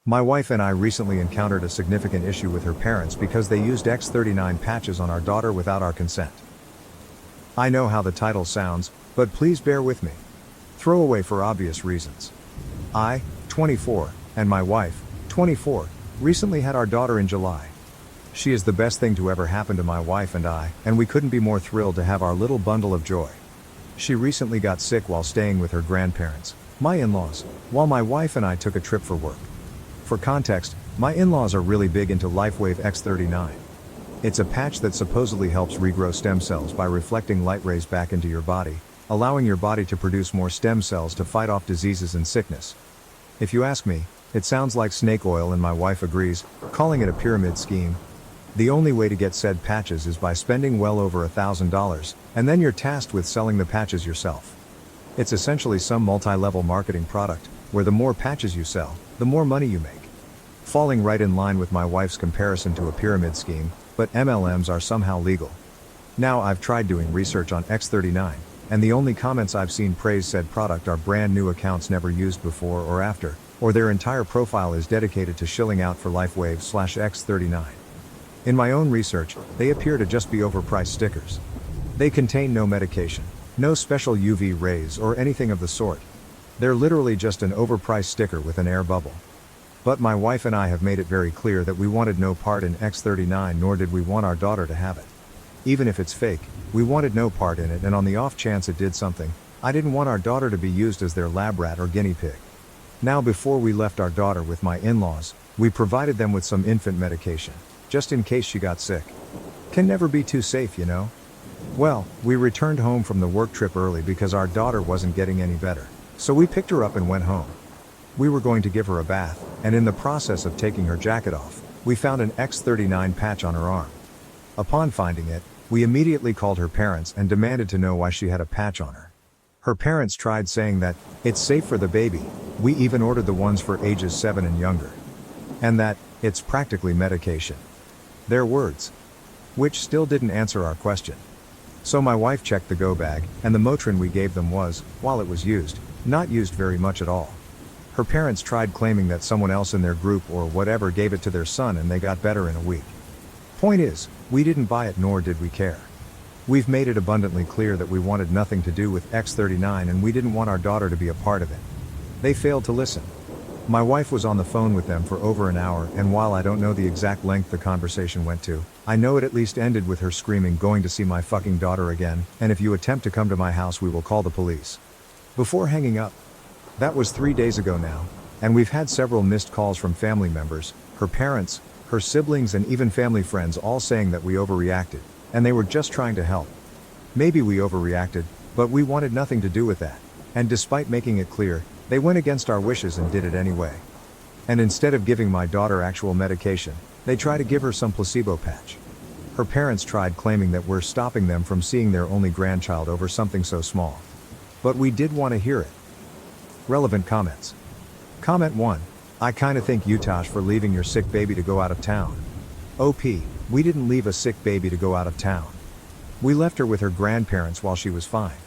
My wife and I recently encountered a significant issue with her parents because they used X39 patches on our daughter without our consent. I know how the title sounds, but please bear with me. Throwaway for obvious reasons. I, 24, and my wife, 24, recently had our daughter in July. She is the best thing to ever happen to my wife and I, and we couldn't be more thrilled to have our little bundle of joy. She recently got sick while staying with her grandparents, my in-laws, while my wife and I took a trip for work. For context, my in-laws are really big into LifeWave X39. It's a patch that supposedly helps regrow stem cells by reflecting light rays back into your body, allowing your body to produce more stem cells to fight off diseases and sickness. If you ask me, it sounds like snake oil, and my wife agrees, calling it a pyramid scheme. The only way to get said patches is by spending well over $1,000, and then you're tasked with selling the patches yourself. It's essentially some multi-level marketing product, where the more patches you sell, the more money you make. Falling right in line with my wife's comparison to a pyramid scheme, but MLMs are somehow legal. Now I've tried doing research on X39, and the only comments I've seen praise said product are brand new accounts never used before or after, or their entire profile is dedicated to shilling out for LifeWave/X39. In my own research, they appear to just be overpriced stickers. They contain no medication, no special UV rays or anything of the sort. They're literally just an overpriced sticker with an air bubble. But my wife and I have made it very clear that we wanted no part in X39, nor did we want our daughter to have it. Even if it's fake, we wanted no part in it, and on the off chance it did something, I didn't want our daughter to be used as their lab rat or guinea pig. Now, before we left our daughter with my in-laws, we provided them with some infant medication, just in case she got sick. Can never be too safe, you know? Well, we returned home from the work trip early because our daughter wasn't getting any better, so we picked her up and went home. We were going to give her a bath, and in the process of taking her jacket off, we found an X39 patch on her arm. Upon finding it, we immediately called her parents and demanded to know why she had a patch on her. Her parents tried saying that it's safe for the baby. We even ordered the ones for ages 7 and younger. And that it's practically medication. Their words. Which still didn't answer our question. So my wife checked the go bag, and the Motrin we gave them was, while it was used, not used very much at all. Her parents tried claiming that someone else in their group or whatever gave it to their son and they got better in a week. Point is, we didn't buy it, nor did we care. We've made it abundantly clear that we wanted nothing to do with X39, and we didn't want our daughter to be a part of it. They failed to listen. My wife was on the phone with them for over an hour, and while I don't know the exact length the conversation went to, I know it at least ended with her screaming, "Going to see my fucking daughter again, and if you attempt to come to my house we will call the police." Before hanging up. That was 3 days ago now, and we've had several missed calls from family members, her parents, her siblings, and even family friends, all saying that we overreacted, and they were just trying to help. Maybe we overreacted, but we wanted nothing to do with that, and despite making it clear, they went against our wishes and did it anyway. And instead of giving my daughter actual medication, they try to give her some placebo patch. Her parents tried claiming that we're stopping them from seeing their only grandchild over something so small. But we did want to hear it. Relevant comments. Comment 1. I kinda think you, Tosh, for leaving your sick baby to go out of town. OP, we didn't leave a sick baby to go out of town. We left her with her grandparents while she was fine.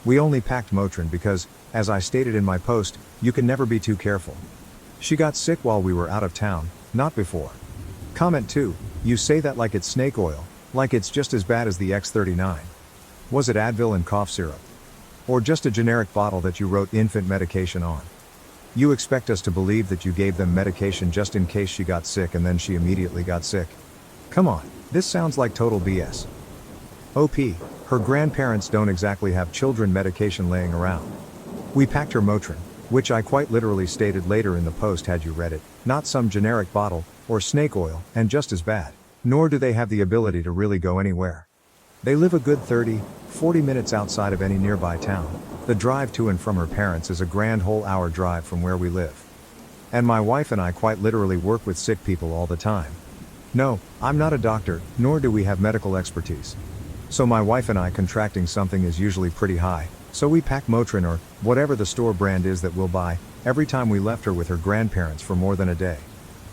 We only packed Motrin because, as I stated in my post, you can never be too careful. She got sick while we were out of town, not before. Comment 2, you say that like it's snake oil, like it's just as bad as the X39. Was it Advil and cough syrup? Or just a generic bottle that you wrote infant medication on? You expect us to believe that you gave them medication just in case she got sick and then she immediately got sick? Come on, this sounds like total BS. OP, her grandparents don't exactly have children medication laying around. We packed her Motrin, which I quite literally stated later in the post had you read it, not some generic bottle, or snake oil, and just as bad. Nor do they have the ability to really go anywhere. They live a good 30-40 minutes outside of any nearby town. The drive to and from her parents is a grand whole hour drive from where we live. And my wife and I quite literally work with sick people all the time. No, I'm not a doctor, nor do we have medical expertise. So my wife and I contracting something is usually pretty high, so we pack Motrin or whatever the store brand is that we'll buy, every time we left her with her grandparents for more than a day.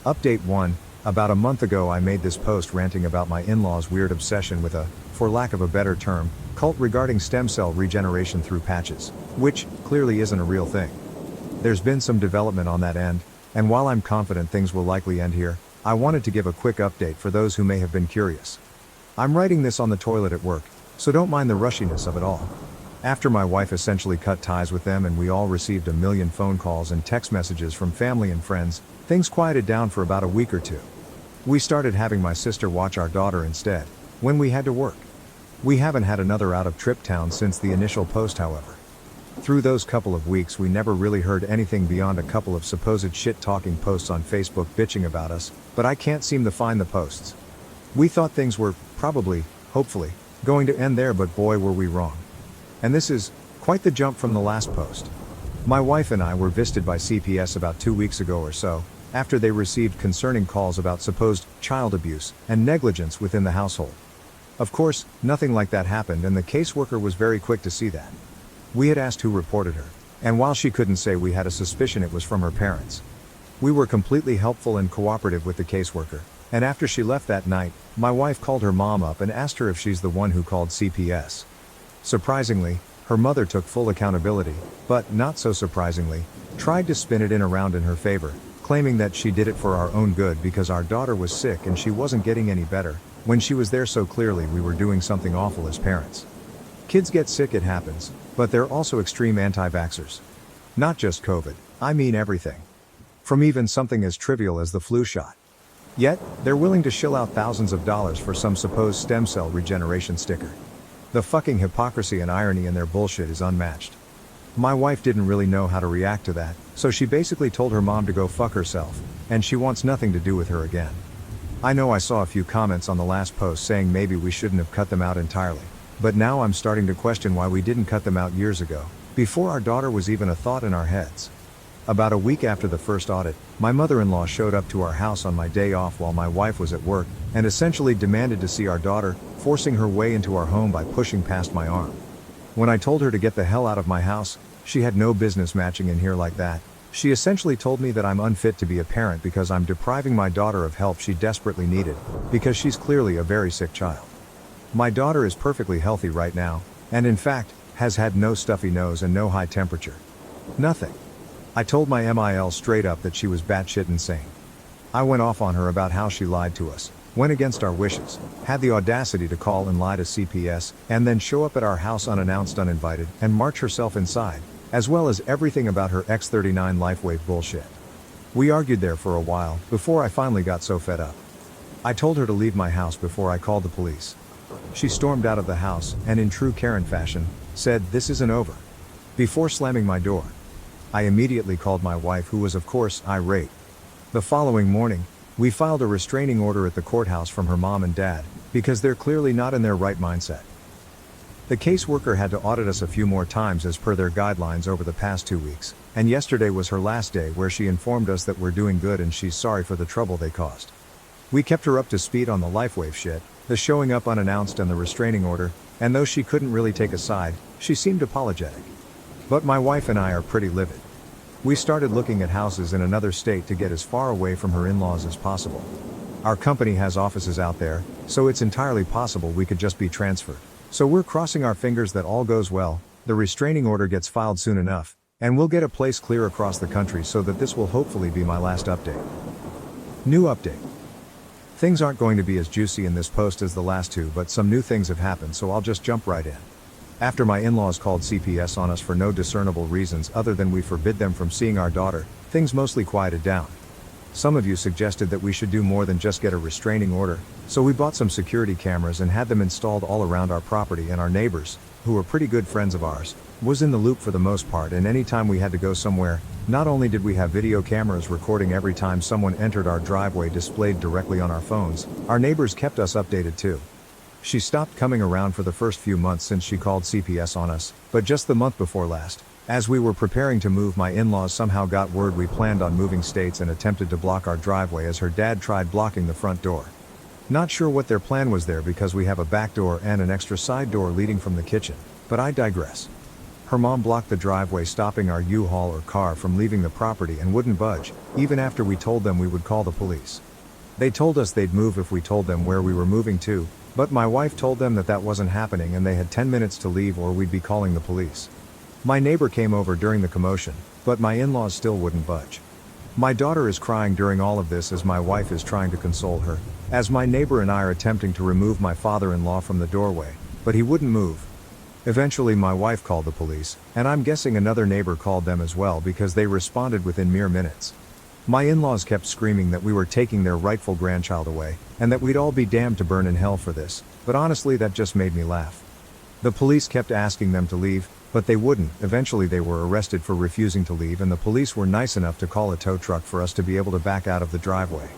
Update 1, about a month ago I made this post ranting about my in-laws' weird obsession with a, for lack of a better term, cult regarding stem cell regeneration through patches, which clearly isn't a real thing. There's been some development on that end, And while I'm confident things will likely end here, I wanted to give a quick update for those who may have been curious. I'm writing this on the toilet at work, so don't mind the rushiness of it all. After my wife essentially cut ties with them and we all received a million phone calls and text messages from family and friends, things quieted down for about a week or two. We started having my sister watch our daughter instead, when we had to work. We haven't had another out-of-trip town since the initial post, however. Through those couple of weeks we never really heard anything beyond a couple of supposed shit-talking posts on Facebook bitching about us, but I can't seem to find the posts. We thought things were, probably, hopefully, going to end there, but boy were we wrong. And this is quite the jump from the last post. My wife and I were visited by CPS about 2 weeks ago or so, after they received concerning calls about supposed child abuse and negligence within the household. Of course, nothing like that happened, and the caseworker was very quick to see that. We had asked who reported her, and while she couldn't say, we had a suspicion it was from her parents. We were completely helpful and cooperative with the caseworker, and after she left that night, my wife called her mom up and asked her if she's the one who called CPS. Surprisingly, her mother took full accountability, but, not so surprisingly, tried to spin it around in her favor, claiming that she did it for our own good because our daughter was sick and she wasn't getting any better, when she was there so clearly we were doing something awful as parents. Kids get sick, it happens, but they're also extreme anti-vaxxers. Not just COVID, I mean everything. From even something as trivial as the flu shot. Yet, they're willing to shill out thousands of dollars for some supposed stem cell regeneration sticker. The fucking hypocrisy and irony in their bullshit is unmatched. My wife didn't really know how to react to that, so she basically told her mom to go fuck herself, and she wants nothing to do with her again. I know I saw a few comments on the last post saying maybe we shouldn't have cut them out entirely, but now I'm starting to question why we didn't cut them out years ago, before our daughter was even a thought in our heads. About a week after the first audit, my mother-in-law showed up to our house on my day off while my wife was at work, and essentially demanded to see our daughter, forcing her way into our home by pushing past my arm. When I told her to get the hell out of my house, she had no business matching in here like that. She essentially told me that I'm unfit to be a parent because I'm depriving my daughter of help she desperately needed, because she's clearly a very sick child. My daughter is perfectly healthy right now, and in fact, has had no stuffy nose and no high temperature. Nothing. I told my MIL straight up that she was batshit insane. I went off on her about how she lied to us, went against our wishes, had the audacity to call and lie to CPS, and then show up at our house unannounced, uninvited, and march herself inside, as well as everything about her X39 LifeWave bullshit. We argued there for a while, before I finally got so fed up. I told her to leave my house before I called the police. She stormed out of the house, and in true Karen fashion, said, "This isn't over," before slamming my door. I immediately called my wife, who was of course irate. The following morning, we filed a restraining order at the courthouse from her mom and dad, because they're clearly not in their right mindset. The caseworker had to audit us a few more times as per their guidelines over the past 2 weeks, and yesterday was her last day, where she informed us that we're doing good and she's sorry for the trouble they caused. We kept her up to speed on the LifeWave shit, the showing up unannounced and the restraining order, and though she couldn't really take a side, she seemed apologetic. But my wife and I are pretty livid. We started looking at houses in another state to get as far away from her in-laws as possible. Our company has offices out there, so it's entirely possible we could just be transferred. So we're crossing our fingers that all goes well, the restraining order gets filed soon enough, and we'll get a place clear across the country, so that this will hopefully be my last update. New update. Things aren't going to be as juicy in this post as the last two, but some new things have happened, so I'll just jump right in. After my in-laws called CPS on us for no discernible reasons other than we forbid them from seeing our daughter, things mostly quieted down. Some of you suggested that we should do more than just get a restraining order, so we bought some security cameras and had them installed all around our property, and our neighbors, who were pretty good friends of ours, was in the loop for the most part, and anytime we had to go somewhere, not only did we have video cameras recording every time someone entered our driveway displayed directly on our phones, our neighbors kept us updated too. She stopped coming around for the first few months since she called CPS on us, but just the month before last, as we were preparing to move, my in-laws somehow got word we planned on moving states and attempted to block our driveway as her dad tried blocking the front door. Not sure what their plan was there, because we have a back door and an extra side door leading from the kitchen, but I digress. Her mom blocked the driveway, stopping our U-Haul or car from leaving the property, and wouldn't budge, even after we told them we would call the police. They told us they'd move if we told them where we were moving to, but my wife told them that wasn't happening and they had 10 minutes to leave or we'd be calling the police. My neighbor came over during the commotion, but my in-laws still wouldn't budge. My daughter is crying during all of this as my wife is trying to console her, as my neighbor and I are attempting to remove my father-in-law from the doorway, but he wouldn't move. Eventually my wife called the police, and I'm guessing another neighbor called them as well because they responded within mere minutes. My in-laws kept screaming that we were taking their rightful grandchild away, and that we'd all be damned to burn in hell for this, but honestly that just made me laugh. The police kept asking them to leave, but they wouldn't. Eventually they were arrested for refusing to leave, and the police were nice enough to call a tow truck for us to be able to back out of the driveway.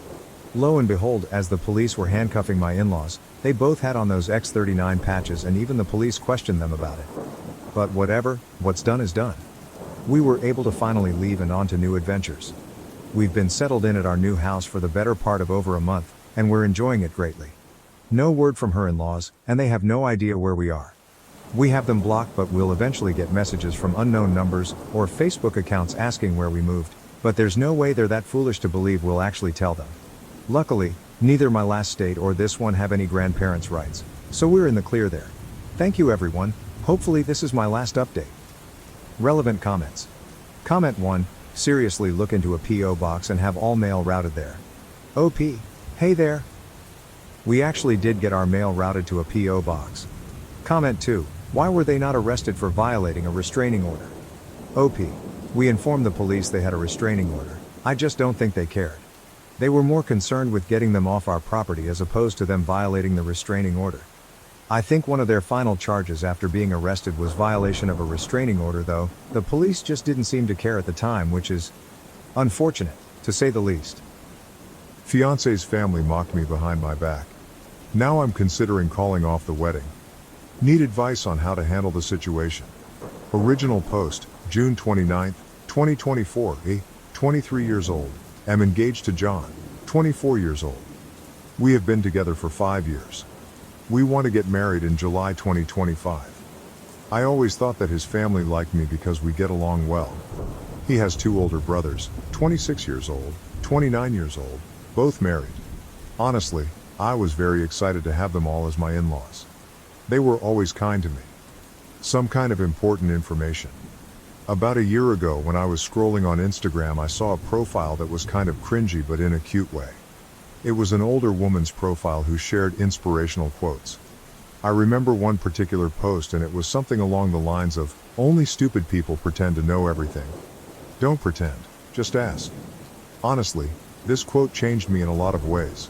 Lo and behold, as the police were handcuffing my in-laws, they both had on those X39 patches, and even the police questioned them about it. But whatever, what's done is done. We were able to finally leave and on to new adventures. We've been settled in at our new house for the better part of over a month, and we're enjoying it greatly. No word from her in-laws, and they have no idea where we are. We have them blocked, but we'll eventually get messages from unknown numbers or Facebook accounts asking where we moved, but there's no way they're that foolish to believe we'll actually tell them. Luckily, neither my last state or this one have any grandparents' rights, so we're in the clear there. Thank you everyone, hopefully this is my last update. Relevant comments. Comment 1, seriously look into a P.O. box and have all mail routed there. OP, hey there. We actually did get our mail routed to a P.O. box. Comment 2, why were they not arrested for violating a restraining order? OP, we informed the police they had a restraining order, I just don't think they cared. They were more concerned with getting them off our property as opposed to them violating the restraining order. I think one of their final charges after being arrested was violation of a restraining order, though the police just didn't seem to care at the time, which is unfortunate, to say the least. Fiance's family mocked me behind my back. Now I'm considering calling off the wedding. Need advice on how to handle the situation. Original post, June 29, 2024, 23 years old, am engaged to John, 24 years old. We have been together for 5 years. We want to get married in July 2025. I always thought that his family liked me because we get along well. He has 2 older brothers, 26 years old, 29 years old, both married. Honestly, I was very excited to have them all as my in-laws. They were always kind to me. Some kind of important information. About a year ago when I was scrolling on Instagram, I saw a profile that was kind of cringy but in a cute way. It was an older woman's profile who shared inspirational quotes. I remember one particular post, and it was something along the lines of, "Only stupid people pretend to know everything. Don't pretend, just ask." Honestly, this quote changed me in a lot of ways.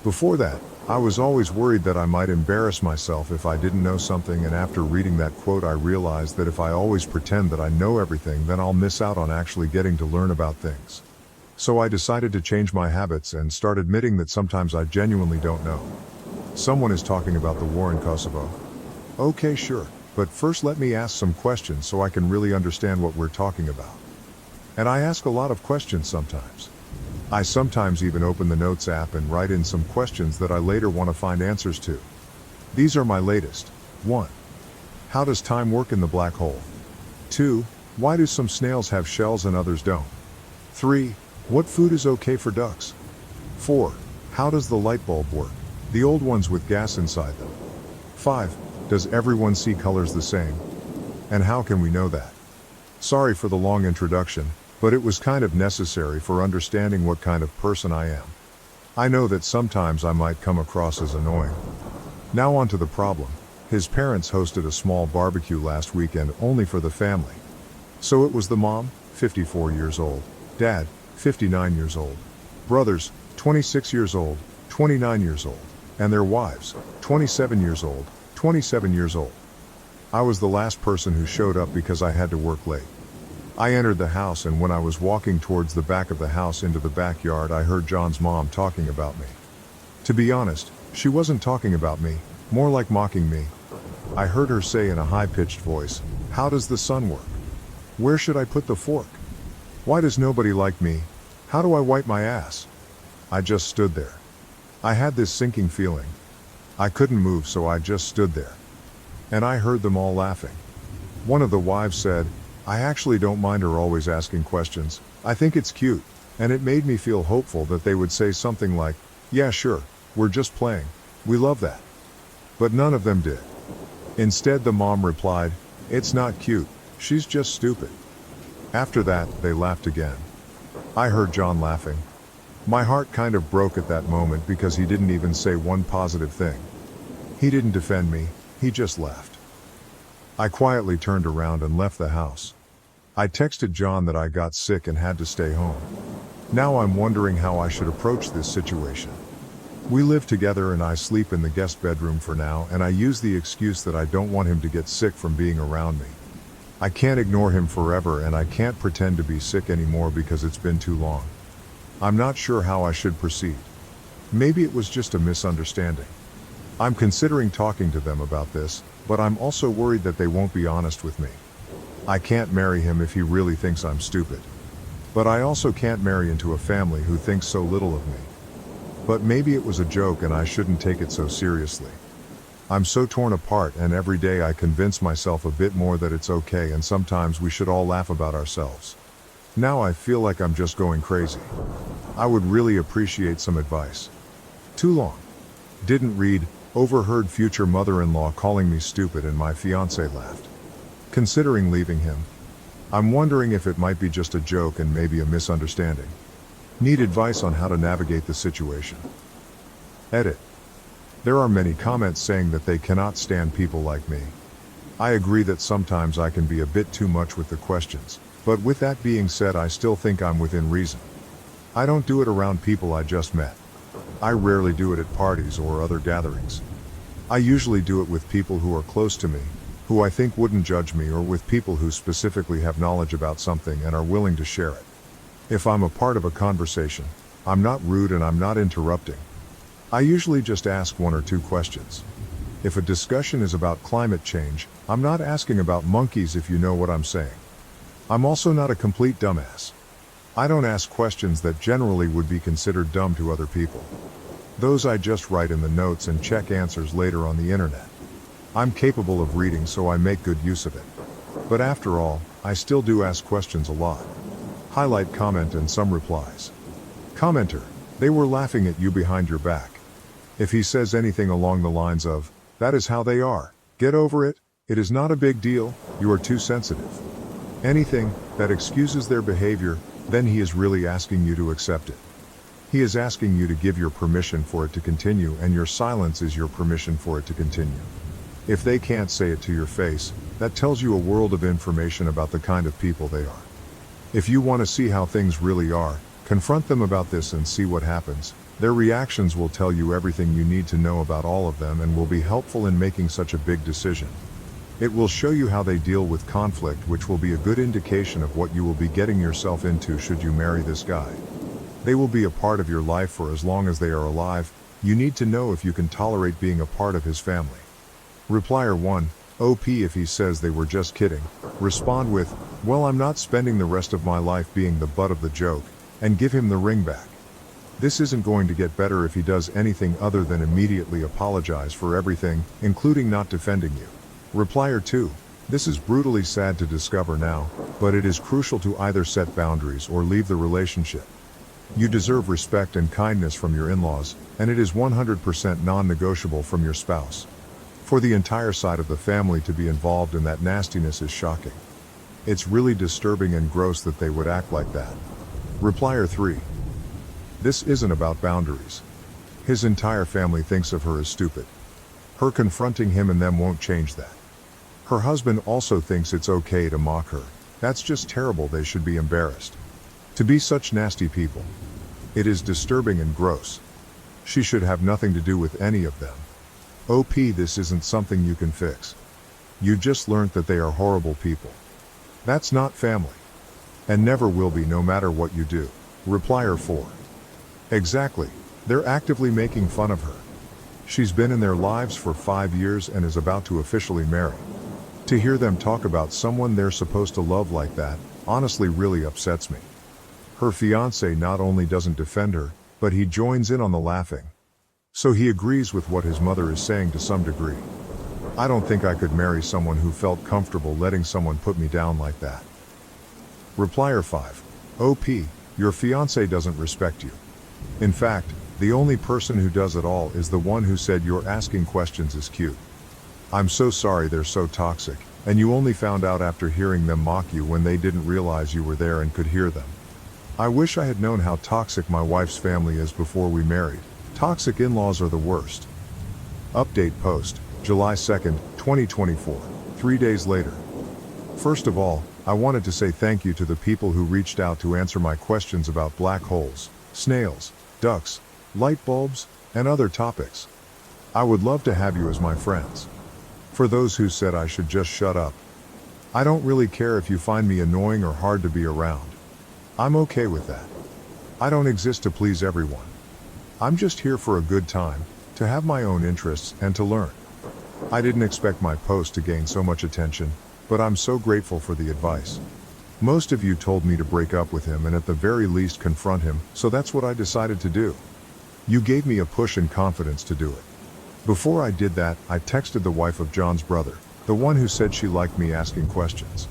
Before that, I was always worried that I might embarrass myself if I didn't know something, and after reading that quote I realized that if I always pretend that I know everything, then I'll miss out on actually getting to learn about things. So I decided to change my habits and start admitting that sometimes I genuinely don't know. Someone is talking about the war in Kosovo. Okay, sure, but first let me ask some questions so I can really understand what we're talking about. And I ask a lot of questions sometimes. I sometimes even open the Notes app and write in some questions that I later want to find answers to. These are my latest. 1. How does time work in the black hole? 2. Why do some snails have shells and others don't? 3. What food is okay for ducks? 4. How does the light bulb work? The old ones with gas inside them. 5. Does everyone see colors the same? And how can we know that? Sorry for the long introduction, but it was kind of necessary for understanding what kind of person I am. I know that sometimes I might come across as annoying. Now on to the problem. His parents hosted a small barbecue last weekend only for the family. So it was the mom, 54 years old, dad, 59 years old, brothers, 26 years old, 29 years old, and their wives, 27 years old, 27 years old. I was the last person who showed up because I had to work late. I entered the house, and when I was walking towards the back of the house into the backyard, I heard John's mom talking about me. To be honest, she wasn't talking about me, more like mocking me. I heard her say in a high-pitched voice, "How does the sun work? Where should I put the fork? Why does nobody like me? How do I wipe my ass?" I just stood there. I had this sinking feeling. I couldn't move, so I just stood there. And I heard them all laughing. One of the wives said, "I actually don't mind her always asking questions. I think it's cute." And it made me feel hopeful that they would say something like, "Yeah, sure, we're just playing. We love that." But none of them did. Instead, the mom replied, "It's not cute, she's just stupid." After that, they laughed again. I heard John laughing. My heart kind of broke at that moment because he didn't even say one positive thing. He didn't defend me, he just left. I quietly turned around and left the house. I texted John that I got sick and had to stay home. Now I'm wondering how I should approach this situation. We live together and I sleep in the guest bedroom for now, and I use the excuse that I don't want him to get sick from being around me. I can't ignore him forever, and I can't pretend to be sick anymore because it's been too long. I'm not sure how I should proceed. Maybe it was just a misunderstanding. I'm considering talking to them about this, but I'm also worried that they won't be honest with me. I can't marry him if he really thinks I'm stupid. But I also can't marry into a family who thinks so little of me. But maybe it was a joke and I shouldn't take it so seriously. I'm so torn apart, and every day I convince myself a bit more that it's okay and sometimes we should all laugh about ourselves. Now I feel like I'm just going crazy. I would really appreciate some advice. Too long. Didn't read, overheard future mother-in-law calling me stupid and my fiancé laughed. Considering leaving him. I'm wondering if it might be just a joke and maybe a misunderstanding. Need advice on how to navigate the situation. Edit. There are many comments saying that they cannot stand people like me. I agree that sometimes I can be a bit too much with the questions, but with that being said, I still think I'm within reason. I don't do it around people I just met. I rarely do it at parties or other gatherings. I usually do it with people who are close to me, who I think wouldn't judge me, or with people who specifically have knowledge about something and are willing to share it. If I'm a part of a conversation, I'm not rude and I'm not interrupting. I usually just ask one or two questions. If a discussion is about climate change, I'm not asking about monkeys, if you know what I'm saying. I'm also not a complete dumbass. I don't ask questions that generally would be considered dumb to other people. Those I just write in the notes and check answers later on the internet. I'm capable of reading, so I make good use of it. But after all, I still do ask questions a lot. Highlight comment and some replies. Commenter: they were laughing at you behind your back. If he says anything along the lines of, "That is how they are, get over it, it is not a big deal, you are too sensitive," anything that excuses their behavior, then he is really asking you to accept it. He is asking you to give your permission for it to continue, and your silence is your permission for it to continue. If they can't say it to your face, that tells you a world of information about the kind of people they are. If you want to see how things really are, confront them about this and see what happens. Their reactions will tell you everything you need to know about all of them and will be helpful in making such a big decision. It will show you how they deal with conflict, which will be a good indication of what you will be getting yourself into should you marry this guy. They will be a part of your life for as long as they are alive. You need to know if you can tolerate being a part of his family. Replier 1, OP: if he says they were just kidding, respond with, "Well, I'm not spending the rest of my life being the butt of the joke," and give him the ring back. This isn't going to get better if he does anything other than immediately apologize for everything, including not defending you. Replier 2, this is brutally sad to discover now, but it is crucial to either set boundaries or leave the relationship. You deserve respect and kindness from your in-laws, and it is 100% non-negotiable from your spouse. For the entire side of the family to be involved in that nastiness is shocking. It's really disturbing and gross that they would act like that. Replier 3, this isn't about boundaries. His entire family thinks of her as stupid. Her confronting him and them won't change that. Her husband also thinks it's okay to mock her. That's just terrible. They should be embarrassed. To be such nasty people. It is disturbing and gross. She should have nothing to do with any of them. OP: this isn't something you can fix. You just learned that they are horrible people. That's not family. And never will be, no matter what you do. Replier 4, exactly. They're actively making fun of her. She's been in their lives for 5 years and is about to officially marry. To hear them talk about someone they're supposed to love like that, honestly really upsets me. Her fiancé not only doesn't defend her, but he joins in on the laughing. So he agrees with what his mother is saying to some degree. I don't think I could marry someone who felt comfortable letting someone put me down like that. Replier 5, OP: your fiancé doesn't respect you. In fact, the only person who does it all is the one who said your asking questions is cute. I'm so sorry they're so toxic, and you only found out after hearing them mock you when they didn't realize you were there and could hear them. I wish I had known how toxic my wife's family is before we married. Toxic in-laws are the worst. Update post, July 2nd, 2024. 3 days later. First of all, I wanted to say thank you to the people who reached out to answer my questions about black holes, snails, ducks, light bulbs, and other topics. I would love to have you as my friends. For those who said I should just shut up, I don't really care if you find me annoying or hard to be around. I'm okay with that. I don't exist to please everyone. I'm just here for a good time, to have my own interests and to learn. I didn't expect my post to gain so much attention, but I'm so grateful for the advice. Most of you told me to break up with him and at the very least confront him, so that's what I decided to do. You gave me a push and confidence to do it. Before I did that, I texted the wife of John's brother, the one who said she liked me asking questions.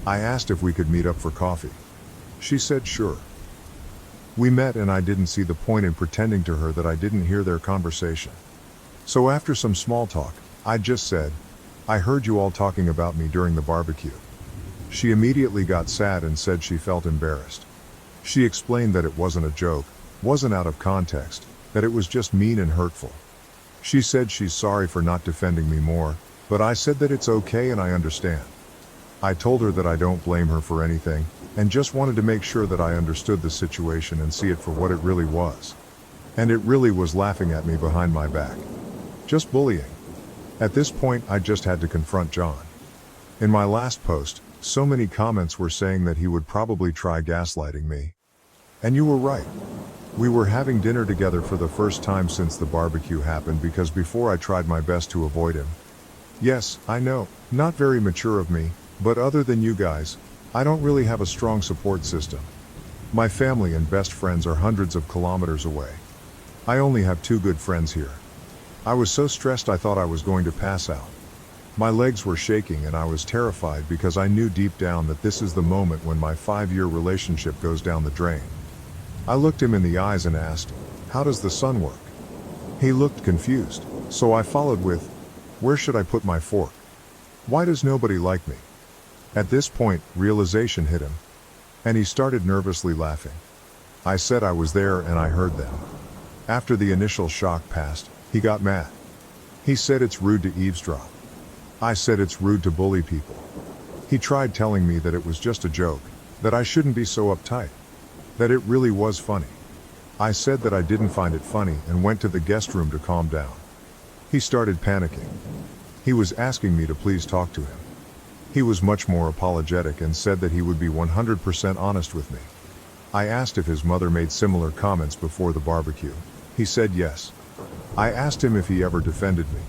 I asked if we could meet up for coffee. She said sure. We met and I didn't see the point in pretending to her that I didn't hear their conversation. So after some small talk, I just said, I heard you all talking about me during the barbecue. She immediately got sad and said she felt embarrassed. She explained that it wasn't a joke, wasn't out of context, that it was just mean and hurtful. She said she's sorry for not defending me more, but I said that it's okay and I understand. I told her that I don't blame her for anything, and just wanted to make sure that I understood the situation and see it for what it really was. And it really was laughing at me behind my back. Just bullying. At this point, I just had to confront John. In my last post, so many comments were saying that he would probably try gaslighting me. And you were right. We were having dinner together for the first time since the barbecue happened because before I tried my best to avoid him. Yes, I know, not very mature of me, but other than you guys, I don't really have a strong support system. My family and best friends are hundreds of kilometers away. I only have 2 good friends here. I was so stressed I thought I was going to pass out. My legs were shaking and I was terrified because I knew deep down that this is the moment when my 5-year relationship goes down the drain. I looked him in the eyes and asked, "How does the sun work?" He looked confused, so I followed with, "Where should I put my fork? Why does nobody like me?" At this point, realization hit him, and he started nervously laughing. I said I was there and I heard them. After the initial shock passed, he got mad. He said it's rude to eavesdrop. I said it's rude to bully people. He tried telling me that it was just a joke, that I shouldn't be so uptight, that it really was funny. I said that I didn't find it funny and went to the guest room to calm down. He started panicking. He was asking me to please talk to him. He was much more apologetic and said that he would be 100% honest with me. I asked if his mother made similar comments before the barbecue. He said yes. I asked him if he ever defended me.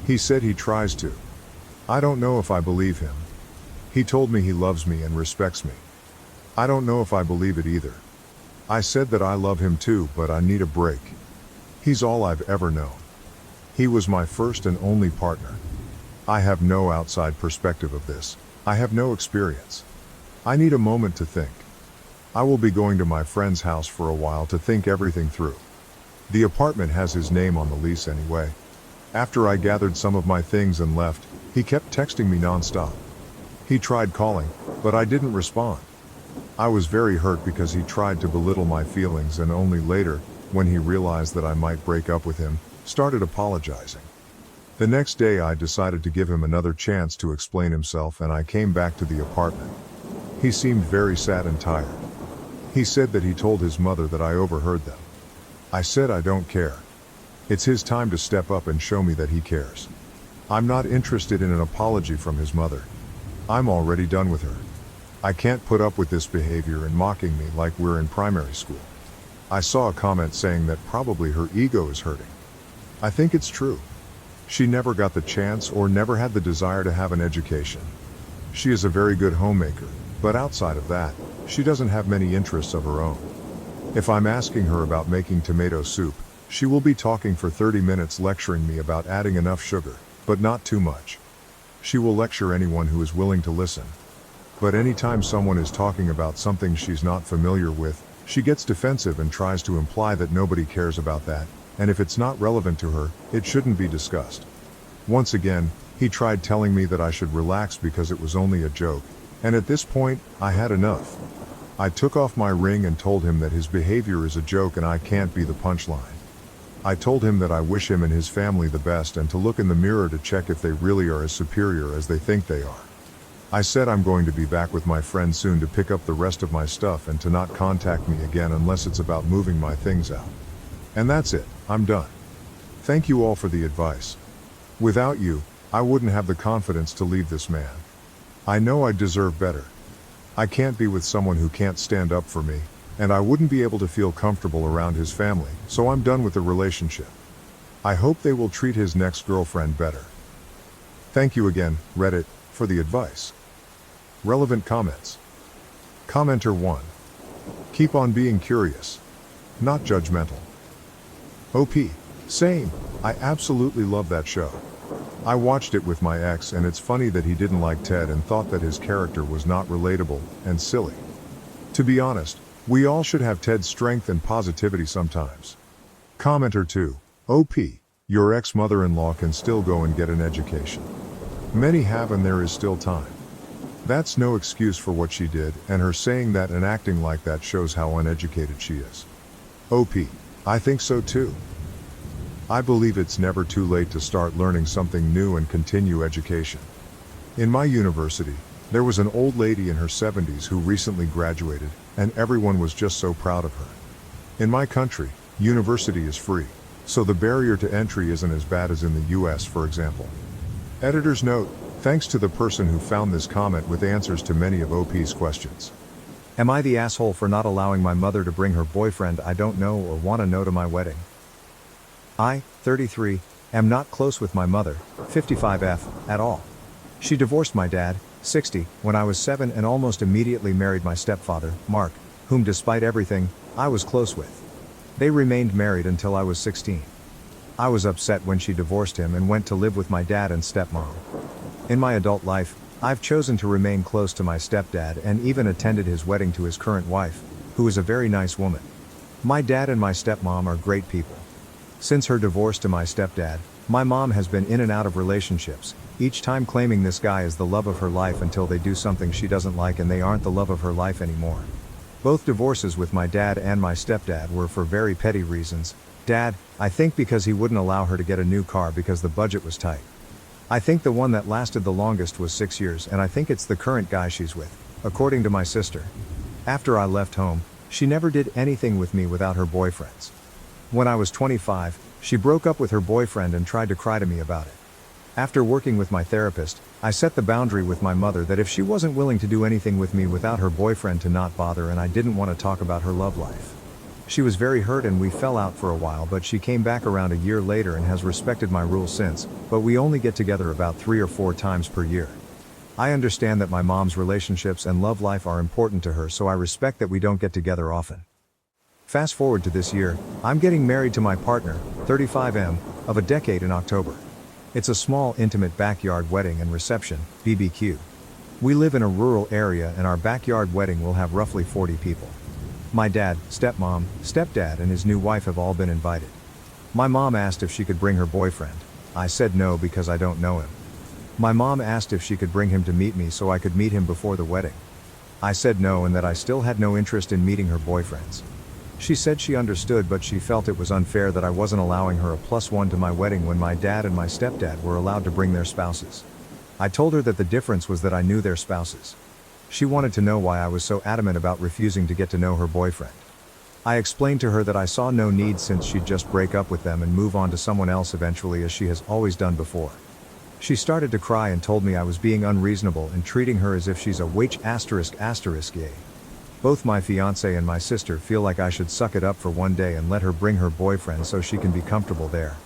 He said he tries to. I don't know if I believe him. He told me he loves me and respects me. I don't know if I believe it either. I said that I love him too, but I need a break. He's all I've ever known. He was my first and only partner. I have no outside perspective of this. I have no experience. I need a moment to think. I will be going to my friend's house for a while to think everything through. The apartment has his name on the lease anyway. After I gathered some of my things and left, he kept texting me nonstop. He tried calling, but I didn't respond. I was very hurt because he tried to belittle my feelings and only later, when he realized that I might break up with him, started apologizing. The next day I decided to give him another chance to explain himself and I came back to the apartment. He seemed very sad and tired. He said that he told his mother that I overheard them. I said I don't care. It's his time to step up and show me that he cares. I'm not interested in an apology from his mother. I'm already done with her. I can't put up with this behavior and mocking me like we're in primary school. I saw a comment saying that probably her ego is hurting. I think it's true. She never got the chance or never had the desire to have an education. She is a very good homemaker, but outside of that, she doesn't have many interests of her own. If I'm asking her about making tomato soup, she will be talking for 30 minutes lecturing me about adding enough sugar, but not too much. She will lecture anyone who is willing to listen. But anytime someone is talking about something she's not familiar with, she gets defensive and tries to imply that nobody cares about that, and if it's not relevant to her, it shouldn't be discussed. Once again, he tried telling me that I should relax because it was only a joke, and at this point, I had enough. I took off my ring and told him that his behavior is a joke and I can't be the punchline. I told him that I wish him and his family the best and to look in the mirror to check if they really are as superior as they think they are. I said I'm going to be back with my friend soon to pick up the rest of my stuff and to not contact me again unless it's about moving my things out. And that's it, I'm done. Thank you all for the advice. Without you, I wouldn't have the confidence to leave this man. I know I deserve better. I can't be with someone who can't stand up for me, and I wouldn't be able to feel comfortable around his family, so I'm done with the relationship. I hope they will treat his next girlfriend better. Thank you again, Reddit, for the advice. Relevant comments. Commenter 1. Keep on being curious. Not judgmental. OP. Same. I absolutely love that show. I watched it with my ex and it's funny that he didn't like Ted and thought that his character was not relatable and silly. To be honest, we all should have Ted's strength and positivity sometimes. Commenter 2. OP. Your ex-mother-in-law can still go and get an education. Many have and there is still time. That's no excuse for what she did, and her saying that and acting like that shows how uneducated she is. OP. I think so too. I believe it's never too late to start learning something new and continue education. In my university, there was an old lady in her 70s who recently graduated, and everyone was just so proud of her. In my country, university is free, so the barrier to entry isn't as bad as in the US, for example. Editor's note. Thanks to the person who found this comment with answers to many of OP's questions. Am I the asshole for not allowing my mother to bring her boyfriend I don't know or want to know to my wedding? I, 33, am not close with my mother, 55F, at all. She divorced my dad, 60, when I was 7 and almost immediately married my stepfather, Mark, whom despite everything, I was close with. They remained married until I was 16. I was upset when she divorced him and went to live with my dad and stepmom. In my adult life, I've chosen to remain close to my stepdad and even attended his wedding to his current wife, who is a very nice woman. My dad and my stepmom are great people. Since her divorce to my stepdad, my mom has been in and out of relationships, each time claiming this guy is the love of her life until they do something she doesn't like and they aren't the love of her life anymore. Both divorces with my dad and my stepdad were for very petty reasons. Dad, I think because he wouldn't allow her to get a new car because the budget was tight. I think the one that lasted the longest was 6 years and I think it's the current guy she's with, according to my sister. After I left home, she never did anything with me without her boyfriends. When I was 25, she broke up with her boyfriend and tried to cry to me about it. After working with my therapist, I set the boundary with my mother that if she wasn't willing to do anything with me without her boyfriend to not bother, and I didn't want to talk about her love life. She was very hurt and we fell out for a while, but she came back around a year later and has respected my rules since, but we only get together about 3 or 4 times per year. I understand that my mom's relationships and love life are important to her, so I respect that we don't get together often. Fast forward to this year, I'm getting married to my partner, 35M, of a decade in October. It's a small intimate backyard wedding and reception, BBQ. We live in a rural area and our backyard wedding will have roughly 40 people. My dad, stepmom, stepdad and his new wife have all been invited. My mom asked if she could bring her boyfriend. I said no because I don't know him. My mom asked if she could bring him to meet me so I could meet him before the wedding. I said no and that I still had no interest in meeting her boyfriends. She said she understood, but she felt it was unfair that I wasn't allowing her a +1 to my wedding when my dad and my stepdad were allowed to bring their spouses. I told her that the difference was that I knew their spouses. She wanted to know why I was so adamant about refusing to get to know her boyfriend. I explained to her that I saw no need since she'd just break up with them and move on to someone else eventually, as she has always done before. She started to cry and told me I was being unreasonable and treating her as if she's a *****. Both my fiancé and my sister feel like I should suck it up for one day and let her bring her boyfriend so she can be comfortable there.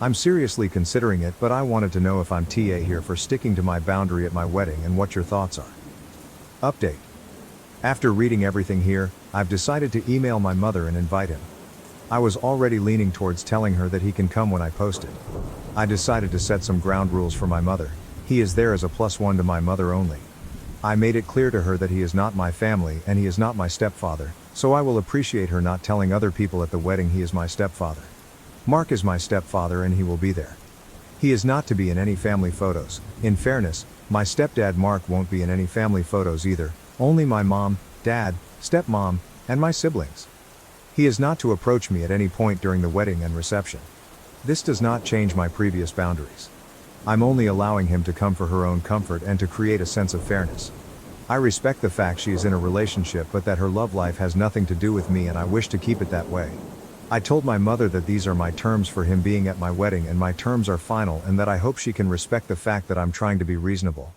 I'm seriously considering it, but I wanted to know if I'm TA here for sticking to my boundary at my wedding and what your thoughts are. Update. After reading everything here, I've decided to email my mother and invite him. I was already leaning towards telling her that he can come when I post it. I decided to set some ground rules for my mother. He is there as a +1 to my mother only. I made it clear to her that he is not my family and he is not my stepfather, so I will appreciate her not telling other people at the wedding he is my stepfather. Mark is my stepfather and he will be there. He is not to be in any family photos. In fairness, my stepdad Mark won't be in any family photos either, only my mom, dad, stepmom, and my siblings. He is not to approach me at any point during the wedding and reception. This does not change my previous boundaries. I'm only allowing him to come for her own comfort and to create a sense of fairness. I respect the fact she is in a relationship but that her love life has nothing to do with me and I wish to keep it that way. I told my mother that these are my terms for him being at my wedding and my terms are final and that I hope she can respect the fact that I'm trying to be reasonable.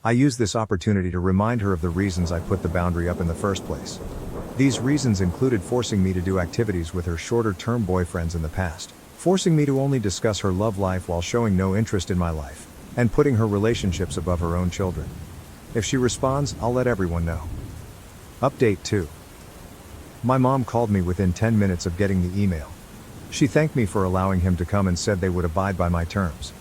I use this opportunity to remind her of the reasons I put the boundary up in the first place. These reasons included forcing me to do activities with her shorter-term boyfriends in the past, forcing me to only discuss her love life while showing no interest in my life, and putting her relationships above her own children. If she responds, I'll let everyone know. Update 2. My mom called me within 10 minutes of getting the email. She thanked me for allowing him to come and said they would abide by my terms.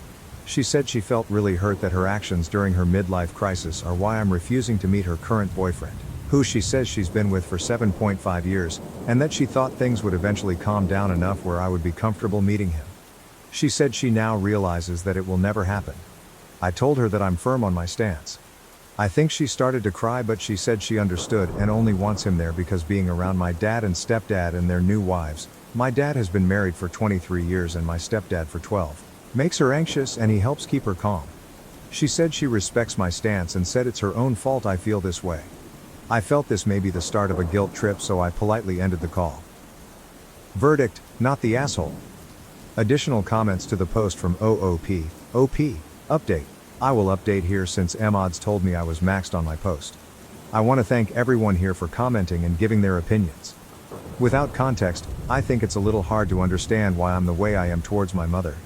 She said she felt really hurt that her actions during her midlife crisis are why I'm refusing to meet her current boyfriend, who she says she's been with for 7.5 years, and that she thought things would eventually calm down enough where I would be comfortable meeting him. She said she now realizes that it will never happen. I told her that I'm firm on my stance. I think she started to cry, but she said she understood and only wants him there because being around my dad and stepdad and their new wives, my dad has been married for 23 years and my stepdad for 12, makes her anxious and he helps keep her calm. She said she respects my stance and said it's her own fault I feel this way. I felt this may be the start of a guilt trip, so I politely ended the call. Verdict, not the asshole. Additional comments to the post from OOP, update. I will update here since Mods told me I was maxed on my post. I want to thank everyone here for commenting and giving their opinions. Without context, I think it's a little hard to understand why I'm the way I am towards my mother.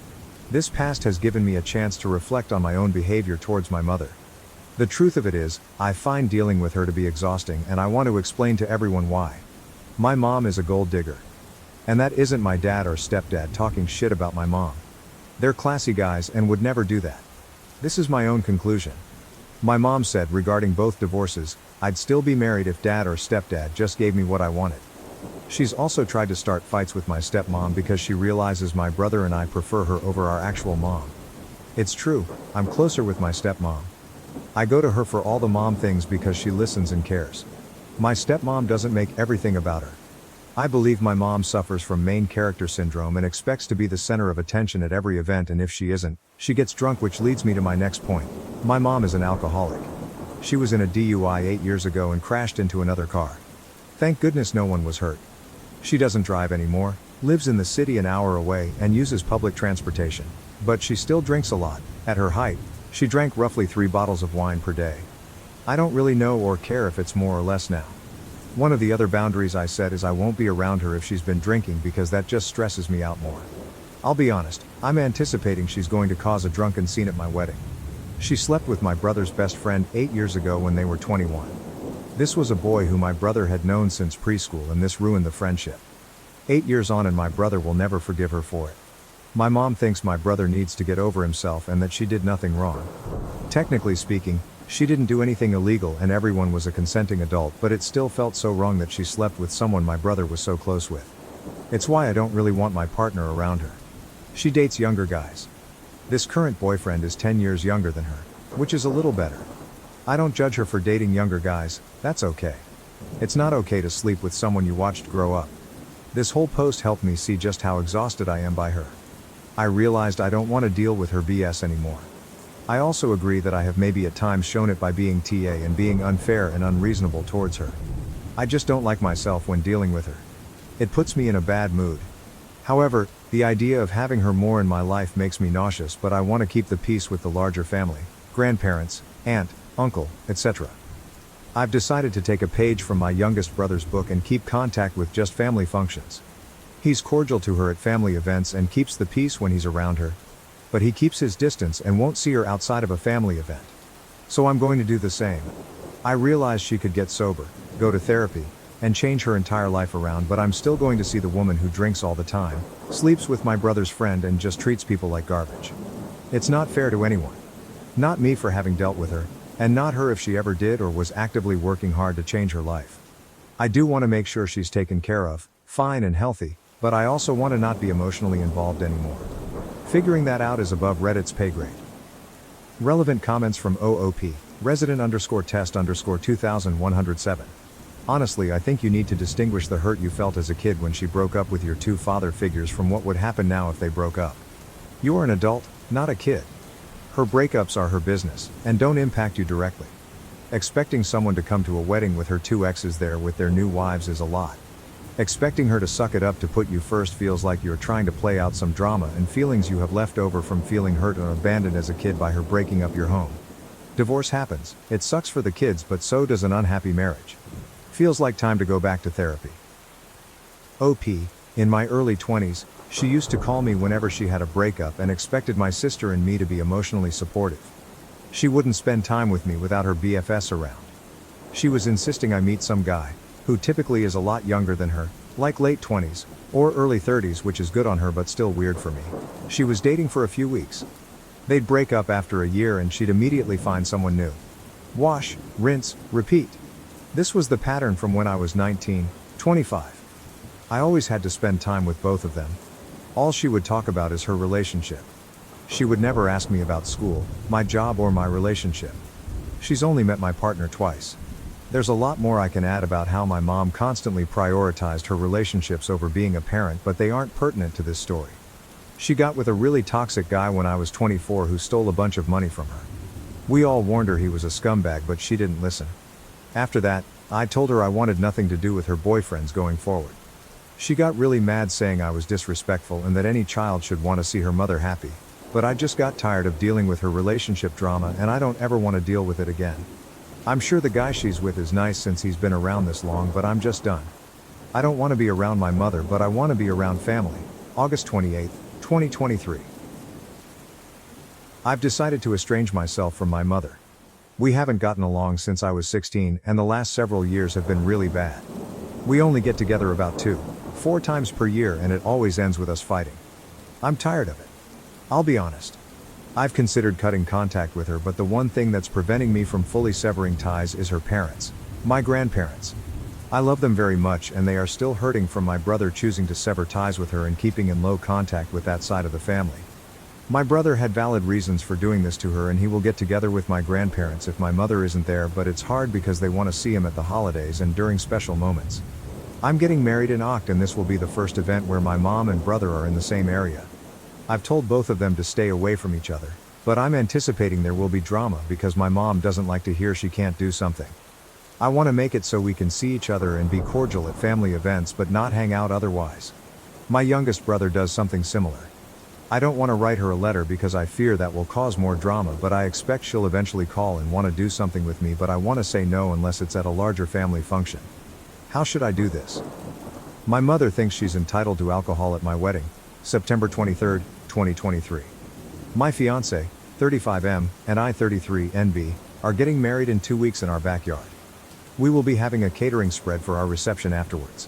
This past has given me a chance to reflect on my own behavior towards my mother. The truth of it is, I find dealing with her to be exhausting and I want to explain to everyone why. My mom is a gold digger. And that isn't my dad or stepdad talking shit about my mom. They're classy guys and would never do that. This is my own conclusion. My mom said regarding both divorces, I'd still be married if dad or stepdad just gave me what I wanted. She's also tried to start fights with my stepmom because she realizes my brother and I prefer her over our actual mom. It's true, I'm closer with my stepmom. I go to her for all the mom things because she listens and cares. My stepmom doesn't make everything about her. I believe my mom suffers from main character syndrome and expects to be the center of attention at every event, and if she isn't, she gets drunk, which leads me to my next point. My mom is an alcoholic. She was in a DUI 8 years ago and crashed into another car. Thank goodness no one was hurt. She doesn't drive anymore, lives in the city an hour away, and uses public transportation. But she still drinks a lot. At her height, she drank roughly 3 bottles of wine per day. I don't really know or care if it's more or less now. One of the other boundaries I set is I won't be around her if she's been drinking because that just stresses me out more. I'll be honest, I'm anticipating she's going to cause a drunken scene at my wedding. She slept with my brother's best friend 8 years ago when they were 21. This was a boy who my brother had known since preschool, and this ruined the friendship. 8 years on and my brother will never forgive her for it. My mom thinks my brother needs to get over himself and that she did nothing wrong. Technically speaking, she didn't do anything illegal and everyone was a consenting adult, but it still felt so wrong that she slept with someone my brother was so close with. It's why I don't really want my partner around her. She dates younger guys. This current boyfriend is 10 years younger than her, which is a little better. I don't judge her for dating younger guys, that's okay. It's not okay to sleep with someone you watched grow up. This whole post helped me see just how exhausted I am by her. I realized I don't want to deal with her BS anymore. I also agree that I have maybe at times shown it by being TA and being unfair and unreasonable towards her. I just don't like myself when dealing with her. It puts me in a bad mood. However, the idea of having her more in my life makes me nauseous, but I want to keep the peace with the larger family, grandparents, aunt, uncle, etc. I've decided to take a page from my youngest brother's book and keep contact with just family functions. He's cordial to her at family events and keeps the peace when he's around her. But he keeps his distance and won't see her outside of a family event. So I'm going to do the same. I realize she could get sober, go to therapy, and change her entire life around, but I'm still going to see the woman who drinks all the time, sleeps with my brother's friend, and just treats people like garbage. It's not fair to anyone. Not me for having dealt with her, and not her if she ever did or was actively working hard to change her life. I do want to make sure she's taken care of, fine and healthy, but I also want to not be emotionally involved anymore. Figuring that out is above Reddit's pay grade. Relevant comments from OOP, resident_test_2107. Honestly, I think you need to distinguish the hurt you felt as a kid when she broke up with your two father figures from what would happen now if they broke up. You are an adult, not a kid. Her breakups are her business, and don't impact you directly. Expecting someone to come to a wedding with her two exes there with their new wives is a lot. Expecting her to suck it up to put you first feels like you're trying to play out some drama and feelings you have left over from feeling hurt and abandoned as a kid by her breaking up your home. Divorce happens, it sucks for the kids, but so does an unhappy marriage. Feels like time to go back to therapy. OP, in my early 20s, she used to call me whenever she had a breakup and expected my sister and me to be emotionally supportive. She wouldn't spend time with me without her BFS around. She was insisting I meet some guy, who typically is a lot younger than her, like late 20s, or early 30s, which is good on her but still weird for me. She was dating for a few weeks. They'd break up after a year and she'd immediately find someone new. Wash, rinse, repeat. This was the pattern from when I was 19, 25. I always had to spend time with both of them. All she would talk about is her relationship. She would never ask me about school, my job, or my relationship. She's only met my partner twice. There's a lot more I can add about how my mom constantly prioritized her relationships over being a parent, but they aren't pertinent to this story. She got with a really toxic guy when I was 24 who stole a bunch of money from her. We all warned her he was a scumbag, but she didn't listen. After that, I told her I wanted nothing to do with her boyfriends going forward. She got really mad, saying I was disrespectful and that any child should want to see her mother happy. But I just got tired of dealing with her relationship drama and I don't ever want to deal with it again. I'm sure the guy she's with is nice since he's been around this long, but I'm just done. I don't want to be around my mother, but I want to be around family. August 28, 2023. I've decided to estrange myself from my mother. We haven't gotten along since I was 16 and the last several years have been really bad. We only get together about 2-4 times per year and it always ends with us fighting. I'm tired of it. I'll be honest. I've considered cutting contact with her, but the one thing that's preventing me from fully severing ties is her parents, my grandparents. I love them very much and they are still hurting from my brother choosing to sever ties with her and keeping in low contact with that side of the family. My brother had valid reasons for doing this to her and he will get together with my grandparents if my mother isn't there, but it's hard because they want to see him at the holidays and during special moments. I'm getting married in Oct and this will be the first event where my mom and brother are in the same area. I've told both of them to stay away from each other, but I'm anticipating there will be drama because my mom doesn't like to hear she can't do something. I want to make it so we can see each other and be cordial at family events but not hang out otherwise. My youngest brother does something similar. I don't want to write her a letter because I fear that will cause more drama, but I expect she'll eventually call and want to do something with me, but I want to say no unless it's at a larger family function. How should I do this? My mother thinks she's entitled to alcohol at my wedding, September 23, 2023. My fiancé, 35M, and I, 33NB, are getting married in 2 weeks in our backyard. We will be having a catering spread for our reception afterwards.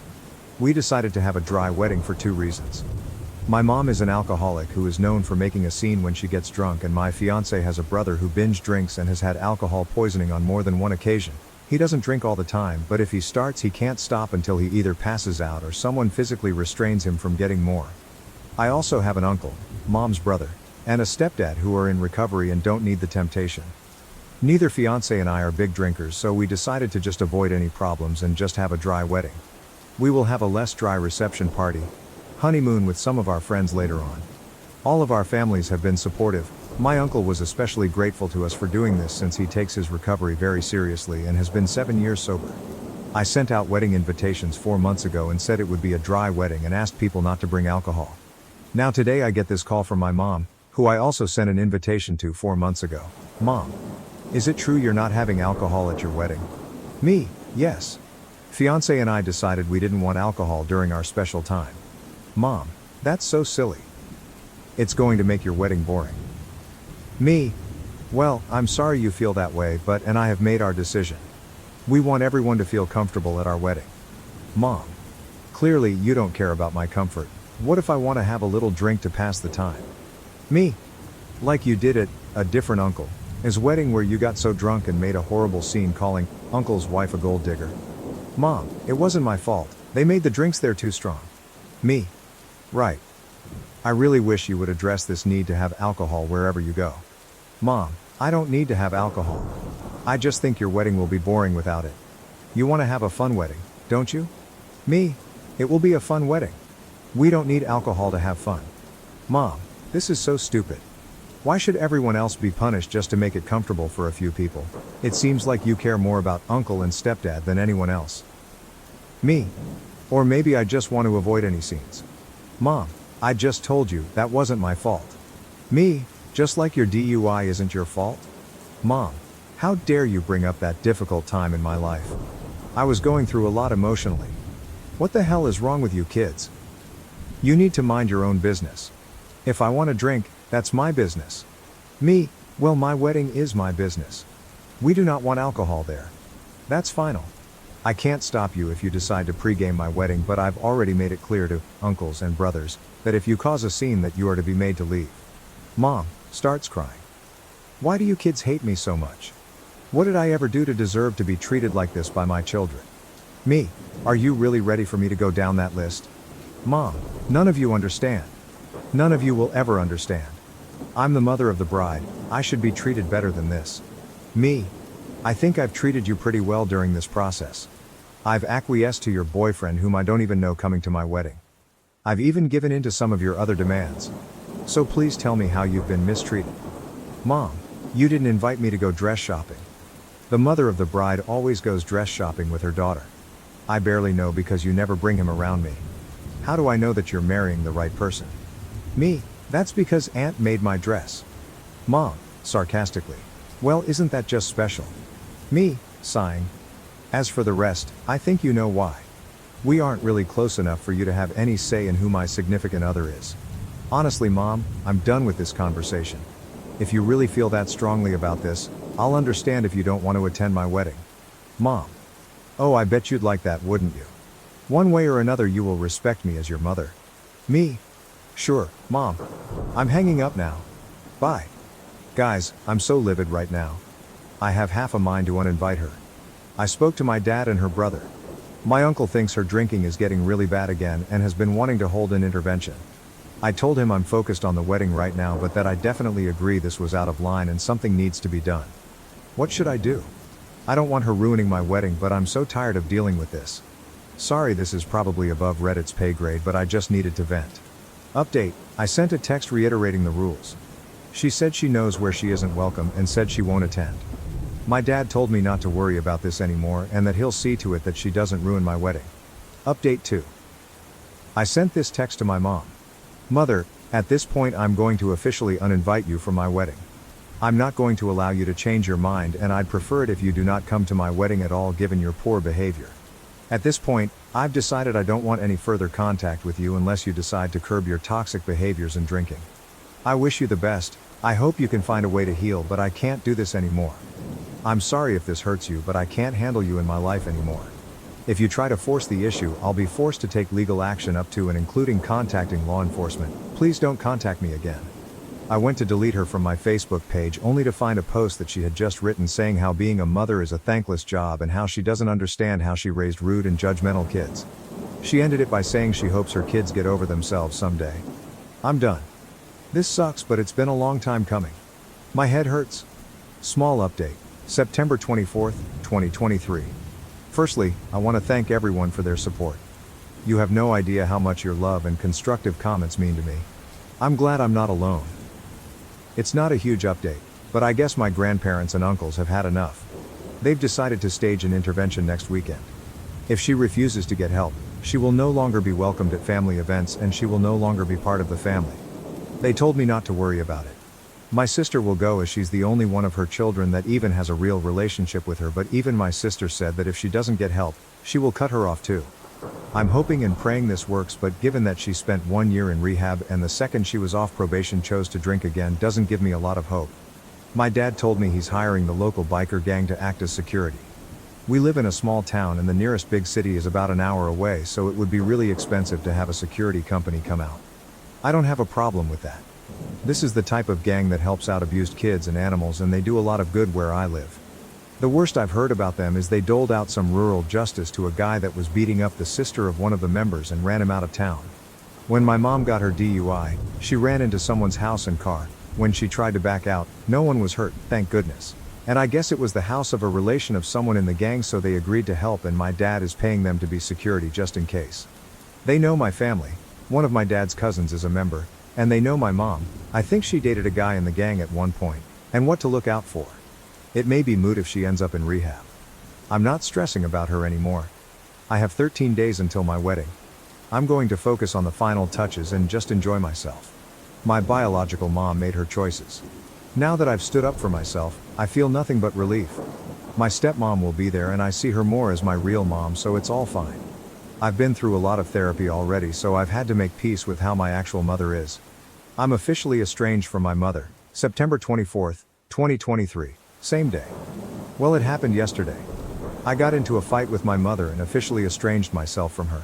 We decided to have a dry wedding for 2 reasons. My mom is an alcoholic who is known for making a scene when she gets drunk, and my fiancé has a brother who binge drinks and has had alcohol poisoning on more than one occasion. He doesn't drink all the time, but if he starts he can't stop until he either passes out or someone physically restrains him from getting more. I also have an uncle, mom's brother, and a stepdad who are in recovery and don't need the temptation. Neither fiancé and I are big drinkers, so we decided to just avoid any problems and just have a dry wedding. We will have a less dry reception party, honeymoon with some of our friends later on. All of our families have been supportive. My uncle was especially grateful to us for doing this since he takes his recovery very seriously and has been 7 years sober. I sent out wedding invitations 4 months ago and said it would be a dry wedding and asked people not to bring alcohol. Now today I get this call from my mom, who I also sent an invitation to 4 months ago. Mom, is it true you're not having alcohol at your wedding? Me, yes. Fiancé and I decided we didn't want alcohol during our special time. Mom, that's so silly. It's going to make your wedding boring. Me, well, I'm sorry you feel that way, but and I have made our decision. We want everyone to feel comfortable at our wedding. Mom, clearly you don't care about my comfort. What if I want to have a little drink to pass the time? Me, like you did at a different uncle's wedding where you got so drunk and made a horrible scene calling uncle's wife a gold digger. Mom, it wasn't my fault. They made the drinks there too strong. Me, right. I really wish you would address this need to have alcohol wherever you go. Mom, I don't need to have alcohol. I just think your wedding will be boring without it. You want to have a fun wedding, don't you? Me? It will be a fun wedding. We don't need alcohol to have fun. Mom, this is so stupid. Why should everyone else be punished just to make it comfortable for a few people? It seems like you care more about uncle and stepdad than anyone else. Me? Or maybe I just want to avoid any scenes. Mom, I just told you that wasn't my fault. Me, just like your DUI isn't your fault? Mom, how dare you bring up that difficult time in my life? I was going through a lot emotionally. What the hell is wrong with you kids? You need to mind your own business. If I want to drink, that's my business. Me, well, my wedding is my business. We do not want alcohol there. That's final. I can't stop you if you decide to pregame my wedding, but I've already made it clear to uncles and brothers that if you cause a scene that you are to be made to leave. Mom starts crying. Why do you kids hate me so much? What did I ever do to deserve to be treated like this by my children? Me, are you really ready for me to go down that list? Mom, none of you understand. None of you will ever understand. I'm the mother of the bride, I should be treated better than this. Me, I think I've treated you pretty well during this process. I've acquiesced to your boyfriend whom I don't even know coming to my wedding. I've even given in to some of your other demands. So please tell me how you've been mistreated. Mom, you didn't invite me to go dress shopping. The mother of the bride always goes dress shopping with her daughter. I barely know because you never bring him around me. How do I know that you're marrying the right person? Me, that's because Aunt made my dress. Mom, sarcastically. Well, isn't that just special? Me, sighing. As for the rest, I think you know why. We aren't really close enough for you to have any say in who my significant other is. Honestly, Mom, I'm done with this conversation. If you really feel that strongly about this, I'll understand if you don't want to attend my wedding. Mom. Oh, I bet you'd like that, wouldn't you? One way or another you will respect me as your mother. Me? Sure, Mom. I'm hanging up now. Bye. Guys, I'm so livid right now. I have half a mind to uninvite her. I spoke to my dad and her brother. My uncle thinks her drinking is getting really bad again and has been wanting to hold an intervention. I told him I'm focused on the wedding right now, but that I definitely agree this was out of line and something needs to be done. What should I do? I don't want her ruining my wedding, but I'm so tired of dealing with this. Sorry, this is probably above Reddit's pay grade, but I just needed to vent. Update, I sent a text reiterating the rules. She said she knows where she isn't welcome and said she won't attend. My dad told me not to worry about this anymore and that he'll see to it that she doesn't ruin my wedding. Update 2. I sent this text to my mom. Mother, at this point I'm going to officially uninvite you from my wedding. I'm not going to allow you to change your mind, and I'd prefer it if you do not come to my wedding at all given your poor behavior. At this point, I've decided I don't want any further contact with you unless you decide to curb your toxic behaviors and drinking. I wish you the best, I hope you can find a way to heal, but I can't do this anymore. I'm sorry if this hurts you, but I can't handle you in my life anymore. If you try to force the issue, I'll be forced to take legal action up to and including contacting law enforcement. Please don't contact me again. I went to delete her from my Facebook page only to find a post that she had just written saying how being a mother is a thankless job and how she doesn't understand how she raised rude and judgmental kids. She ended it by saying she hopes her kids get over themselves someday. I'm done. This sucks, but it's been a long time coming. My head hurts. Small update, September 24th, 2023. Firstly, I want to thank everyone for their support. You have no idea how much your love and constructive comments mean to me. I'm glad I'm not alone. It's not a huge update, but I guess my grandparents and uncles have had enough. They've decided to stage an intervention next weekend. If she refuses to get help, she will no longer be welcomed at family events and she will no longer be part of the family. They told me not to worry about it. My sister will go as she's the only one of her children that even has a real relationship with her, but even my sister said that if she doesn't get help, she will cut her off too. I'm hoping and praying this works, but given that she spent 1 year in rehab and the second she was off probation chose to drink again doesn't give me a lot of hope. My dad told me he's hiring the local biker gang to act as security. We live in a small town and the nearest big city is about an hour away, so it would be really expensive to have a security company come out. I don't have a problem with that. This is the type of gang that helps out abused kids and animals, and they do a lot of good where I live. The worst I've heard about them is they doled out some rural justice to a guy that was beating up the sister of one of the members and ran him out of town. When my mom got her DUI, she ran into someone's house and car. When she tried to back out, no one was hurt, thank goodness. And I guess it was the house of a relation of someone in the gang, so they agreed to help, and my dad is paying them to be security just in case. They know my family, one of my dad's cousins is a member, and they know my mom. I think she dated a guy in the gang at one point, and what to look out for. It may be moot if she ends up in rehab. I'm not stressing about her anymore. I have 13 days until my wedding. I'm going to focus on the final touches and just enjoy myself. My biological mom made her choices. Now that I've stood up for myself, I feel nothing but relief. My stepmom will be there and I see her more as my real mom, so it's all fine. I've been through a lot of therapy already, so I've had to make peace with how my actual mother is. I'm officially estranged from my mother, September 24th, 2023, same day. Well, it happened yesterday. I got into a fight with my mother and officially estranged myself from her.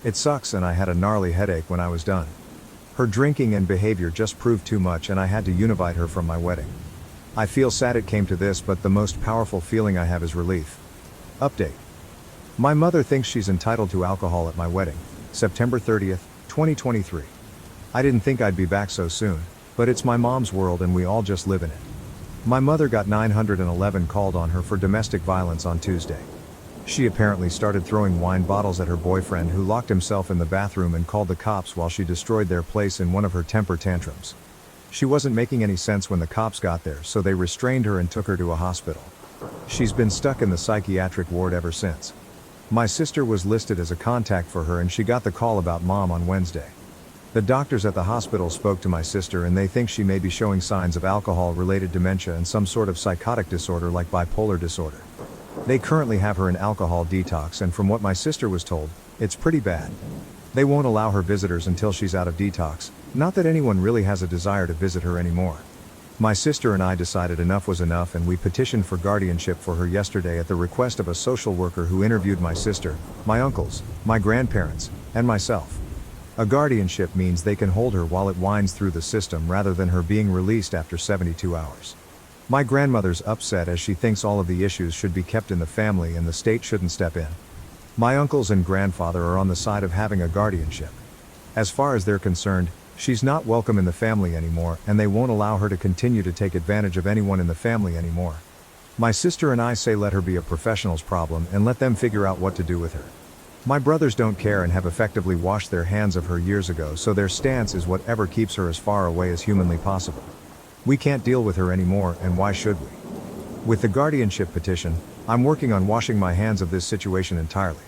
It sucks, and I had a gnarly headache when I was done. Her drinking and behavior just proved too much, and I had to univite her from my wedding. I feel sad it came to this, but the most powerful feeling I have is relief. Update. My mother thinks she's entitled to alcohol at my wedding, September 30th, 2023. I didn't think I'd be back so soon, but it's my mom's world and we all just live in it. My mother got 911 called on her for domestic violence on Tuesday. She apparently started throwing wine bottles at her boyfriend, who locked himself in the bathroom and called the cops while she destroyed their place in one of her temper tantrums. She wasn't making any sense when the cops got there, so they restrained her and took her to a hospital. She's been stuck in the psychiatric ward ever since. My sister was listed as a contact for her and she got the call about mom on Wednesday. The doctors at the hospital spoke to my sister and they think she may be showing signs of alcohol-related dementia and some sort of psychotic disorder like bipolar disorder. They currently have her in alcohol detox, and from what my sister was told, it's pretty bad. They won't allow her visitors until she's out of detox, not that anyone really has a desire to visit her anymore. My sister and I decided enough was enough, and we petitioned for guardianship for her yesterday at the request of a social worker who interviewed my sister, my uncles, my grandparents, and myself. A guardianship means they can hold her while it winds through the system rather than her being released after 72 hours. My grandmother's upset as she thinks all of the issues should be kept in the family and the state shouldn't step in. My uncles and grandfather are on the side of having a guardianship. As far as they're concerned, she's not welcome in the family anymore, and they won't allow her to continue to take advantage of anyone in the family anymore. My sister and I say let her be a professional's problem and let them figure out what to do with her. My brothers don't care and have effectively washed their hands of her years ago, so their stance is whatever keeps her as far away as humanly possible. We can't deal with her anymore, and why should we? With the guardianship petition, I'm working on washing my hands of this situation entirely.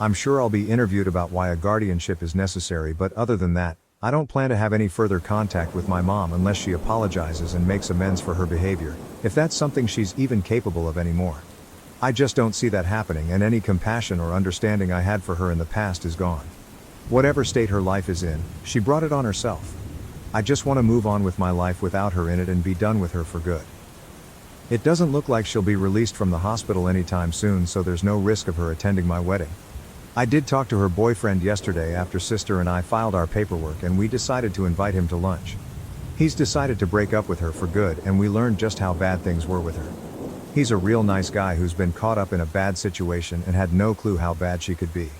I'm sure I'll be interviewed about why a guardianship is necessary, but other than that, I don't plan to have any further contact with my mom unless she apologizes and makes amends for her behavior, if that's something she's even capable of anymore. I just don't see that happening, and any compassion or understanding I had for her in the past is gone. Whatever state her life is in, she brought it on herself. I just want to move on with my life without her in it and be done with her for good. It doesn't look like she'll be released from the hospital anytime soon, so there's no risk of her attending my wedding. I did talk to her boyfriend yesterday after sister and I filed our paperwork, and we decided to invite him to lunch. He's decided to break up with her for good, and we learned just how bad things were with her. He's a real nice guy who's been caught up in a bad situation and had no clue how bad she could be.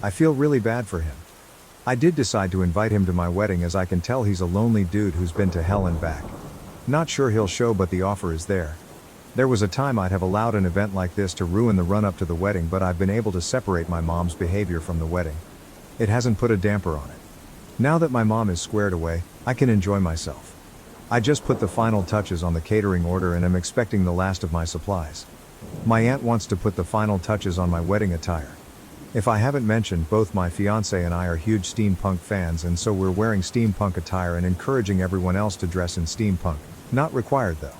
I feel really bad for him. I did decide to invite him to my wedding, as I can tell he's a lonely dude who's been to hell and back. Not sure he'll show, but the offer is there. There was a time I'd have allowed an event like this to ruin the run-up to the wedding, but I've been able to separate my mom's behavior from the wedding. It hasn't put a damper on it. Now that my mom is squared away, I can enjoy myself. I just put the final touches on the catering order and am expecting the last of my supplies. My aunt wants to put the final touches on my wedding attire. If I haven't mentioned, both my fiancé and I are huge steampunk fans, and so we're wearing steampunk attire and encouraging everyone else to dress in steampunk. Not required though.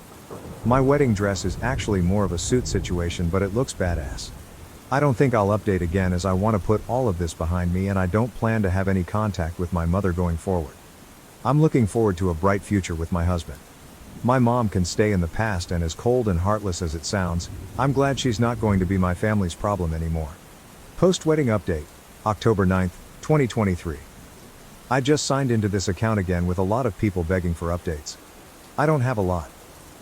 My wedding dress is actually more of a suit situation, but it looks badass. I don't think I'll update again, as I want to put all of this behind me, and I don't plan to have any contact with my mother going forward. I'm looking forward to a bright future with my husband. My mom can stay in the past, and as cold and heartless as it sounds, I'm glad she's not going to be my family's problem anymore. Post-wedding update, October 9th, 2023. I just signed into this account again with a lot of people begging for updates. I don't have a lot.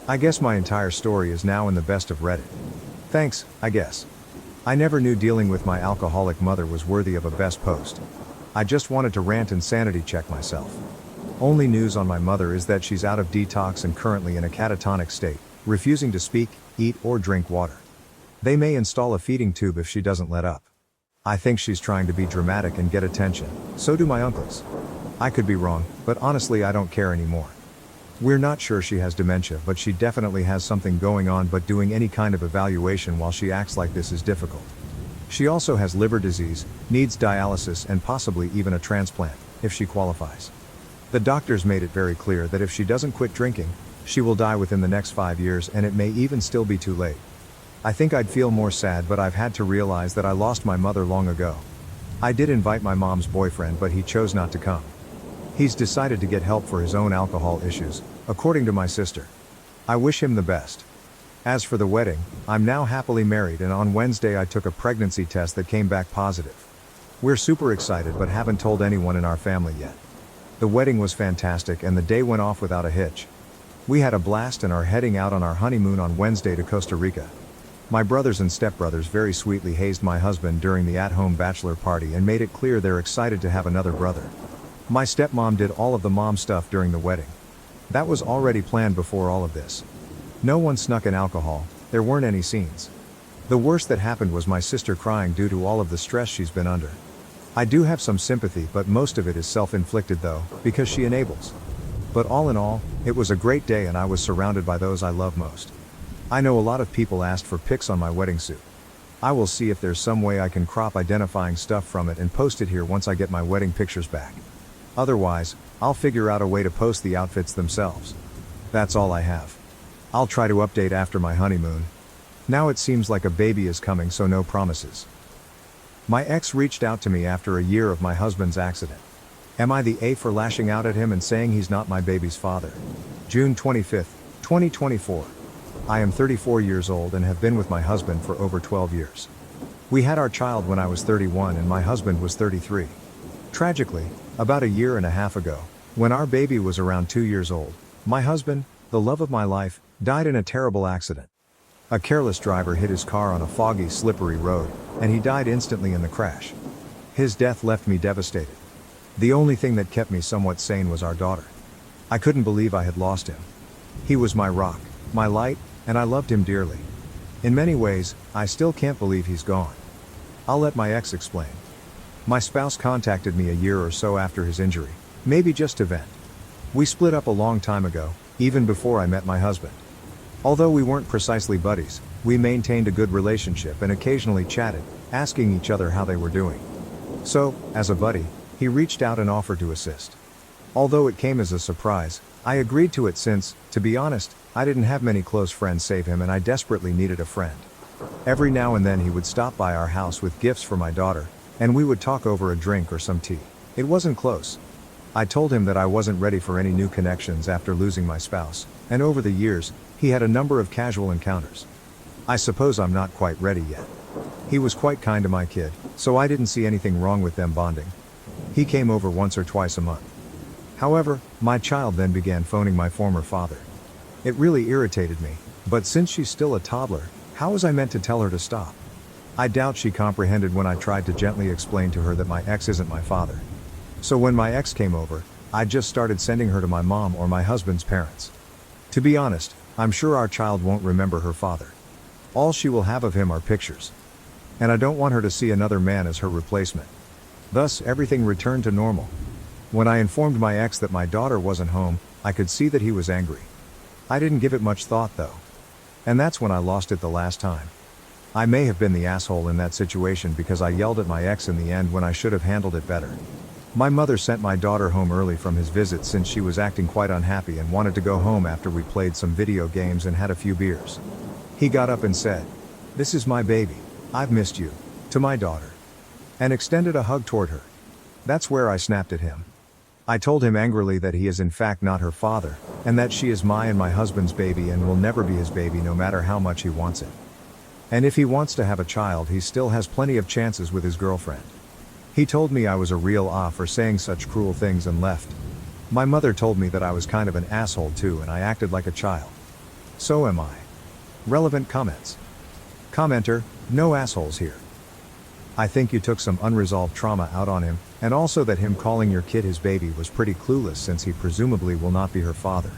I guess my entire story is now in the best of Reddit. Thanks, I guess. I never knew dealing with my alcoholic mother was worthy of a best post. I just wanted to rant and sanity check myself. Only news on my mother is that she's out of detox and currently in a catatonic state, refusing to speak, eat, or drink water. They may install a feeding tube if she doesn't let up. I think she's trying to be dramatic and get attention, so do my uncles. I could be wrong, but honestly I don't care anymore. We're not sure she has dementia, but she definitely has something going on, but doing any kind of evaluation while she acts like this is difficult. She also has liver disease, needs dialysis and possibly even a transplant, if she qualifies. The doctors made it very clear that if she doesn't quit drinking, she will die within the next 5 years, and it may even still be too late. I think I'd feel more sad, but I've had to realize that I lost my mother long ago. I did invite my mom's boyfriend, but he chose not to come. He's decided to get help for his own alcohol issues, according to my sister. I wish him the best. As for the wedding, I'm now happily married, and on Wednesday I took a pregnancy test that came back positive. We're super excited but haven't told anyone in our family yet. The wedding was fantastic and the day went off without a hitch. We had a blast and are heading out on our honeymoon on Wednesday to Costa Rica. My brothers and stepbrothers very sweetly hazed my husband during the at-home bachelor party and made it clear they're excited to have another brother. My stepmom did all of the mom stuff during the wedding. That was already planned before all of this. No one snuck in alcohol, there weren't any scenes. The worst that happened was my sister crying due to all of the stress she's been under. I do have some sympathy, but most of it is self-inflicted though, because she enables. But all in all, it was a great day and I was surrounded by those I love most. I know a lot of people asked for pics on my wedding suit. I will see if there's some way I can crop identifying stuff from it and post it here once I get my wedding pictures back. Otherwise, I'll figure out a way to post the outfits themselves. That's all I have. I'll try to update after my honeymoon. Now it seems like a baby is coming, so no promises. My ex reached out to me after a year of my husband's accident. Am I the A for lashing out at him and saying he's not my baby's father? June 25, 2024. I am 34 years old and have been with my husband for over 12 years. We had our child when I was 31 and my husband was 33. Tragically, about a year and a half ago, when our baby was around 2 years old, my husband, the love of my life, died in a terrible accident. A careless driver hit his car on a foggy, slippery road, and he died instantly in the crash. His death left me devastated. The only thing that kept me somewhat sane was our daughter. I couldn't believe I had lost him. He was my rock, my light, and I loved him dearly. In many ways, I still can't believe he's gone. I'll let my ex explain. My spouse contacted me a year or so after his injury, maybe just to vent. We split up a long time ago, even before I met my husband. Although we weren't precisely buddies, we maintained a good relationship and occasionally chatted, asking each other how they were doing. So, as a buddy, he reached out and offered to assist. Although it came as a surprise, I agreed to it since, to be honest, I didn't have many close friends save him and I desperately needed a friend. Every now and then he would stop by our house with gifts for my daughter, and we would talk over a drink or some tea. It wasn't close. I told him that I wasn't ready for any new connections after losing my spouse, and over the years, he had a number of casual encounters. I suppose I'm not quite ready yet. He was quite kind to my kid, so I didn't see anything wrong with them bonding. He came over once or twice a month. However, my child then began phoning my former father. It really irritated me, but since she's still a toddler, how was I meant to tell her to stop? I doubt she comprehended when I tried to gently explain to her that my ex isn't my father. So when my ex came over, I just started sending her to my mom or my husband's parents. To be honest, I'm sure our child won't remember her father. All she will have of him are pictures. And I don't want her to see another man as her replacement. Thus, everything returned to normal. When I informed my ex that my daughter wasn't home, I could see that he was angry. I didn't give it much thought though. And that's when I lost it the last time. I may have been the asshole in that situation because I yelled at my ex in the end when I should have handled it better. My mother sent my daughter home early from his visit since she was acting quite unhappy and wanted to go home after we played some video games and had a few beers. He got up and said, "This is my baby, I've missed you," to my daughter, and extended a hug toward her. That's where I snapped at him. I told him angrily that he is in fact not her father, and that she is my and my husband's baby and will never be his baby no matter how much he wants it. And if he wants to have a child, he still has plenty of chances with his girlfriend. He told me I was a real for saying such cruel things and left. My mother told me that I was kind of an asshole too and I acted like a child. So am I. Relevant comments. Commenter, no assholes here. I think you took some unresolved trauma out on him, and also that him calling your kid his baby was pretty clueless since he presumably will not be her father.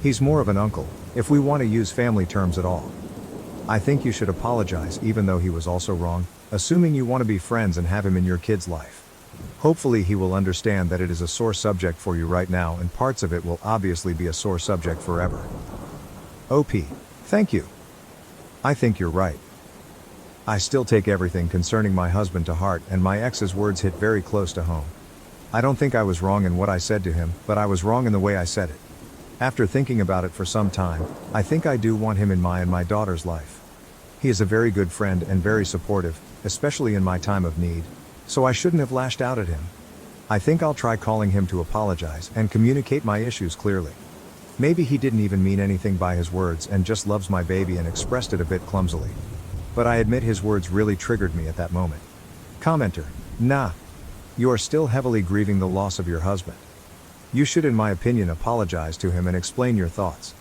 He's more of an uncle, if we want to use family terms at all. I think you should apologize even though he was also wrong, assuming you want to be friends and have him in your kid's life. Hopefully he will understand that it is a sore subject for you right now and parts of it will obviously be a sore subject forever. OP. Thank you. I think you're right. I still take everything concerning my husband to heart and my ex's words hit very close to home. I don't think I was wrong in what I said to him, but I was wrong in the way I said it. After thinking about it for some time, I think I do want him in my and my daughter's life. He is a very good friend and very supportive, especially in my time of need, so I shouldn't have lashed out at him. I think I'll try calling him to apologize and communicate my issues clearly. Maybe he didn't even mean anything by his words and just loves my baby and expressed it a bit clumsily. But I admit his words really triggered me at that moment. Commenter. Nah. You are still heavily grieving the loss of your husband. You should, in my opinion, apologize to him and explain your thoughts.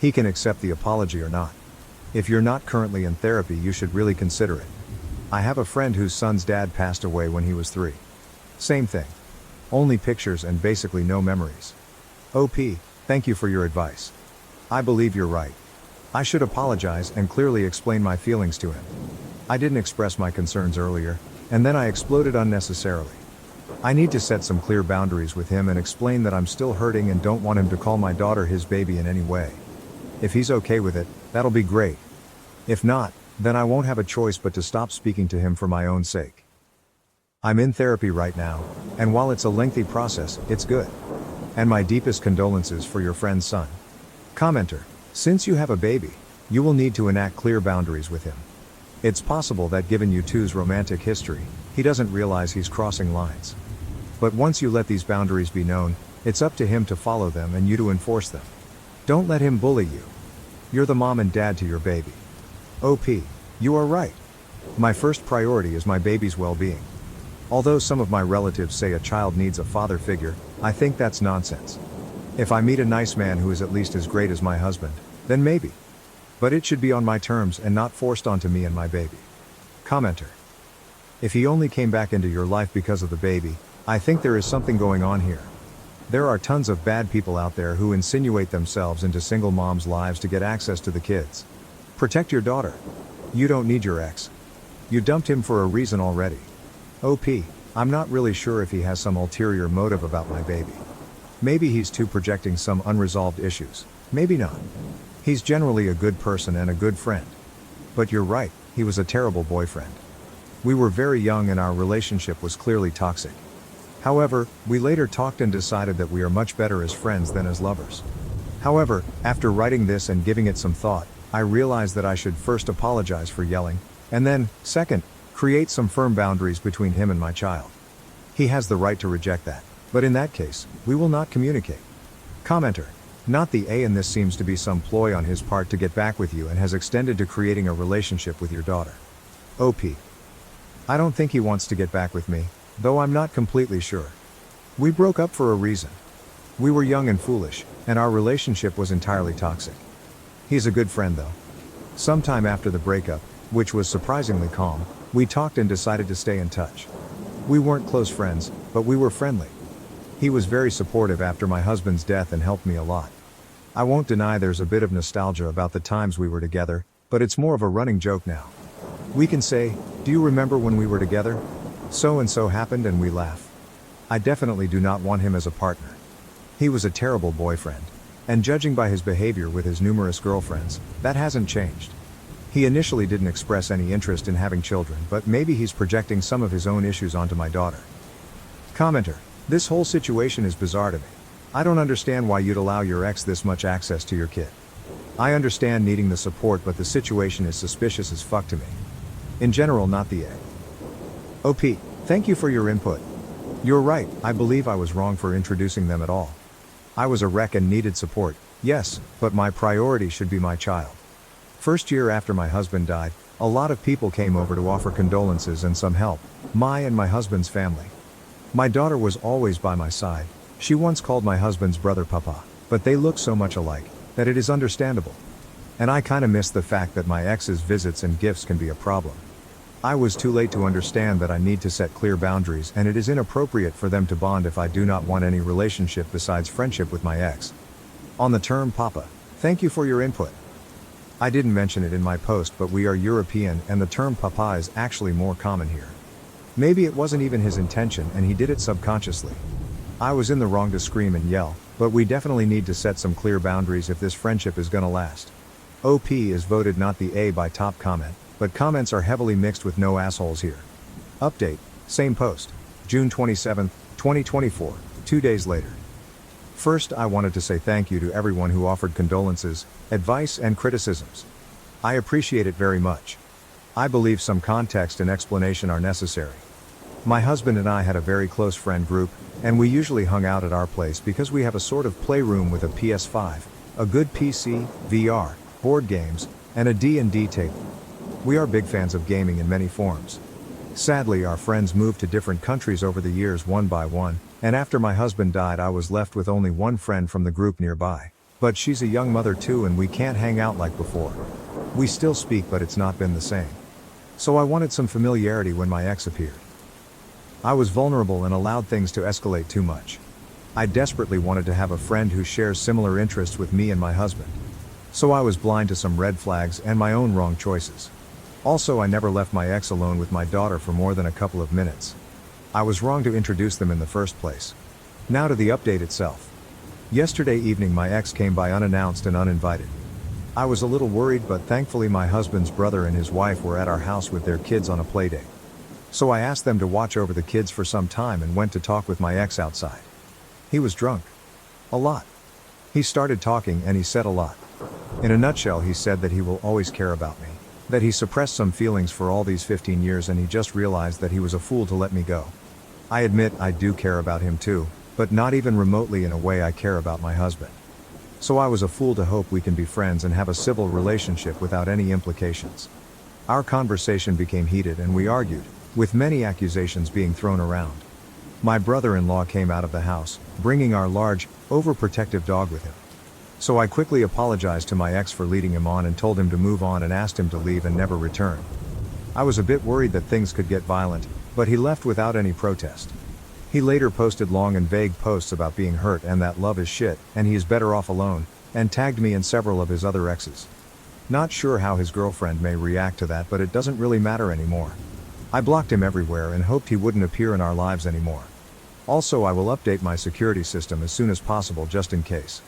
He can accept the apology or not. If you're not currently in therapy, you should really consider it. I have a friend whose son's dad passed away when he was 3. Same thing. Only pictures and basically no memories. OP, thank you for your advice. I believe you're right. I should apologize and clearly explain my feelings to him. I didn't express my concerns earlier, and then I exploded unnecessarily. I need to set some clear boundaries with him and explain that I'm still hurting and don't want him to call my daughter his baby in any way. If he's okay with it, that'll be great. If not, then I won't have a choice but to stop speaking to him for my own sake. I'm in therapy right now, and while it's a lengthy process, it's good. And my deepest condolences for your friend's son. Commenter. Since you have a baby, you will need to enact clear boundaries with him. It's possible that given you two's romantic history, he doesn't realize he's crossing lines. But once you let these boundaries be known, it's up to him to follow them and you to enforce them. Don't let him bully you. You're the mom and dad to your baby. OP, you are right. My first priority is my baby's well-being. Although some of my relatives say a child needs a father figure, I think that's nonsense. If I meet a nice man who is at least as great as my husband, then maybe. But it should be on my terms and not forced onto me and my baby. Commenter. If he only came back into your life because of the baby, I think there is something going on here. There are tons of bad people out there who insinuate themselves into single moms' lives to get access to the kids. Protect your daughter. You don't need your ex. You dumped him for a reason already. OP, I'm not really sure if he has some ulterior motive about my baby. Maybe he's too projecting some unresolved issues, maybe not. He's generally a good person and a good friend. But you're right, he was a terrible boyfriend. We were very young and our relationship was clearly toxic. However, we later talked and decided that we are much better as friends than as lovers. However, after writing this and giving it some thought, I realized that I should first apologize for yelling, and then, second, create some firm boundaries between him and my child. He has the right to reject that, but in that case, we will not communicate. Commenter. Not the A, and this seems to be some ploy on his part to get back with you and has extended to creating a relationship with your daughter. OP. I don't think he wants to get back with me, though I'm not completely sure. We broke up for a reason. We were young and foolish, and our relationship was entirely toxic. He's a good friend though. Sometime after the breakup, which was surprisingly calm, we talked and decided to stay in touch. We weren't close friends, but we were friendly. He was very supportive after my husband's death and helped me a lot. I won't deny there's a bit of nostalgia about the times we were together, but it's more of a running joke now. We can say, do you remember when we were together? So and so happened, and we laugh. I definitely do not want him as a partner. He was a terrible boyfriend. And judging by his behavior with his numerous girlfriends, that hasn't changed. He initially didn't express any interest in having children, but maybe he's projecting some of his own issues onto my daughter. Commenter. This whole situation is bizarre to me. I don't understand why you'd allow your ex this much access to your kid. I understand needing the support, but the situation is suspicious as fuck to me. In general, not the A. OP, thank you for your input. You're right, I believe I was wrong for introducing them at all. I was a wreck and needed support, yes, but my priority should be my child. First year after my husband died, a lot of people came over to offer condolences and some help, my and my husband's family. My daughter was always by my side. She once called my husband's brother Papa, but they look so much alike that it is understandable. And I kinda miss the fact that my ex's visits and gifts can be a problem. I was too late to understand that I need to set clear boundaries, and it is inappropriate for them to bond if I do not want any relationship besides friendship with my ex. On the term Papa, thank you for your input. I didn't mention it in my post, but we are European and the term Papa is actually more common here. Maybe it wasn't even his intention and he did it subconsciously. I was in the wrong to scream and yell, but we definitely need to set some clear boundaries if this friendship is gonna last. OP is voted not the A by top comment, but comments are heavily mixed with no assholes here. Update, same post, June 27, 2024, 2 days later. First, I wanted to say thank you to everyone who offered condolences, advice, and criticisms. I appreciate it very much. I believe some context and explanation are necessary. My husband and I had a very close friend group, and we usually hung out at our place because we have a sort of playroom with a PS5, a good PC, VR, board games, and a D&D table. We are big fans of gaming in many forms. Sadly, our friends moved to different countries over the years one by one, and after my husband died I was left with only one friend from the group nearby. But she's a young mother too and we can't hang out like before. We still speak but it's not been the same. So I wanted some familiarity when my ex appeared. I was vulnerable and allowed things to escalate too much. I desperately wanted to have a friend who shares similar interests with me and my husband. So I was blind to some red flags and my own wrong choices. Also, I never left my ex alone with my daughter for more than a couple of minutes. I was wrong to introduce them in the first place. Now to the update itself. Yesterday evening my ex came by unannounced and uninvited. I was a little worried, but thankfully my husband's brother and his wife were at our house with their kids on a playdate. So I asked them to watch over the kids for some time and went to talk with my ex outside. He was drunk. A lot. He started talking and he said a lot. In a nutshell, he said that he will always care about me, that he suppressed some feelings for all these 15 years and he just realized that he was a fool to let me go. I admit I do care about him too, but not even remotely in a way I care about my husband. So I was a fool to hope we can be friends and have a civil relationship without any implications. Our conversation became heated and we argued, with many accusations being thrown around. My brother-in-law came out of the house, bringing our large, overprotective dog with him. So I quickly apologized to my ex for leading him on and told him to move on and asked him to leave and never return. I was a bit worried that things could get violent, but he left without any protest. He later posted long and vague posts about being hurt and that love is shit, and he is better off alone, and tagged me and several of his other exes. Not sure how his girlfriend may react to that, but it doesn't really matter anymore. I blocked him everywhere and hoped he wouldn't appear in our lives anymore. Also, I will update my security system as soon as possible just in case.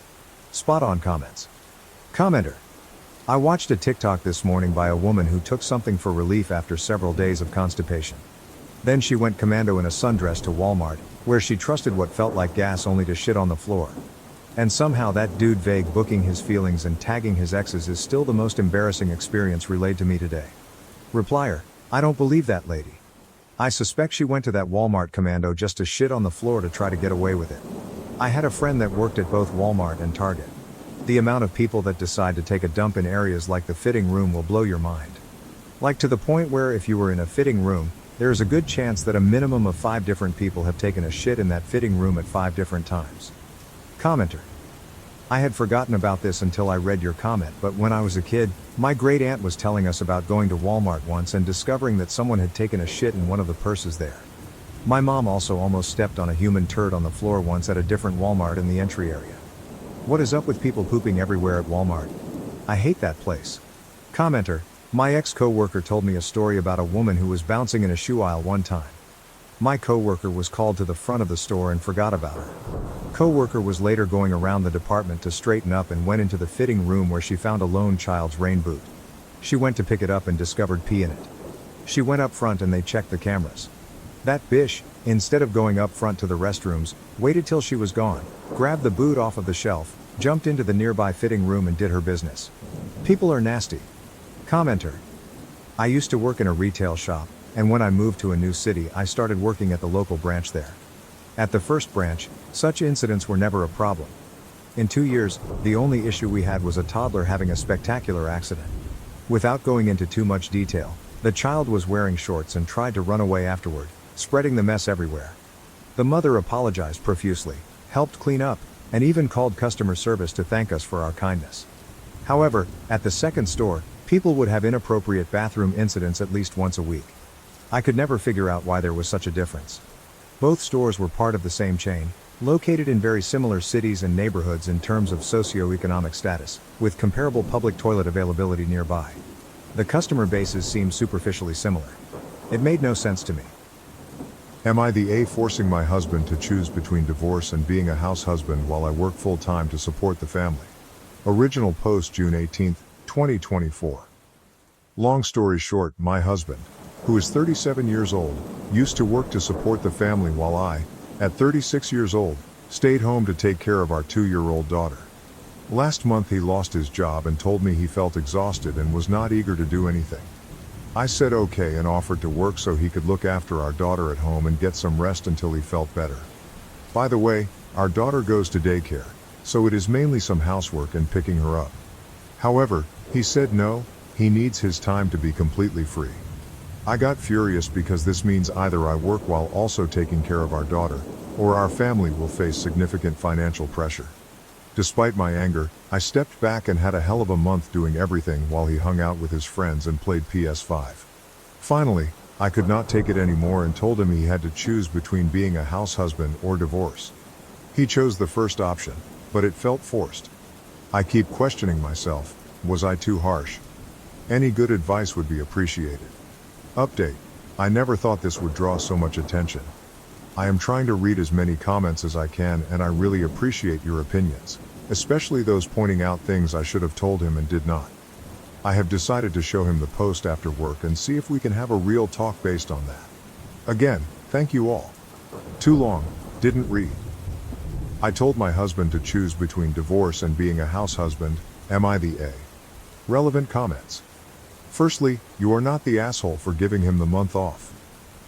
Spot on comments. Commenter. I watched a TikTok this morning by a woman who took something for relief after several days of constipation. Then she went commando in a sundress to Walmart, where she trusted what felt like gas only to shit on the floor. And somehow that dude vague booking his feelings and tagging his exes is still the most embarrassing experience relayed to me today. Replier, I don't believe that lady. I suspect she went to that Walmart commando just to shit on the floor to try to get away with it. I had a friend that worked at both Walmart and Target. The amount of people that decide to take a dump in areas like the fitting room will blow your mind. Like to the point where if you were in a fitting room, there is a good chance that a minimum of 5 different people have taken a shit in that fitting room at 5 different times. Commenter. I had forgotten about this until I read your comment, but when I was a kid, my great aunt was telling us about going to Walmart once and discovering that someone had taken a shit in one of the purses there. My mom also almost stepped on a human turd on the floor once at a different Walmart in the entry area. What is up with people pooping everywhere at Walmart? I hate that place. Commenter. My ex-coworker told me a story about a woman who was bouncing in a shoe aisle one time. My coworker was called to the front of the store and forgot about her. Coworker was later going around the department to straighten up and went into the fitting room where she found a lone child's rain boot. She went to pick it up and discovered pee in it. She went up front and they checked the cameras. That bish, instead of going up front to the restrooms, waited till she was gone, grabbed the boot off of the shelf, jumped into the nearby fitting room and did her business. People are nasty. Commenter. I used to work in a retail shop, and when I moved to a new city I started working at the local branch there. At the first branch, such incidents were never a problem. In 2 years, the only issue we had was a toddler having a spectacular accident. Without going into too much detail, the child was wearing shorts and tried to run away afterward, spreading the mess everywhere. The mother apologized profusely, helped clean up, and even called customer service to thank us for our kindness. However, at the second store, people would have inappropriate bathroom incidents at least once a week. I could never figure out why there was such a difference. Both stores were part of the same chain, Located in very similar cities and neighborhoods in terms of socioeconomic status, with comparable public toilet availability nearby. The customer bases seem superficially similar. It made no sense to me. Am I the A forcing my husband to choose between divorce and being a house husband while I work full-time to support the family? Original post June 18, 2024. Long story short, my husband, who is 37 years old, used to work to support the family while I, at 36 years old, stayed home to take care of our 2-year-old daughter. Last month he lost his job and told me he felt exhausted and was not eager to do anything. I said okay and offered to work so he could look after our daughter at home and get some rest until he felt better. By the way, our daughter goes to daycare, so it is mainly some housework and picking her up. However, he said no, he needs his time to be completely free. I got furious because this means either I work while also taking care of our daughter, or our family will face significant financial pressure. Despite my anger, I stepped back and had a hell of a month doing everything while he hung out with his friends and played PS5. Finally, I could not take it anymore and told him he had to choose between being a house husband or divorce. He chose the first option, but it felt forced. I keep questioning myself, was I too harsh? Any good advice would be appreciated. Update. I never thought this would draw so much attention. I am trying to read as many comments as I can and I really appreciate your opinions, especially those pointing out things I should have told him and did not. I have decided to show him the post after work and see if we can have a real talk based on that. Again, thank you all. Too long, didn't read. I told my husband to choose between divorce and being a house husband, am I the A? Relevant comments. Firstly, you are not the asshole for giving him the month off.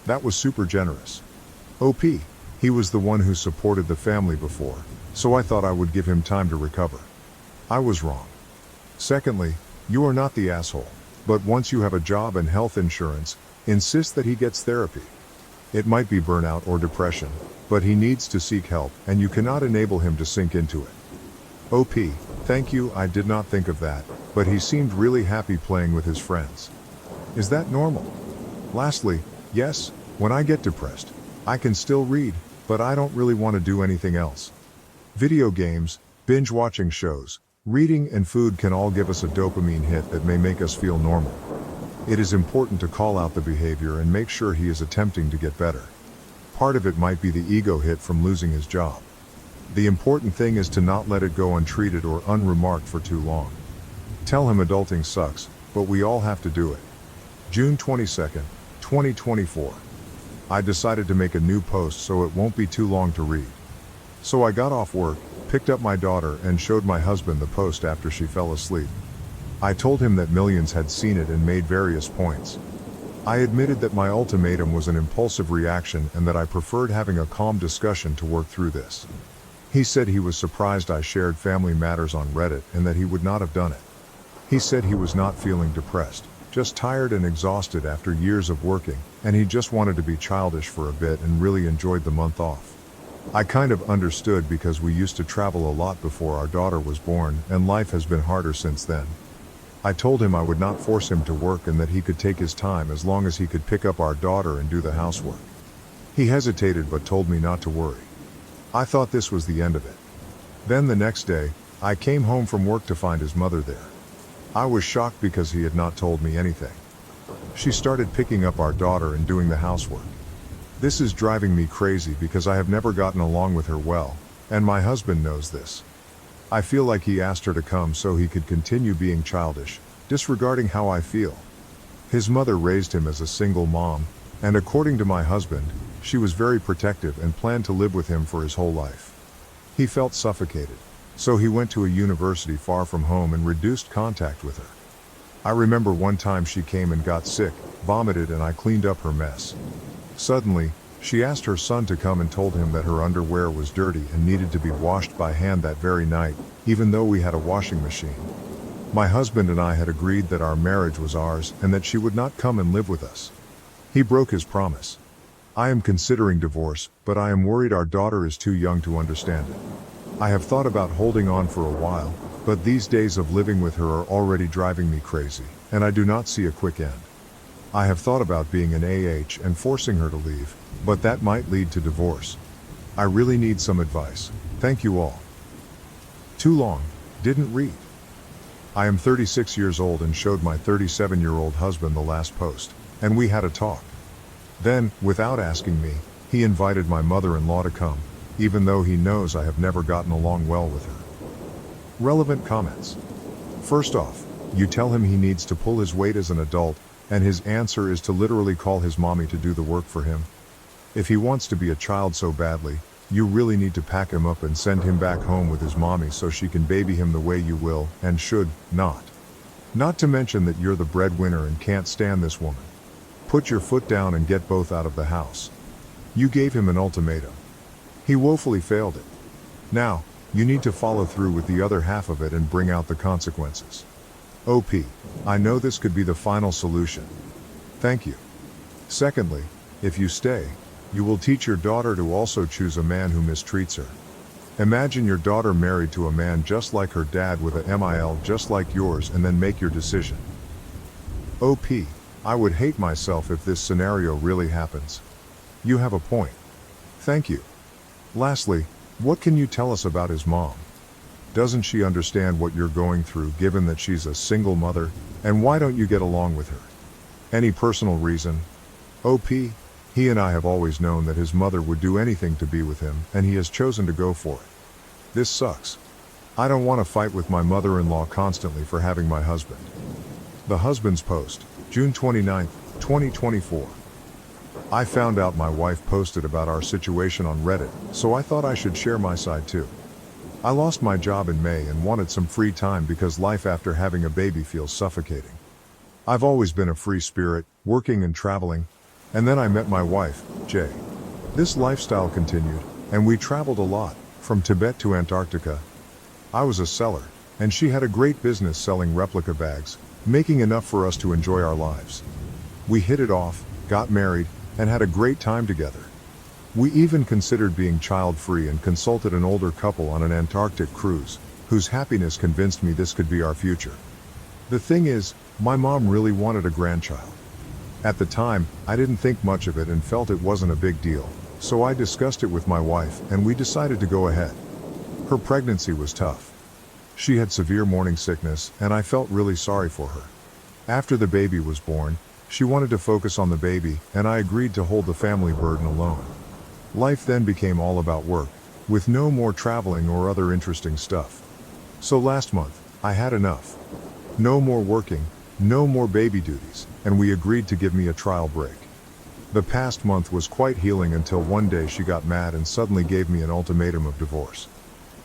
That was super generous. OP, he was the one who supported the family before, so I thought I would give him time to recover. I was wrong. Secondly, you are not the asshole, but once you have a job and health insurance, insist that he gets therapy. It might be burnout or depression, but he needs to seek help and you cannot enable him to sink into it. OP, thank you, I did not think of that, but he seemed really happy playing with his friends. Is that normal? Lastly, yes, when I get depressed, I can still read, but I don't really want to do anything else. Video games, binge watching shows, reading and food can all give us a dopamine hit that may make us feel normal. It is important to call out the behavior and make sure he is attempting to get better. Part of it might be the ego hit from losing his job. The important thing is to not let it go untreated or unremarked for too long. Tell him adulting sucks, but we all have to do it. June 22nd, 2024. I decided to make a new post so it won't be too long to read. So I got off work, picked up my daughter and showed my husband the post after she fell asleep. I told him that millions had seen it and made various points. I admitted that my ultimatum was an impulsive reaction and that I preferred having a calm discussion to work through this. He said he was surprised I shared family matters on Reddit and that he would not have done it. He said he was not feeling depressed, just tired and exhausted after years of working, and he just wanted to be childish for a bit and really enjoyed the month off. I kind of understood because we used to travel a lot before our daughter was born and life has been harder since then. I told him I would not force him to work and that he could take his time as long as he could pick up our daughter and do the housework. He hesitated but told me not to worry. I thought this was the end of it. Then the next day, I came home from work to find his mother there. I was shocked because he had not told me anything. She started picking up our daughter and doing the housework. This is driving me crazy because I have never gotten along with her well, and my husband knows this. I feel like he asked her to come so he could continue being childish, disregarding how I feel. His mother raised him as a single mom, and according to my husband, she was very protective and planned to live with him for his whole life. He felt suffocated, so he went to a university far from home and reduced contact with her. I remember one time she came and got sick, vomited, and I cleaned up her mess. Suddenly, she asked her son to come and told him that her underwear was dirty and needed to be washed by hand that very night, even though we had a washing machine. My husband and I had agreed that our marriage was ours and that she would not come and live with us. He broke his promise. I am considering divorce, but I am worried our daughter is too young to understand it. I have thought about holding on for a while, but these days of living with her are already driving me crazy, and I do not see a quick end. I have thought about being an AH and forcing her to leave, but that might lead to divorce. I really need some advice. Thank you all. Too long, didn't read. I am 36 years old and showed my 37-year-old husband the last post, and we had a talk. Then, without asking me, he invited my mother-in-law to come, even though he knows I have never gotten along well with her. Relevant comments. First off, you tell him he needs to pull his weight as an adult, and his answer is to literally call his mommy to do the work for him. If he wants to be a child so badly, you really need to pack him up and send him back home with his mommy so she can baby him the way you will, and should, not. Not to mention that you're the breadwinner and can't stand this woman. Put your foot down and get both out of the house. You gave him an ultimatum. He woefully failed it. Now, you need to follow through with the other half of it and bring out the consequences. OP, I know this could be the final solution. Thank you. Secondly, if you stay, you will teach your daughter to also choose a man who mistreats her. Imagine your daughter married to a man just like her dad with a MIL just like yours, and then make your decision. OP, I would hate myself if this scenario really happens. You have a point. Thank you. Lastly, what can you tell us about his mom? Doesn't she understand what you're going through given that she's a single mother, and why don't you get along with her? Any personal reason? OP, he and I have always known that his mother would do anything to be with him, and he has chosen to go for it. This sucks. I don't want to fight with my mother-in-law constantly for having my husband. The husband's post, June 29, 2024. I found out my wife posted about our situation on Reddit, so I thought I should share my side too. I lost my job in May and wanted some free time because life after having a baby feels suffocating. I've always been a free spirit, working and traveling, and then I met my wife, Jay. This lifestyle continued, and we traveled a lot, from Tibet to Antarctica. I was a seller, and she had a great business selling replica bags, making enough for us to enjoy our lives. We hit it off, got married, and had a great time together. We even considered being child-free and consulted an older couple on an Antarctic cruise, whose happiness convinced me this could be our future. The thing is, my mom really wanted a grandchild. At the time, I didn't think much of it and felt it wasn't a big deal, so I discussed it with my wife and we decided to go ahead. Her pregnancy was tough. She had severe morning sickness and I felt really sorry for her. After the baby was born, she wanted to focus on the baby and I agreed to hold the family burden alone. Life then became all about work, with no more traveling or other interesting stuff. So last month, I had enough. No more working, no more baby duties, and we agreed to give me a trial break. The past month was quite healing until one day she got mad and suddenly gave me an ultimatum of divorce.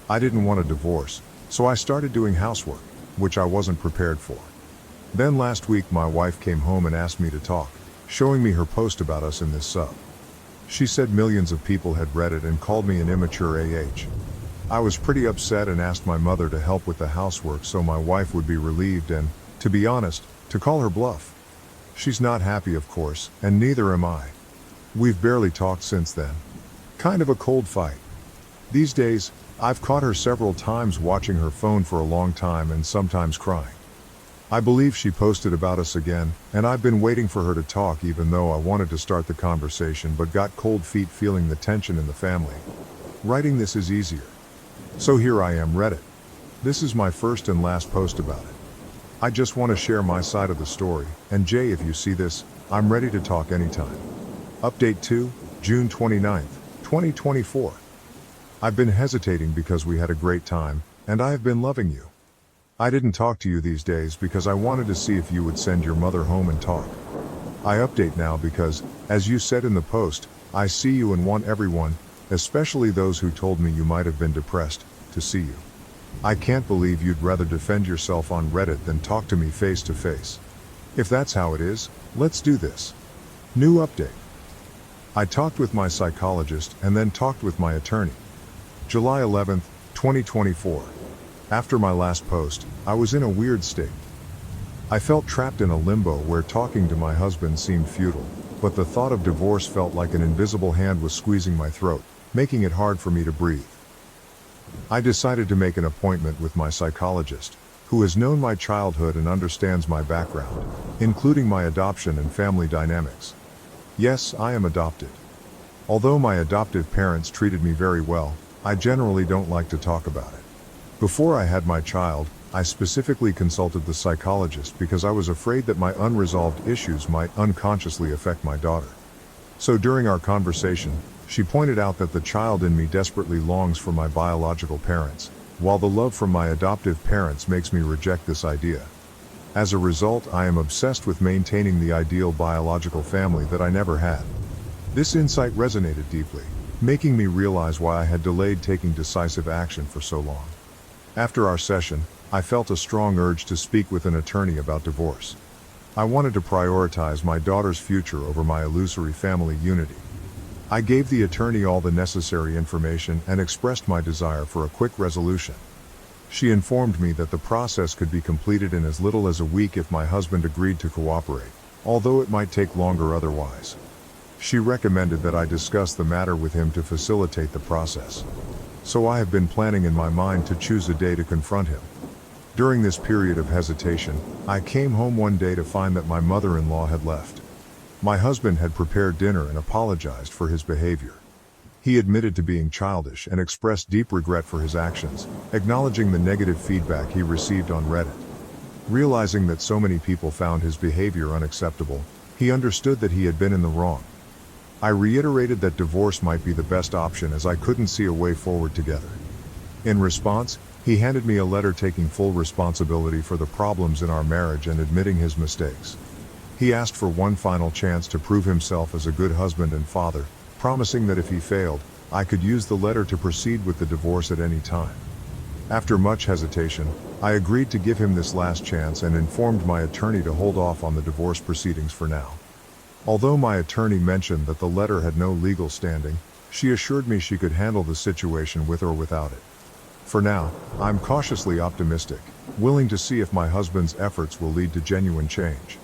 I didn't want a divorce, so I started doing housework, which I wasn't prepared for. Then last week my wife came home and asked me to talk, showing me her post about us in this sub. She said millions of people had read it and called me an immature AH. I was pretty upset and asked my mother to help with the housework so my wife would be relieved and, to be honest, to call her bluff. She's not happy, of course, and neither am I. We've barely talked since then. Kind of a cold fight. These days, I've caught her several times watching her phone for a long time and sometimes crying. I believe she posted about us again, and I've been waiting for her to talk even though I wanted to start the conversation but got cold feet feeling the tension in the family. Writing this is easier. So here I am, Reddit. This is my first and last post about it. I just want to share my side of the story, and Jay, if you see this, I'm ready to talk anytime. Update 2, June 29, 2024. I've been hesitating because we had a great time, and I have been loving you. I didn't talk to you these days because I wanted to see if you would send your mother home and talk. I update now because, as you said in the post, I see you and want everyone, especially those who told me you might have been depressed, to see you. I can't believe you'd rather defend yourself on Reddit than talk to me face to face. If that's how it is, let's do this. New update. I talked with my psychologist and then talked with my attorney. July 11, 2024. After my last post, I was in a weird state. I felt trapped in a limbo where talking to my husband seemed futile, but the thought of divorce felt like an invisible hand was squeezing my throat, making it hard for me to breathe. I decided to make an appointment with my psychologist, who has known my childhood and understands my background, including my adoption and family dynamics. Yes, I am adopted. Although my adoptive parents treated me very well, I generally don't like to talk about it. Before I had my child, I specifically consulted the psychologist because I was afraid that my unresolved issues might unconsciously affect my daughter. So during our conversation, she pointed out that the child in me desperately longs for my biological parents, while the love from my adoptive parents makes me reject this idea. As a result, I am obsessed with maintaining the ideal biological family that I never had. This insight resonated deeply, making me realize why I had delayed taking decisive action for so long. After our session, I felt a strong urge to speak with an attorney about divorce. I wanted to prioritize my daughter's future over my illusory family unity. I gave the attorney all the necessary information and expressed my desire for a quick resolution. She informed me that the process could be completed in as little as a week if my husband agreed to cooperate, although it might take longer otherwise. She recommended that I discuss the matter with him to facilitate the process. So I have been planning in my mind to choose a day to confront him. During this period of hesitation, I came home one day to find that my mother-in-law had left. My husband had prepared dinner and apologized for his behavior. He admitted to being childish and expressed deep regret for his actions, acknowledging the negative feedback he received on Reddit. Realizing that so many people found his behavior unacceptable, he understood that he had been in the wrong. I reiterated that divorce might be the best option as I couldn't see a way forward together. In response, he handed me a letter taking full responsibility for the problems in our marriage and admitting his mistakes. He asked for one final chance to prove himself as a good husband and father, promising that if he failed, I could use the letter to proceed with the divorce at any time. After much hesitation, I agreed to give him this last chance and informed my attorney to hold off on the divorce proceedings for now. Although my attorney mentioned that the letter had no legal standing, she assured me she could handle the situation with or without it. For now, I'm cautiously optimistic, willing to see if my husband's efforts will lead to genuine change.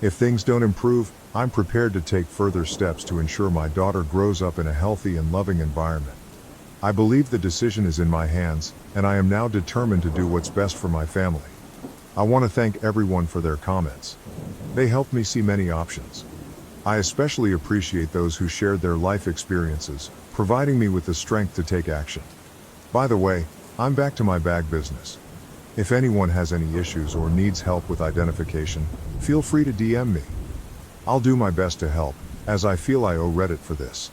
If things don't improve, I'm prepared to take further steps to ensure my daughter grows up in a healthy and loving environment. I believe the decision is in my hands, and I am now determined to do what's best for my family. I want to thank everyone for their comments. They helped me see many options. I especially appreciate those who shared their life experiences, providing me with the strength to take action. By the way, I'm back to my bag business. If anyone has any issues or needs help with identification, feel free to DM me. I'll do my best to help, as I feel I owe Reddit for this.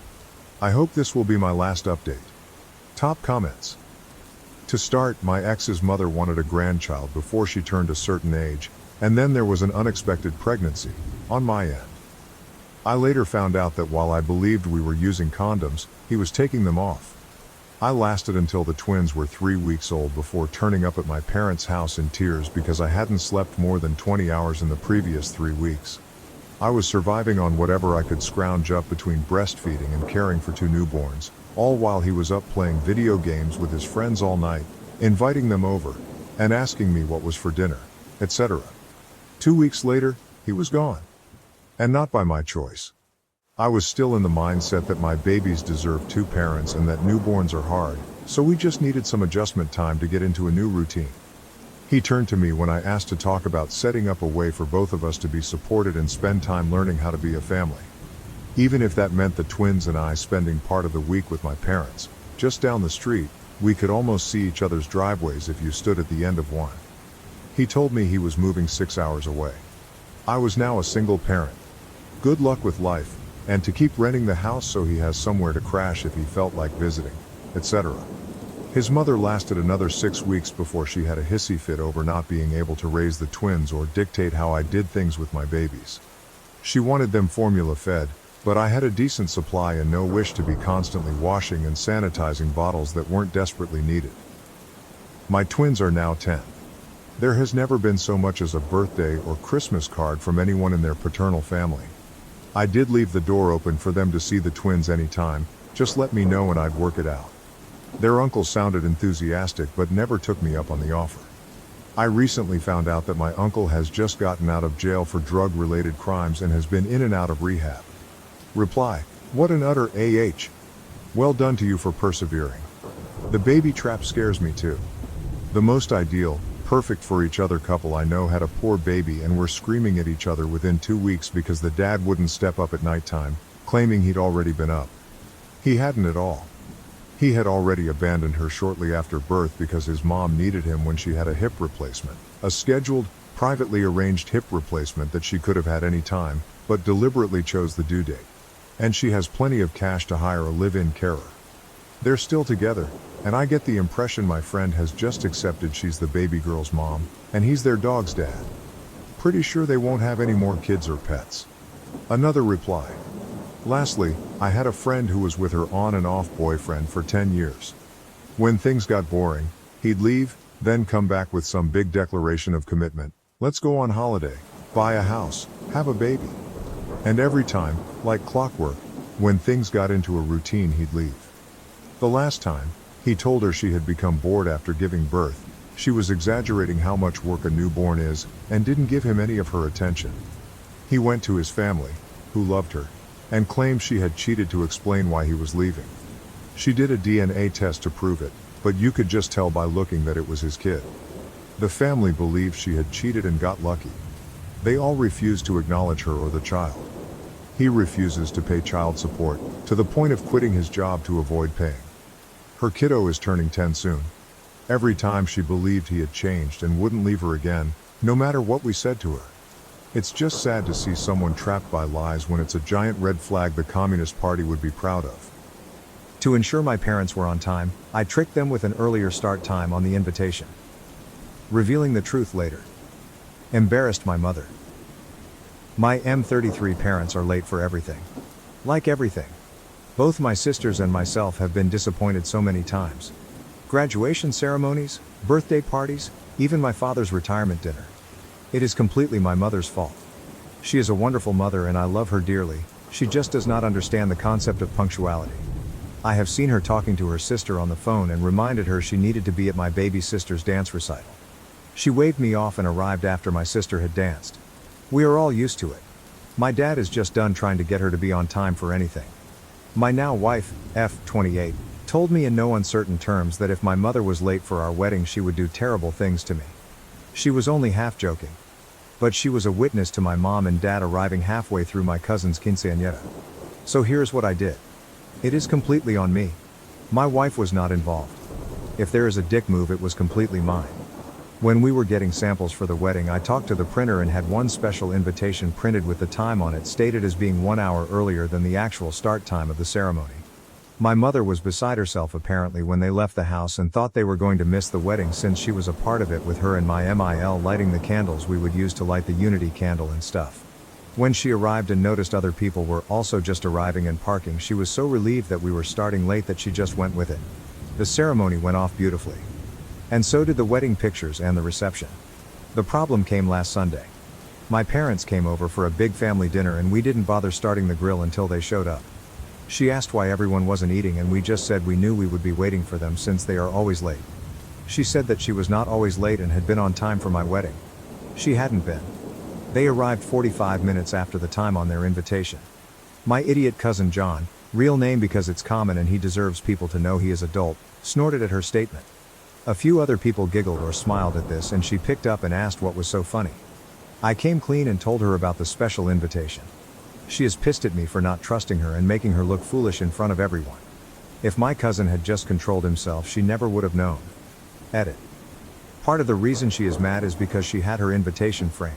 I hope this will be my last update. Top comments. To start, my ex's mother wanted a grandchild before she turned a certain age, and then there was an unexpected pregnancy, on my end. I later found out that while I believed we were using condoms, he was taking them off. I lasted until the twins were 3 weeks old before turning up at my parents' house in tears because I hadn't slept more than 20 hours in the previous 3 weeks. I was surviving on whatever I could scrounge up between breastfeeding and caring for 2 newborns, all while he was up playing video games with his friends all night, inviting them over, and asking me what was for dinner, etc. 2 weeks later, he was gone. And not by my choice. I was still in the mindset that my babies deserve 2 parents and that newborns are hard, so we just needed some adjustment time to get into a new routine. He turned to me when I asked to talk about setting up a way for both of us to be supported and spend time learning how to be a family. Even if that meant the twins and I spending part of the week with my parents, just down the street, we could almost see each other's driveways if you stood at the end of one. He told me he was moving 6 hours away. I was now a single parent. Good luck with life, and to keep renting the house so he has somewhere to crash if he felt like visiting, etc. His mother lasted another 6 weeks before she had a hissy fit over not being able to raise the twins or dictate how I did things with my babies. She wanted them formula fed, but I had a decent supply and no wish to be constantly washing and sanitizing bottles that weren't desperately needed. My twins are now 10. There has never been so much as a birthday or Christmas card from anyone in their paternal family. I did leave the door open for them to see the twins anytime, just let me know and I'd work it out. Their uncle sounded enthusiastic but never took me up on the offer. I recently found out that my uncle has just gotten out of jail for drug-related crimes and has been in and out of rehab. Reply: what an utter AH. Well done to you for persevering. The baby trap scares me too. The most ideal, perfect for each other couple I know had a poor baby and were screaming at each other within 2 weeks because the dad wouldn't step up at nighttime, claiming he'd already been up. He hadn't at all. He had already abandoned her shortly after birth because his mom needed him when she had a hip replacement, a scheduled, privately arranged hip replacement that she could have had any time, but deliberately chose the due date. And she has plenty of cash to hire a live-in carer. They're still together, and I get the impression my friend has just accepted she's the baby girl's mom, and he's their dog's dad. Pretty sure they won't have any more kids or pets. Another reply. Lastly, I had a friend who was with her on and off boyfriend for 10 years. When things got boring, he'd leave, then come back with some big declaration of commitment. Let's go on holiday, buy a house, have a baby. And every time, like clockwork, when things got into a routine, he'd leave. The last time, he told her she had become bored after giving birth. She was exaggerating how much work a newborn is, and didn't give him any of her attention. He went to his family, who loved her, and claimed she had cheated to explain why he was leaving. She did a DNA test to prove it, but you could just tell by looking that it was his kid. The family believed she had cheated and got lucky. They all refused to acknowledge her or the child. He refuses to pay child support, to the point of quitting his job to avoid paying. Her kiddo is turning 10 soon. Every time she believed he had changed and wouldn't leave her again, no matter what we said to her. It's just sad to see someone trapped by lies when it's a giant red flag the Communist Party would be proud of. To ensure my parents were on time, I tricked them with an earlier start time on the invitation. Revealing the truth later. Embarrassed my mother. My M33 parents are late for everything. Like everything. Both my sisters and myself have been disappointed so many times. Graduation ceremonies, birthday parties, even my father's retirement dinner. It is completely my mother's fault. She is a wonderful mother and I love her dearly, she just does not understand the concept of punctuality. I have seen her talking to her sister on the phone and reminded her she needed to be at my baby sister's dance recital. She waved me off and arrived after my sister had danced. We are all used to it. My dad is just done trying to get her to be on time for anything. My now wife, F28, told me in no uncertain terms that if my mother was late for our wedding she would do terrible things to me. She was only half joking. But she was a witness to my mom and dad arriving halfway through my cousin's quinceañera. So here's what I did. It is completely on me. My wife was not involved. If there is a dick move, it was completely mine. When we were getting samples for the wedding, I talked to the printer and had one special invitation printed with the time on it stated as being 1 hour earlier than the actual start time of the ceremony. My mother was beside herself apparently when they left the house and thought they were going to miss the wedding since she was a part of it with her and my MIL lighting the candles we would use to light the unity candle and stuff. When she arrived and noticed other people were also just arriving and parking, she was so relieved that we were starting late that she just went with it. The ceremony went off beautifully. And so did the wedding pictures and the reception. The problem came last Sunday. My parents came over for a big family dinner and we didn't bother starting the grill until they showed up. She asked why everyone wasn't eating and we just said we knew we would be waiting for them since they are always late. She said that she was not always late and had been on time for my wedding. She hadn't been. They arrived 45 minutes after the time on their invitation. My idiot cousin John, real name because it's common and he deserves people to know he is adult, snorted at her statement. A few other people giggled or smiled at this and she picked up and asked what was so funny. I came clean and told her about the special invitation. She is pissed at me for not trusting her and making her look foolish in front of everyone. If my cousin had just controlled himself, she never would have known. Edit. Part of the reason she is mad is because she had her invitation framed.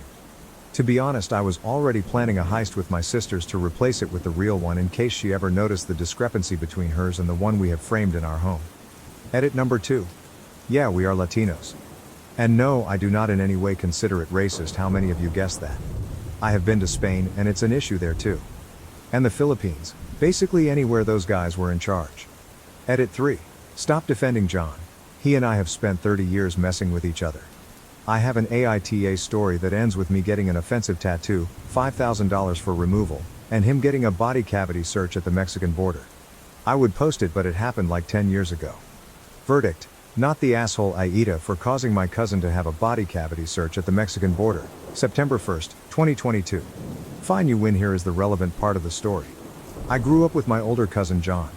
To be honest, I was already planning a heist with my sisters to replace it with the real one in case she ever noticed the discrepancy between hers and the one we have framed in our home. Edit number 2. Yeah, we are Latinos. And no, I do not in any way consider it racist. How many of you guessed that? I have been to Spain and it's an issue there too. And the Philippines, basically anywhere those guys were in charge. Edit 3. Stop defending John. He and I have spent 30 years messing with each other. I have an AITA story that ends with me getting an offensive tattoo, $5,000 for removal, and him getting a body cavity search at the Mexican border. I would post it, but it happened like 10 years ago. Verdict: not the asshole Aida for causing my cousin to have a body cavity search at the Mexican border, September 1st, 2022. Fine, you win. Here is the relevant part of the story. I grew up with my older cousin John.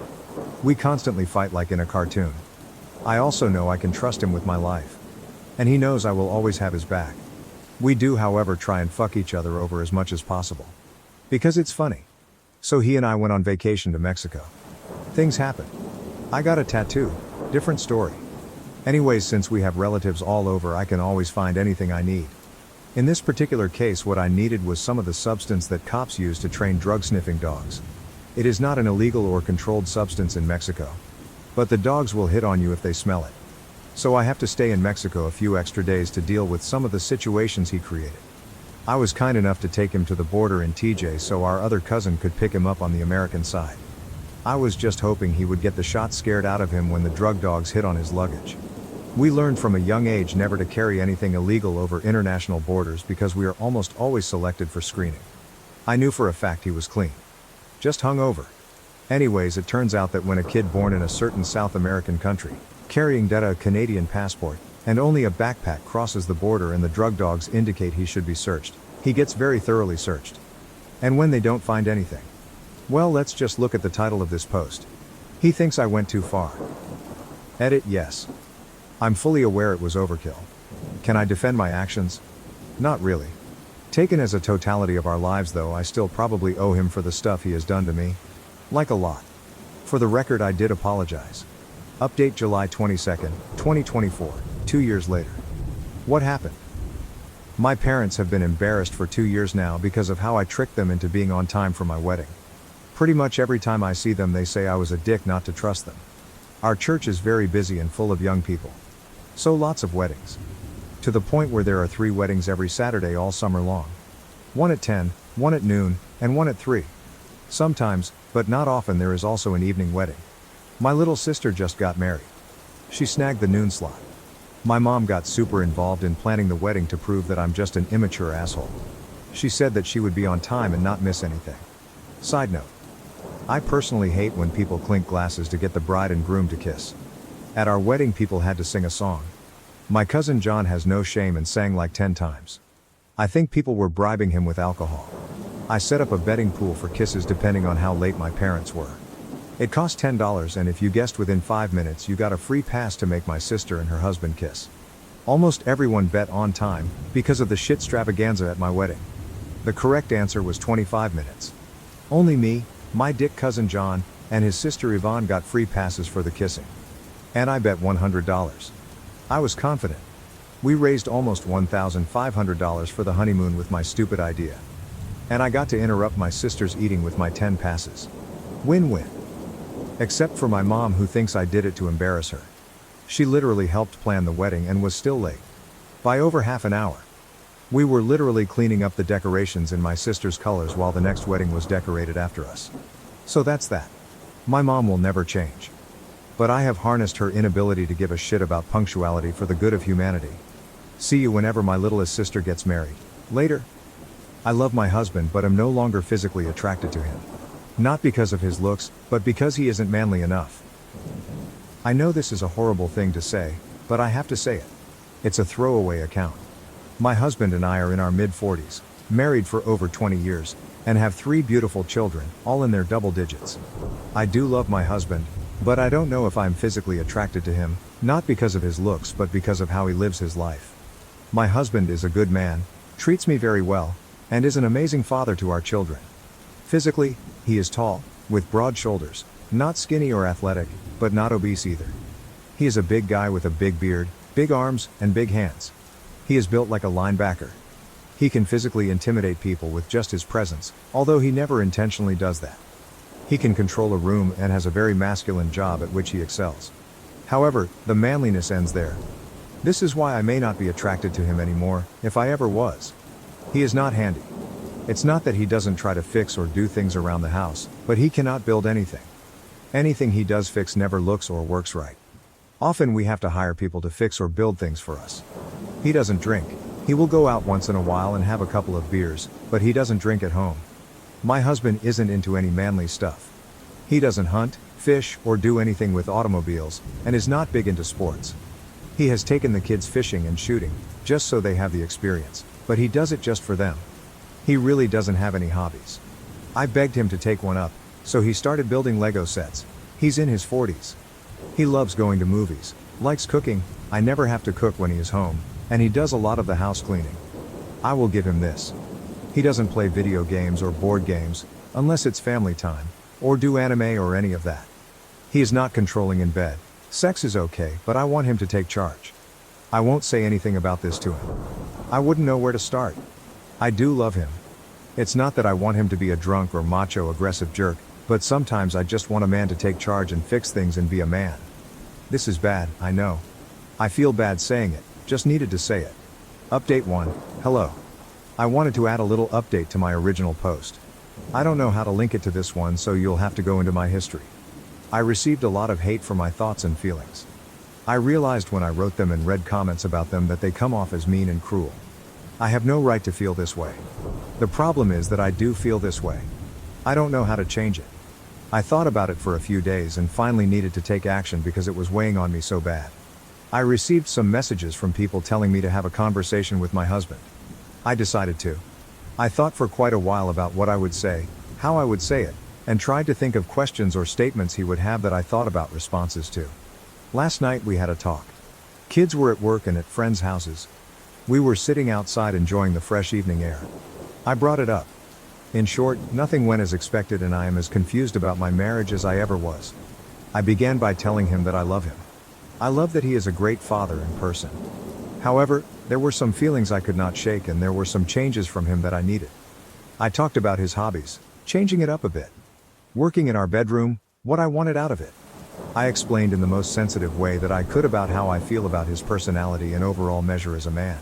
We constantly fight like in a cartoon. I also know I can trust him with my life. And he knows I will always have his back. We do, however, try and fuck each other over as much as possible. Because it's funny. So he and I went on vacation to Mexico. Things happen. I got a tattoo. Different story. Anyways, since we have relatives all over, I can always find anything I need. In this particular case, what I needed was some of the substance that cops use to train drug-sniffing dogs. It is not an illegal or controlled substance in Mexico. But the dogs will hit on you if they smell it. So I have to stay in Mexico a few extra days to deal with some of the situations he created. I was kind enough to take him to the border in TJ so our other cousin could pick him up on the American side. I was just hoping he would get the shot scared out of him when the drug dogs hit on his luggage. We learned from a young age never to carry anything illegal over international borders because we are almost always selected for screening. I knew for a fact he was clean. Just hung over. Anyways, it turns out that when a kid born in a certain South American country, carrying a Canadian passport, and only a backpack crosses the border and the drug dogs indicate he should be searched, he gets very thoroughly searched. And when they don't find anything, well, let's just look at the title of this post. He thinks I went too far. Edit: yes. I'm fully aware it was overkill. Can I defend my actions? Not really. Taken as a totality of our lives though, I still probably owe him for the stuff he has done to me. Like a lot. For the record, I did apologize. Update July 22nd, 2024, 2 years later. What happened? My parents have been embarrassed for 2 years now because of how I tricked them into being on time for my wedding. Pretty much every time I see them they say I was a dick not to trust them. Our church is very busy and full of young people. So lots of weddings. To the point where there are 3 weddings every Saturday all summer long. One at 10, one at noon, and one at 3. Sometimes, but not often, there is also an evening wedding. My little sister just got married. She snagged the noon slot. My mom got super involved in planning the wedding to prove that I'm just an immature asshole. She said that she would be on time and not miss anything. Side note. I personally hate when people clink glasses to get the bride and groom to kiss. At our wedding, people had to sing a song. My cousin John has no shame and sang like 10 times. I think people were bribing him with alcohol. I set up a betting pool for kisses depending on how late my parents were. It cost $10, and if you guessed within 5 minutes, you got a free pass to make my sister and her husband kiss. Almost everyone bet on time because of the shit extravaganza at my wedding. The correct answer was 25 minutes. Only me, my dick cousin John, and his sister Yvonne got free passes for the kissing. And I bet $100. I was confident. We raised almost $1,500 for the honeymoon with my stupid idea. And I got to interrupt my sister's eating with my 10 passes. Win-win. Except for my mom, who thinks I did it to embarrass her. She literally helped plan the wedding and was still late. By over half an hour. We were literally cleaning up the decorations in my sister's colors while the next wedding was decorated after us. So that's that. My mom will never change. But I have harnessed her inability to give a shit about punctuality for the good of humanity. See you whenever my littlest sister gets married. Later. I love my husband but am no longer physically attracted to him. Not because of his looks, but because he isn't manly enough. I know this is a horrible thing to say, but I have to say it. It's a throwaway account. My husband and I are in our mid-40s, married for over 20 years, and have 3 beautiful children, all in their double digits. I do love my husband, but I don't know if I'm physically attracted to him, not because of his looks but because of how he lives his life. My husband is a good man, treats me very well, and is an amazing father to our children. Physically, he is tall, with broad shoulders, not skinny or athletic, but not obese either. He is a big guy with a big beard, big arms, and big hands. He is built like a linebacker. He can physically intimidate people with just his presence, although he never intentionally does that. He can control a room and has a very masculine job at which he excels. However, the manliness ends there. This is why I may not be attracted to him anymore, if I ever was. He is not handy. It's not that he doesn't try to fix or do things around the house, but he cannot build anything. Anything he does fix never looks or works right. Often we have to hire people to fix or build things for us. He doesn't drink. He will go out once in a while and have a couple of beers, but he doesn't drink at home. My husband isn't into any manly stuff. He doesn't hunt, fish, or do anything with automobiles, and is not big into sports. He has taken the kids fishing and shooting, just so they have the experience, but he does it just for them. He really doesn't have any hobbies. I begged him to take one up, so he started building Lego sets. He's in his 40s. He loves going to movies, likes cooking. I never have to cook when he is home, and he does a lot of the house cleaning. I will give him this. He doesn't play video games or board games, unless it's family time, or do anime or any of that. He is not controlling in bed. Sex is okay, but I want him to take charge. I won't say anything about this to him. I wouldn't know where to start. I do love him. It's not that I want him to be a drunk or macho aggressive jerk, but sometimes I just want a man to take charge and fix things and be a man. This is bad, I know. I feel bad saying it, just needed to say it. Update 1, hello. I wanted to add a little update to my original post. I don't know how to link it to this one, so you'll have to go into my history. I received a lot of hate for my thoughts and feelings. I realized when I wrote them and read comments about them that they come off as mean and cruel. I have no right to feel this way. The problem is that I do feel this way. I don't know how to change it. I thought about it for a few days and finally needed to take action because it was weighing on me so bad. I received some messages from people telling me to have a conversation with my husband. I decided to. I thought for quite a while about what I would say, how I would say it, and tried to think of questions or statements he would have that I thought about responses to. Last night we had a talk. Kids were at work and at friends' houses. We were sitting outside enjoying the fresh evening air. I brought it up. In short, nothing went as expected and I am as confused about my marriage as I ever was. I began by telling him that I love him. I love that he is a great father in person. However, there were some feelings I could not shake and there were some changes from him that I needed. I talked about his hobbies, changing it up a bit. Working in our bedroom, what I wanted out of it. I explained in the most sensitive way that I could about how I feel about his personality and overall measure as a man.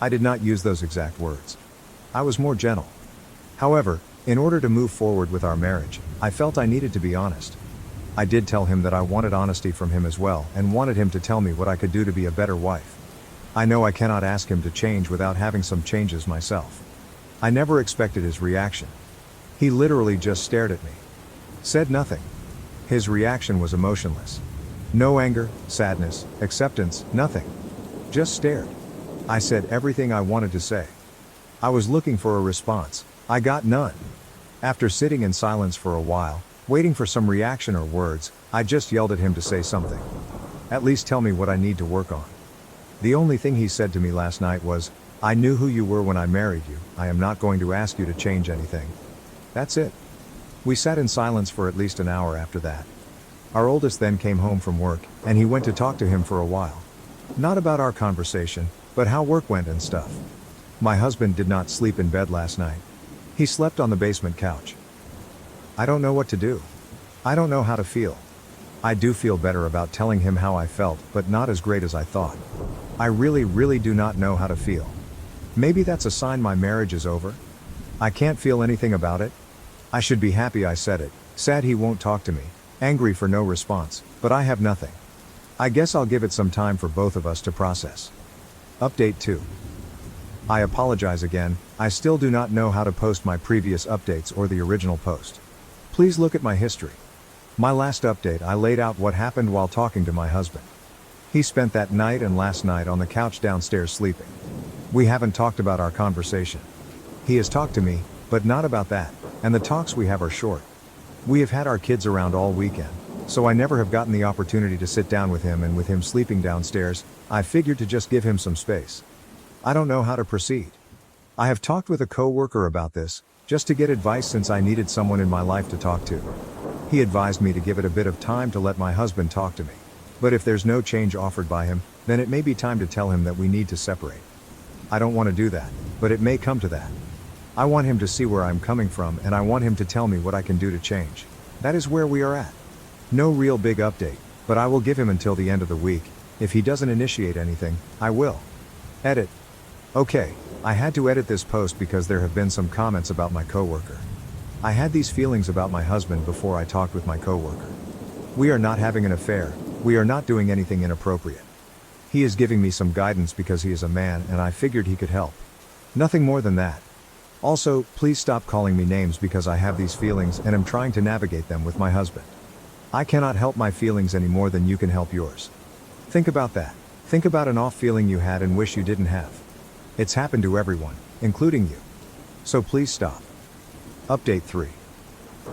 I did not use those exact words. I was more gentle. However, in order to move forward with our marriage, I felt I needed to be honest. I did tell him that I wanted honesty from him as well and wanted him to tell me what I could do to be a better wife. I know I cannot ask him to change without having some changes myself. I never expected his reaction. He literally just stared at me. Said nothing. His reaction was emotionless. No anger, sadness, acceptance, nothing. Just stared. I said everything I wanted to say. I was looking for a response. I got none. After sitting in silence for a while, waiting for some reaction or words, I just yelled at him to say something. At least tell me what I need to work on. The only thing he said to me last night was, "I knew who you were when I married you. I am not going to ask you to change anything." That's it. We sat in silence for at least an hour after that. Our oldest then came home from work, and he went to talk to him for a while. Not about our conversation, but how work went and stuff. My husband did not sleep in bed last night. He slept on the basement couch. I don't know what to do. I don't know how to feel. I do feel better about telling him how I felt, but not as great as I thought. I really do not know how to feel. Maybe that's a sign my marriage is over? I can't feel anything about it. I should be happy I said it, sad he won't talk to me, angry for no response, but I have nothing. I guess I'll give it some time for both of us to process. Update 2. I apologize again, I still do not know how to post my previous updates or the original post. Please look at my history. My last update I laid out what happened while talking to my husband. He spent that night and last night on the couch downstairs sleeping. We haven't talked about our conversation. He has talked to me, but not about that, and the talks we have are short. We have had our kids around all weekend, so I never have gotten the opportunity to sit down with him, and with him sleeping downstairs, I figured to just give him some space. I don't know how to proceed. I have talked with a coworker about this, just to get advice since I needed someone in my life to talk to. He advised me to give it a bit of time to let my husband talk to me. But if there's no change offered by him, then it may be time to tell him that we need to separate. I don't want to do that, but it may come to that. I want him to see where I'm coming from, and I want him to tell me what I can do to change. That is where we are at. No real big update, but I will give him until the end of the week. If he doesn't initiate anything, I will. Edit. Okay, I had to edit this post because there have been some comments about my coworker. I had these feelings about my husband before I talked with my coworker. We are not having an affair, we are not doing anything inappropriate. He is giving me some guidance because he is a man and I figured he could help. Nothing more than that. Also, please stop calling me names because I have these feelings and am trying to navigate them with my husband. I cannot help my feelings any more than you can help yours. Think about that. Think about an off feeling you had and wish you didn't have. It's happened to everyone, including you. So please stop. Update 3.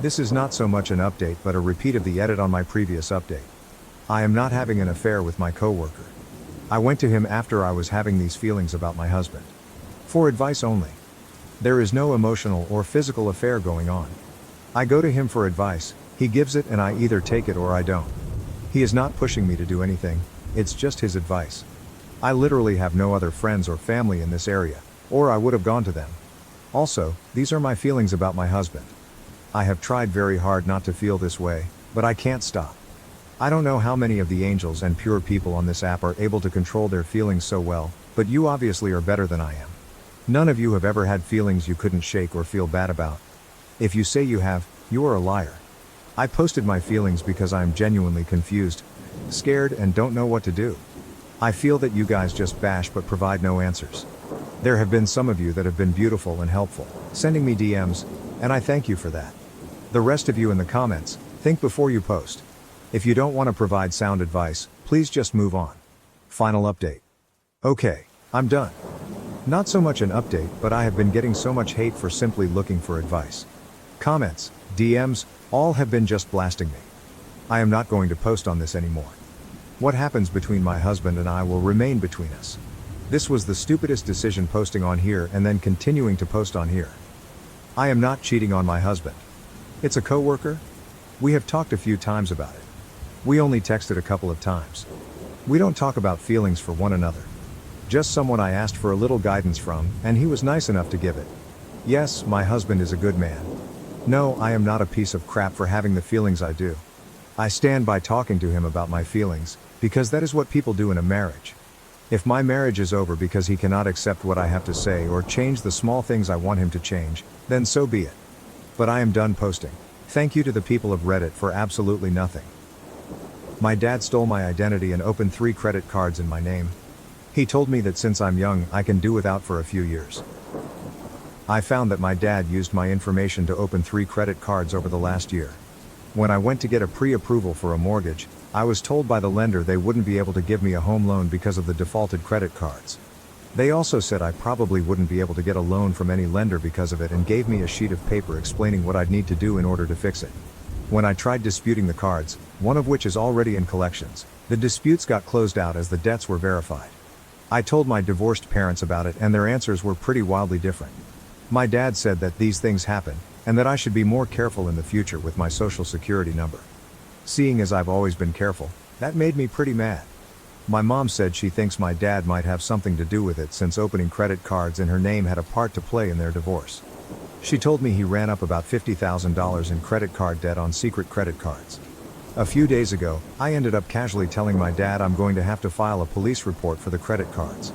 This is not so much an update but a repeat of the edit on my previous update. I am not having an affair with my coworker. I went to him after I was having these feelings about my husband. For advice only. There is no emotional or physical affair going on. I go to him for advice, He gives it and I either take it or I don't. He is not pushing me to do anything, it's just his advice. I literally have no other friends or family in this area, or I would have gone to them. Also, these are my feelings about my husband. I have tried very hard not to feel this way, but I can't stop. I don't know how many of the angels and pure people on this app are able to control their feelings so well, but you obviously are better than I am. None of you have ever had feelings you couldn't shake or feel bad about. If you say you have, you are a liar. I posted my feelings because I am genuinely confused, scared, and don't know what to do. I feel that you guys just bash but provide no answers. There have been some of you that have been beautiful and helpful, sending me DMs, and I thank you for that. The rest of you in the comments, think before you post. If you don't want to provide sound advice, please just move on. Final update. Okay, I'm done. Not so much an update, but I have been getting so much hate for simply looking for advice. Comments, DMs, all have been just blasting me. I am not going to post on this anymore. What happens between my husband and I will remain between us. This was the stupidest decision, posting on here and then continuing to post on here. I am not cheating on my husband. It's a coworker. We have talked a few times about it. We only texted a couple of times. We don't talk about feelings for one another. Just someone I asked for a little guidance from, and he was nice enough to give it. Yes, my husband is a good man. No, I am not a piece of crap for having the feelings I do. I stand by talking to him about my feelings, because that is what people do in a marriage. If my marriage is over because he cannot accept what I have to say or change the small things I want him to change, then so be it. But I am done posting. Thank you to the people of Reddit for absolutely nothing. My dad stole my identity and opened 3 credit cards in my name. He told me that since I'm young, I can do without for a few years. I found that my dad used my information to open 3 credit cards over the last year. When I went to get a pre-approval for a mortgage, I was told by the lender they wouldn't be able to give me a home loan because of the defaulted credit cards. They also said I probably wouldn't be able to get a loan from any lender because of it, and gave me a sheet of paper explaining what I'd need to do in order to fix it. When I tried disputing the cards, one of which is already in collections, the disputes got closed out as the debts were verified. I told my divorced parents about it and their answers were pretty wildly different. My dad said that these things happen, and that I should be more careful in the future with my social security number. Seeing as I've always been careful, that made me pretty mad. My mom said she thinks my dad might have something to do with it, since opening credit cards in her name had a part to play in their divorce. She told me he ran up about $50,000 in credit card debt on secret credit cards. A few days ago, I ended up casually telling my dad I'm going to have to file a police report for the credit cards.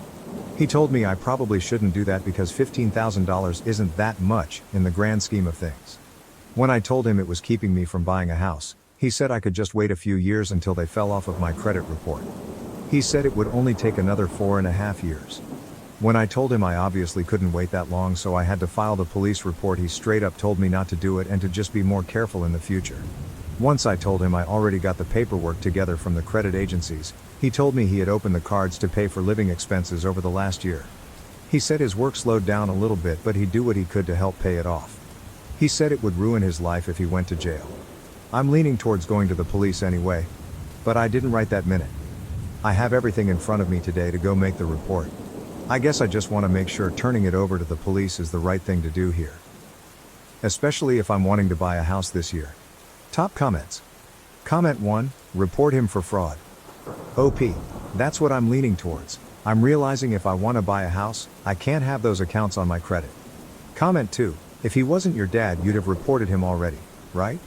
He told me I probably shouldn't do that because $15,000 isn't that much in the grand scheme of things. When I told him it was keeping me from buying a house, he said I could just wait a few years until they fell off of my credit report. He said it would only take another 4.5 years. When I told him I obviously couldn't wait that long, so I had to file the police report, he straight up told me not to do it and to just be more careful in the future. Once I told him I already got the paperwork together from the credit agencies, he told me he had opened the cards to pay for living expenses over the last year. He said his work slowed down a little bit, but he'd do what he could to help pay it off. He said it would ruin his life if he went to jail. I'm leaning towards going to the police anyway, but I didn't right that minute. I have everything in front of me today to go make the report. I guess I just want to make sure turning it over to the police is the right thing to do here. Especially if I'm wanting to buy a house this year. Top comments. Comment 1, report him for fraud. OP, that's what I'm leaning towards. I'm realizing if I want to buy a house, I can't have those accounts on my credit. Comment 2, if he wasn't your dad, you'd have reported him already, right?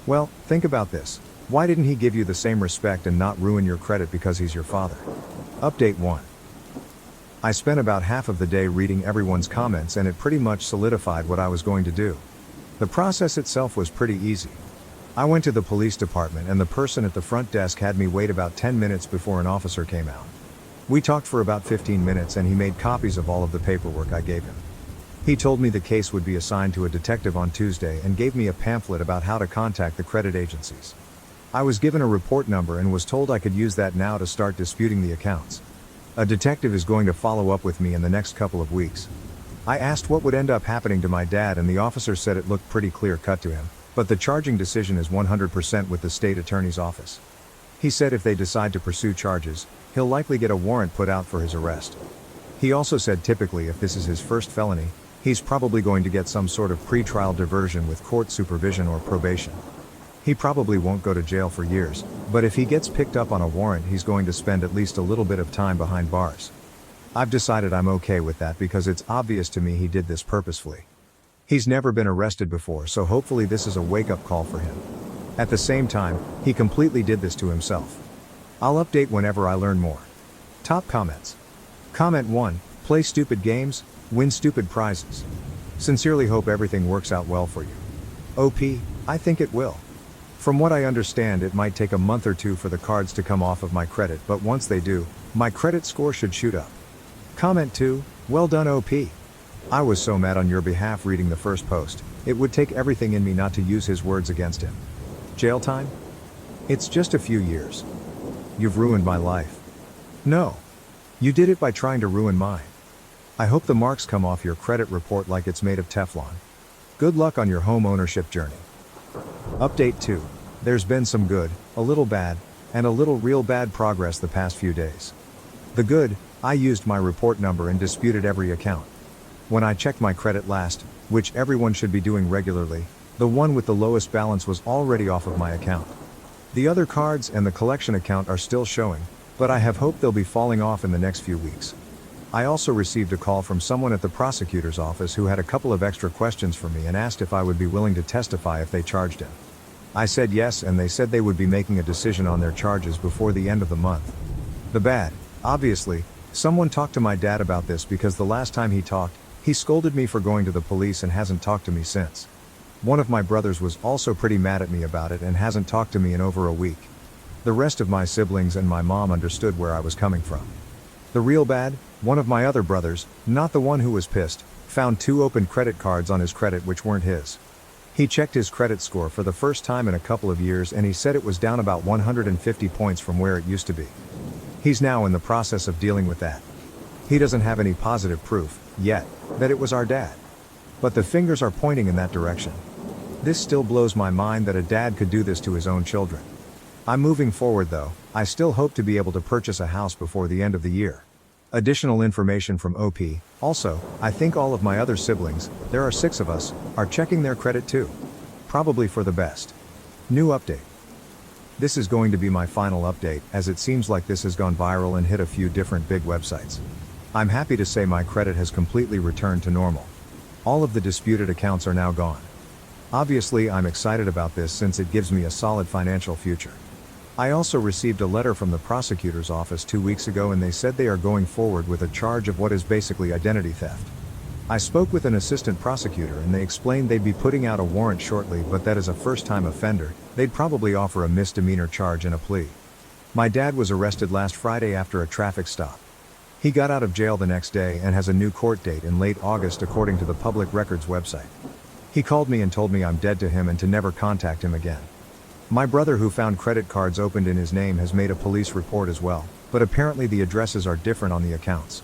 Well, think about this. Why didn't he give you the same respect and not ruin your credit because he's your father? Update 1. I spent about half of the day reading everyone's comments and it pretty much solidified what I was going to do. The process itself was pretty easy. I went to the police department and the person at the front desk had me wait about 10 minutes before an officer came out. We talked for about 15 minutes and he made copies of all of the paperwork I gave him. He told me the case would be assigned to a detective on Tuesday and gave me a pamphlet about how to contact the credit agencies. I was given a report number and was told I could use that now to start disputing the accounts. A detective is going to follow up with me in the next couple of weeks. I asked what would end up happening to my dad and the officer said it looked pretty clear cut to him, but the charging decision is 100% with the state attorney's office. He said if they decide to pursue charges, he'll likely get a warrant put out for his arrest. He also said typically if this is his first felony, he's probably going to get some sort of pre-trial diversion with court supervision or probation. He probably won't go to jail for years, but if he gets picked up on a warrant, he's going to spend at least a little bit of time behind bars. I've decided I'm okay with that because it's obvious to me he did this purposefully. He's never been arrested before, so hopefully this is a wake-up call for him. At the same time, he completely did this to himself. I'll update whenever I learn more. Top comments. Comment 1, play stupid games, win stupid prizes. Sincerely hope everything works out well for you. OP, I think it will. From what I understand, it might take a month or two for the cards to come off of my credit, but once they do, my credit score should shoot up. Comment 2, well done OP. I was so mad on your behalf reading the first post, it would take everything in me not to use his words against him. Jail time? It's just a few years. You've ruined my life. No. You did it by trying to ruin mine. I hope the marks come off your credit report like it's made of Teflon. Good luck on your home ownership journey. Update 2. There's been some good, a little bad, and a little real bad progress the past few days. The good, I used my report number and disputed every account. When I checked my credit last, which everyone should be doing regularly, the one with the lowest balance was already off of my account. The other cards and the collection account are still showing, but I have hope they'll be falling off in the next few weeks. I also received a call from someone at the prosecutor's office who had a couple of extra questions for me and asked if I would be willing to testify if they charged him. I said yes, and they said they would be making a decision on their charges before the end of the month. The bad, obviously, someone talked to my dad about this because the last time he talked, he scolded me for going to the police and hasn't talked to me since. One of my brothers was also pretty mad at me about it and hasn't talked to me in over a week. The rest of my siblings and my mom understood where I was coming from. The real bad, one of my other brothers, not the one who was pissed, found 2 open credit cards on his credit which weren't his. He checked his credit score for the first time in a couple of years and he said it was down about 150 points from where it used to be. He's now in the process of dealing with that. He doesn't have any positive proof, yet, that it was our dad. But the fingers are pointing in that direction. This still blows my mind that a dad could do this to his own children. I'm moving forward though, I still hope to be able to purchase a house before the end of the year. Additional information from OP, also, I think all of my other siblings, there are 6 of us, are checking their credit too. Probably for the best. New update. This is going to be my final update, as it seems like this has gone viral and hit a few different big websites. I'm happy to say my credit has completely returned to normal. All of the disputed accounts are now gone. Obviously, I'm excited about this since it gives me a solid financial future. I also received a letter from the prosecutor's office 2 weeks ago and they said they are going forward with a charge of what is basically identity theft. I spoke with an assistant prosecutor and they explained they'd be putting out a warrant shortly, but that as a first-time offender, they'd probably offer a misdemeanor charge and a plea. My dad was arrested last Friday after a traffic stop. He got out of jail the next day and has a new court date in late August according to the Public Records website. He called me and told me I'm dead to him and to never contact him again. My brother, who found credit cards opened in his name, has made a police report as well, but apparently the addresses are different on the accounts.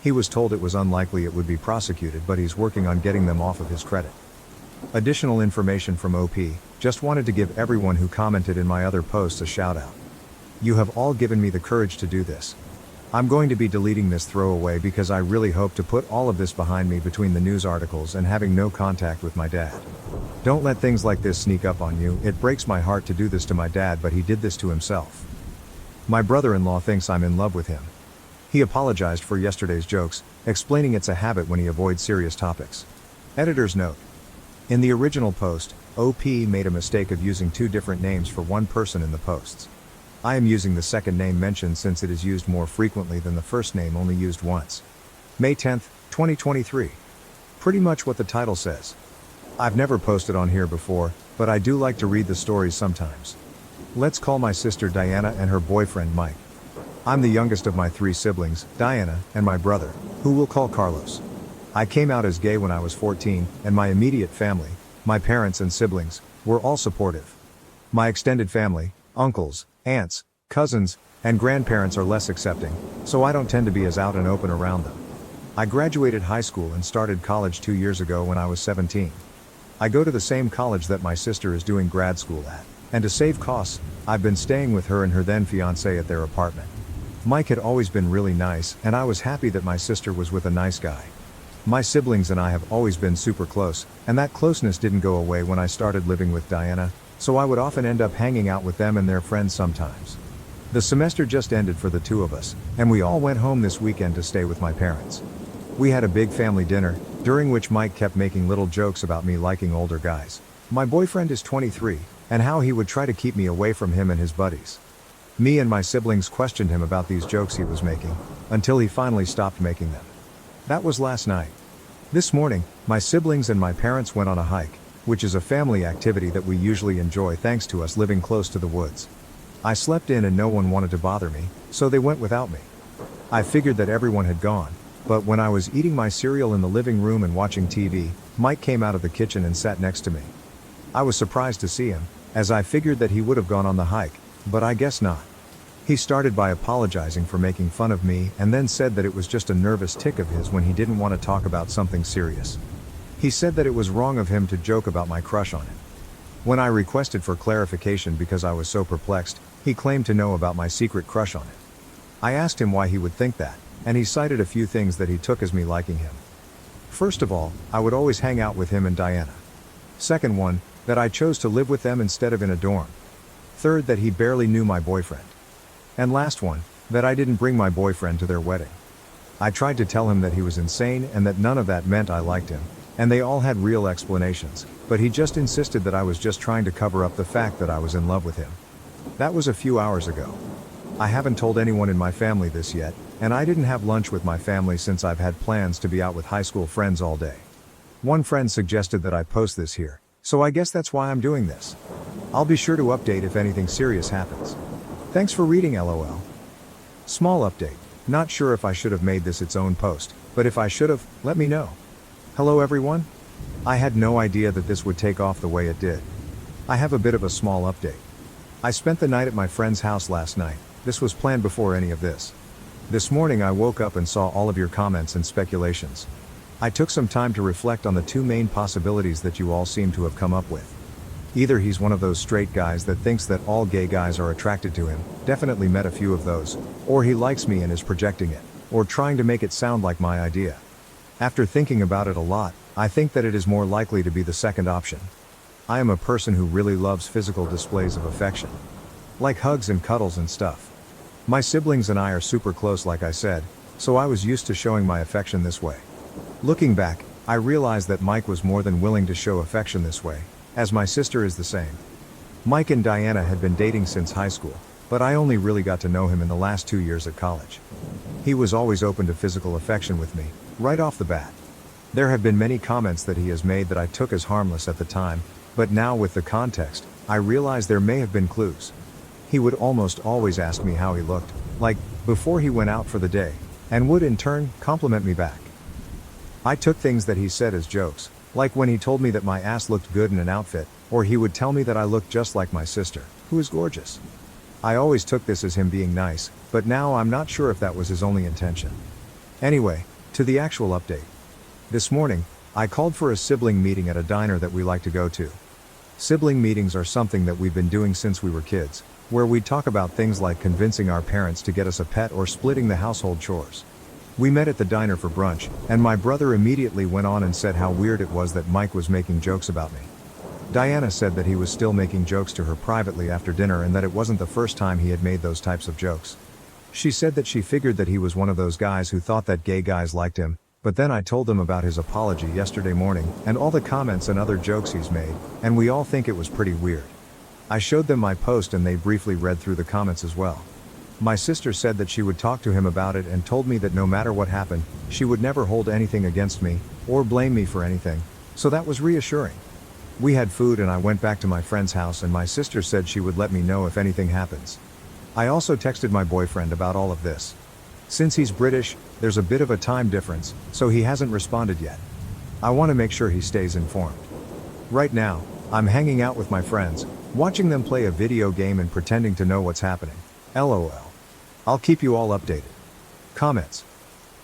He was told it was unlikely it would be prosecuted, but he's working on getting them off of his credit. Additional information from OP, just wanted to give everyone who commented in my other posts a shout out. You have all given me the courage to do this. I'm going to be deleting this throwaway because I really hope to put all of this behind me between the news articles and having no contact with my dad. Don't let things like this sneak up on you. It breaks my heart to do this to my dad, but he did this to himself. My brother-in-law thinks I'm in love with him. He apologized for yesterday's jokes, explaining it's a habit when he avoids serious topics. Editor's note. In the original post, OP made a mistake of using 2 different names for one person in the posts. I am using the second name mentioned since it is used more frequently than the first name only used once. May 10th, 2023. Pretty much what the title says. I've never posted on here before, but I do like to read the stories sometimes. Let's call my sister Diana and her boyfriend Mike. I'm the youngest of my 3 siblings, Diana, and my brother, who we'll call Carlos. I came out as gay when I was 14, and my immediate family, my parents and siblings, were all supportive. My extended family, uncles, aunts, cousins, and grandparents are less accepting, so I don't tend to be as out and open around them. I graduated high school and started college 2 years ago when I was 17. I go to the same college that my sister is doing grad school at, and to save costs, I've been staying with her and her then fiancé at their apartment. Mike had always been really nice, and I was happy that my sister was with a nice guy. My siblings and I have always been super close, and that closeness didn't go away when I started living with Diana, so I would often end up hanging out with them and their friends sometimes. The semester just ended for the two of us, and we all went home this weekend to stay with my parents. We had a big family dinner, during which Mike kept making little jokes about me liking older guys. My boyfriend is 23, and how he would try to keep me away from him and his buddies. Me and my siblings questioned him about these jokes he was making, until he finally stopped making them. That was last night. This morning, my siblings and my parents went on a hike, which is a family activity that we usually enjoy thanks to us living close to the woods. I slept in and no one wanted to bother me, so they went without me. I figured that everyone had gone, but when I was eating my cereal in the living room and watching TV, Mike came out of the kitchen and sat next to me. I was surprised to see him, as I figured that he would have gone on the hike, but I guess not. He started by apologizing for making fun of me and then said that it was just a nervous tic of his when he didn't want to talk about something serious. He said that it was wrong of him to joke about my crush on him. When I requested for clarification because I was so perplexed, he claimed to know about my secret crush on him. I asked him why he would think that, and he cited a few things that he took as me liking him. First of all, I would always hang out with him and Diana. Second one, that I chose to live with them instead of in a dorm. Third, that he barely knew my boyfriend. And last one, that I didn't bring my boyfriend to their wedding. I tried to tell him that he was insane and that none of that meant I liked him, and they all had real explanations, but he just insisted that I was just trying to cover up the fact that I was in love with him. That was a few hours ago. I haven't told anyone in my family this yet, and I didn't have lunch with my family since I've had plans to be out with high school friends all day. One friend suggested that I post this here, so I guess that's why I'm doing this. I'll be sure to update if anything serious happens. Thanks for reading, LOL. Small update. Not sure if I should have made this its own post, but if I should have, let me know. Hello everyone. I had no idea that this would take off the way it did. I have a bit of a small update. I spent the night at my friend's house last night. This was planned before any of this. This morning I woke up and saw all of your comments and speculations. I took some time to reflect on the two main possibilities that you all seem to have come up with. Either he's one of those straight guys that thinks that all gay guys are attracted to him, definitely met a few of those, or he likes me and is projecting it, or trying to make it sound like my idea. After thinking about it a lot, I think that it is more likely to be the second option. I am a person who really loves physical displays of affection. Like hugs and cuddles and stuff. My siblings and I are super close like I said, so I was used to showing my affection this way. Looking back, I realized that Mike was more than willing to show affection this way, as my sister is the same. Mike and Diana had been dating since high school, but I only really got to know him in the last 2 years at college. He was always open to physical affection with me, right off the bat. There have been many comments that he has made that I took as harmless at the time, but now with the context, I realize there may have been clues. He would almost always ask me how he looked, like, before he went out for the day, and would in turn, compliment me back. I took things that he said as jokes, like when he told me that my ass looked good in an outfit, or he would tell me that I looked just like my sister, who is gorgeous. I always took this as him being nice, but now I'm not sure if that was his only intention. Anyway, to the actual update. This morning, I called for a sibling meeting at a diner that we like to go to. Sibling meetings are something that we've been doing since we were kids, where we talk about things like convincing our parents to get us a pet or splitting the household chores. We met at the diner for brunch, and my brother immediately went on and said how weird it was that Mike was making jokes about me. Diana said that he was still making jokes to her privately after dinner and that it wasn't the first time he had made those types of jokes. She said that she figured that he was one of those guys who thought that gay guys liked him, but then I told them about his apology yesterday morning and all the comments and other jokes he's made, and we all think it was pretty weird. I showed them my post and they briefly read through the comments as well. My sister said that she would talk to him about it and told me that no matter what happened, she would never hold anything against me, or blame me for anything, so that was reassuring. We had food and I went back to my friend's house and my sister said she would let me know if anything happens. I also texted my boyfriend about all of this. Since he's British, there's a bit of a time difference, so he hasn't responded yet. I want to make sure he stays informed. Right now, I'm hanging out with my friends, watching them play a video game and pretending to know what's happening. LOL. I'll keep you all updated. Comments.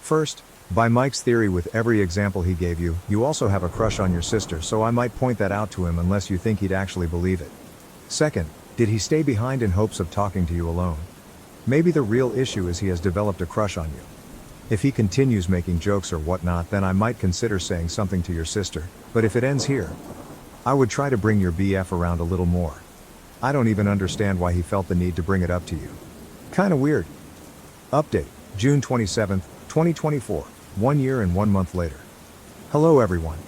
First, by Mike's theory with every example he gave you, you also have a crush on your sister, so I might point that out to him unless you think he'd actually believe it. Second, did he stay behind in hopes of talking to you alone? Maybe the real issue is he has developed a crush on you. If he continues making jokes or whatnot, then I might consider saying something to your sister, but if it ends here, I would try to bring your BF around a little more. I don't even understand why he felt the need to bring it up to you. Kinda weird. Update, June 27th, 2024, 1 year and 1 month later. Hello everyone.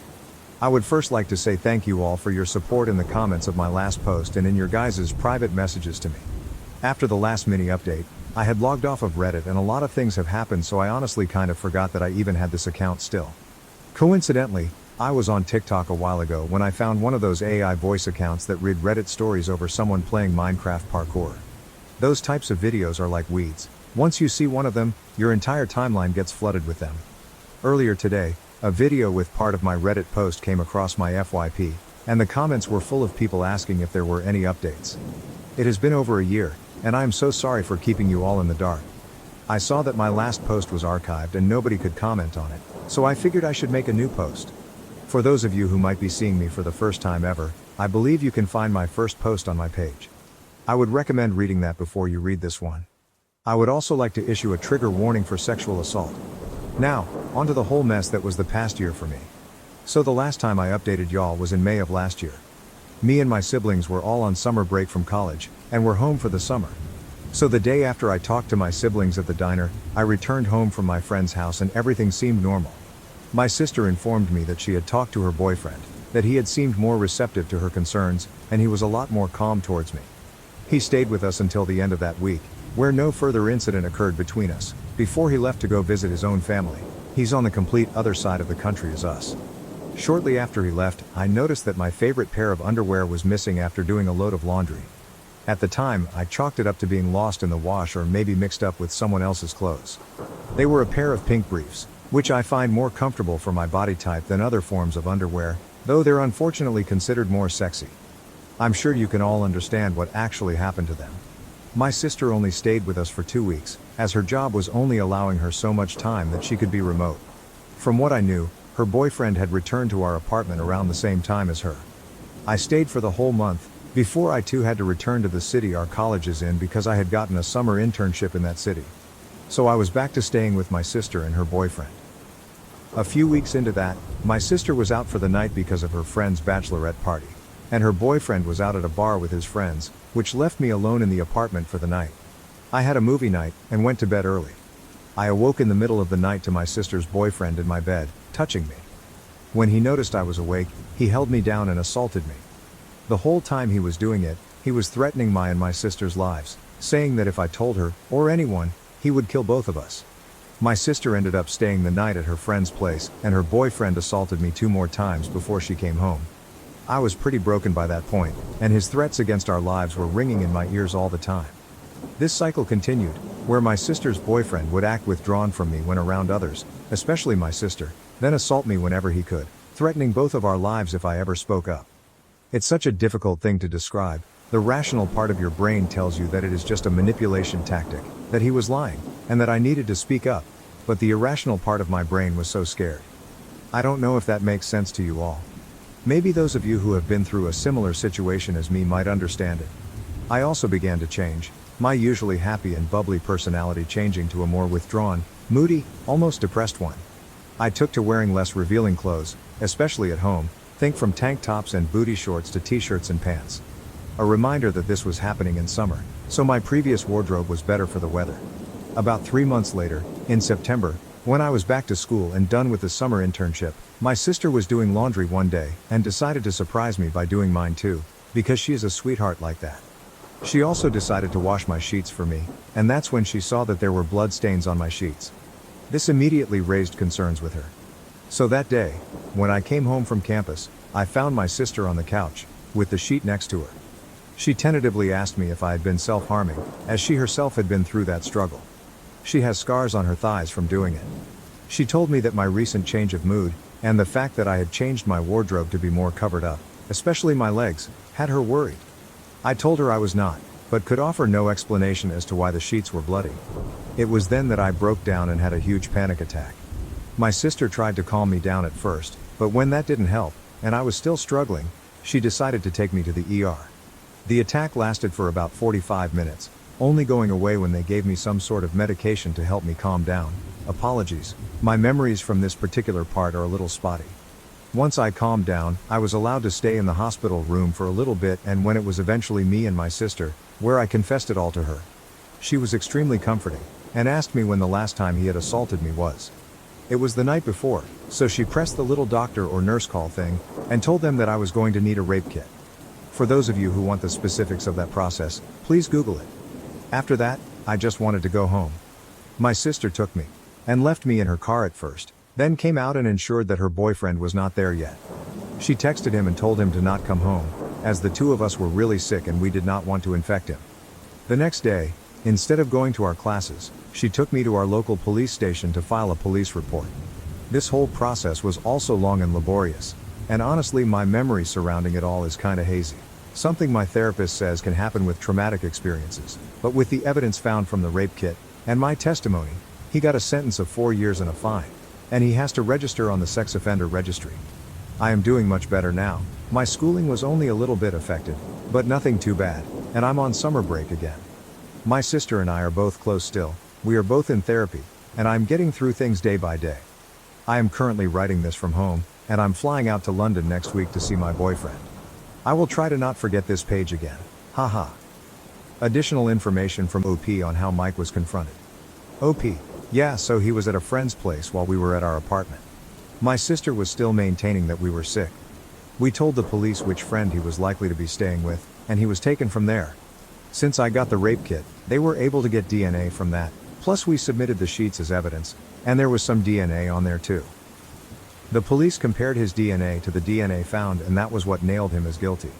I would first like to say thank you all for your support in the comments of my last post and in your guys' private messages to me. After the last mini update, I had logged off of Reddit and a lot of things have happened, so I honestly kind of forgot that I even had this account still. Coincidentally, I was on TikTok a while ago when I found one of those AI voice accounts that read Reddit stories over someone playing Minecraft parkour. Those types of videos are like weeds. Once you see one of them, your entire timeline gets flooded with them. Earlier today, a video with part of my Reddit post came across my FYP, and the comments were full of people asking if there were any updates. It has been over a year, and I am so sorry for keeping you all in the dark. I saw that my last post was archived and nobody could comment on it, so I figured I should make a new post. For those of you who might be seeing me for the first time ever, I believe you can find my first post on my page. I would recommend reading that before you read this one. I would also like to issue a trigger warning for sexual assault. Now, onto the whole mess that was the past year for me. So the last time I updated y'all was in May of last year. Me and my siblings were all on summer break from college, and were home for the summer. So the day after I talked to my siblings at the diner, I returned home from my friend's house and everything seemed normal. My sister informed me that she had talked to her boyfriend, that he had seemed more receptive to her concerns, and he was a lot more calm towards me. He stayed with us until the end of that week, where no further incident occurred between us, before he left to go visit his own family. He's on the complete other side of the country as us. Shortly after he left, I noticed that my favorite pair of underwear was missing after doing a load of laundry. At the time, I chalked it up to being lost in the wash or maybe mixed up with someone else's clothes. They were a pair of pink briefs, which I find more comfortable for my body type than other forms of underwear, though they're unfortunately considered more sexy. I'm sure you can all understand what actually happened to them. My sister only stayed with us for 2 weeks, as her job was only allowing her so much time that she could be remote. From what I knew, her boyfriend had returned to our apartment around the same time as her. I stayed for the whole month, before I too had to return to the city our college is in because I had gotten a summer internship in that city. So I was back to staying with my sister and her boyfriend. A few weeks into that, my sister was out for the night because of her friend's bachelorette party, and her boyfriend was out at a bar with his friends, which left me alone in the apartment for the night. I had a movie night, and went to bed early. I awoke in the middle of the night to my sister's boyfriend in my bed, touching me. When he noticed I was awake, he held me down and assaulted me. The whole time he was doing it, he was threatening my and my sister's lives, saying that if I told her, or anyone, he would kill both of us. My sister ended up staying the night at her friend's place, and her boyfriend assaulted me 2 more times before she came home. I was pretty broken by that point, and his threats against our lives were ringing in my ears all the time. This cycle continued, where my sister's boyfriend would act withdrawn from me when around others, especially my sister, then assault me whenever he could, threatening both of our lives if I ever spoke up. It's such a difficult thing to describe. The rational part of your brain tells you that it is just a manipulation tactic, that he was lying, and that I needed to speak up, but the irrational part of my brain was so scared. I don't know if that makes sense to you all. Maybe those of you who have been through a similar situation as me might understand it. I also began to change, my usually happy and bubbly personality changing to a more withdrawn, moody, almost depressed one. I took to wearing less revealing clothes, especially at home. Think from tank tops and booty shorts to t-shirts and pants. A reminder that this was happening in summer, so my previous wardrobe was better for the weather. About 3 months later, in September, when I was back to school and done with the summer internship, my sister was doing laundry one day and decided to surprise me by doing mine too, because she is a sweetheart like that. She also decided to wash my sheets for me, and that's when she saw that there were blood stains on my sheets. This immediately raised concerns with her. So that day, when I came home from campus, I found my sister on the couch, with the sheet next to her. She tentatively asked me if I had been self-harming, as she herself had been through that struggle. She has scars on her thighs from doing it. She told me that my recent change of mood, and the fact that I had changed my wardrobe to be more covered up, especially my legs, had her worried. I told her I was not, but could offer no explanation as to why the sheets were bloody. It was then that I broke down and had a huge panic attack. My sister tried to calm me down at first, but when that didn't help, and I was still struggling, she decided to take me to the ER. The attack lasted for about 45 minutes, only going away when they gave me some sort of medication to help me calm down. Apologies, my memories from this particular part are a little spotty. Once I calmed down, I was allowed to stay in the hospital room for a little bit, and when it was eventually me and my sister, where I confessed it all to her. She was extremely comforting, and asked me when the last time he had assaulted me was. It was the night before, so she pressed the little doctor or nurse call thing, and told them that I was going to need a rape kit. For those of you who want the specifics of that process, please Google it. After that, I just wanted to go home. My sister took me, and left me in her car at first, then came out and ensured that her boyfriend was not there yet. She texted him and told him to not come home, as the two of us were really sick and we did not want to infect him. The next day, instead of going to our classes, she took me to our local police station to file a police report. This whole process was also long and laborious, and honestly my memory surrounding it all is kinda hazy. Something my therapist says can happen with traumatic experiences, but with the evidence found from the rape kit, and my testimony, he got a sentence of 4 years and a fine. And he has to register on the sex offender registry. I am doing much better now. My schooling was only a little bit affected, but nothing too bad, and I'm on summer break again. My sister and I are both close still, we are both in therapy, and I'm getting through things day by day. I am currently writing this from home, and I'm flying out to London next week to see my boyfriend. I will try to not forget this page again. Haha. Additional information from OP on how Mike was confronted. OP. Yeah, so he was at a friend's place while we were at our apartment. My sister was still maintaining that we were sick. We told the police which friend he was likely to be staying with, and he was taken from there. Since I got the rape kit, they were able to get DNA from that, plus we submitted the sheets as evidence, and there was some DNA on there too. The police compared his DNA to the DNA found, and that was what nailed him as guilty.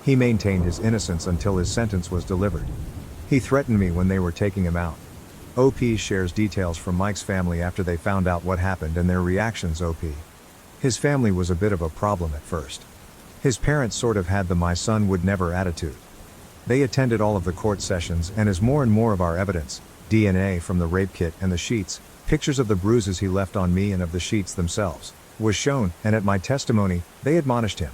He maintained his innocence until his sentence was delivered. He threatened me when they were taking him out. OP shares details from Mike's family after they found out what happened and their reactions. OP. His family was a bit of a problem at first. His parents sort of had the "my son would never" attitude. They attended all of the court sessions, and as more and more of our evidence, DNA from the rape kit and the sheets, pictures of the bruises he left on me and of the sheets themselves, was shown, and at my testimony, they admonished him.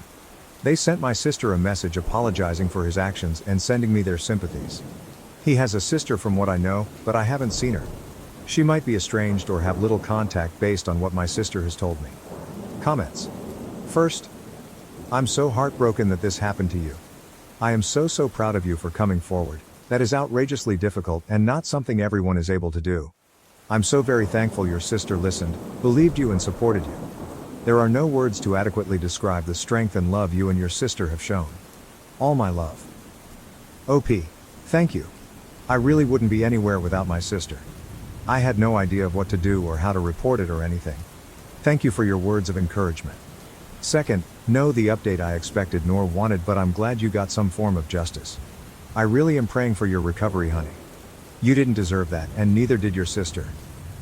They sent my sister a message apologizing for his actions and sending me their sympathies. He has a sister from what I know, but I haven't seen her. She might be estranged or have little contact based on what my sister has told me. Comments. First, I'm so heartbroken that this happened to you. I am so proud of you for coming forward. That is outrageously difficult and not something everyone is able to do. I'm so very thankful your sister listened, believed you and supported you. There are no words to adequately describe the strength and love you and your sister have shown. All my love. OP. Thank you. I really wouldn't be anywhere without my sister. I had no idea of what to do or how to report it or anything. Thank you for your words of encouragement. Second, no the update I expected nor wanted, but I'm glad you got some form of justice. I really am praying for your recovery, honey. You didn't deserve that, and neither did your sister.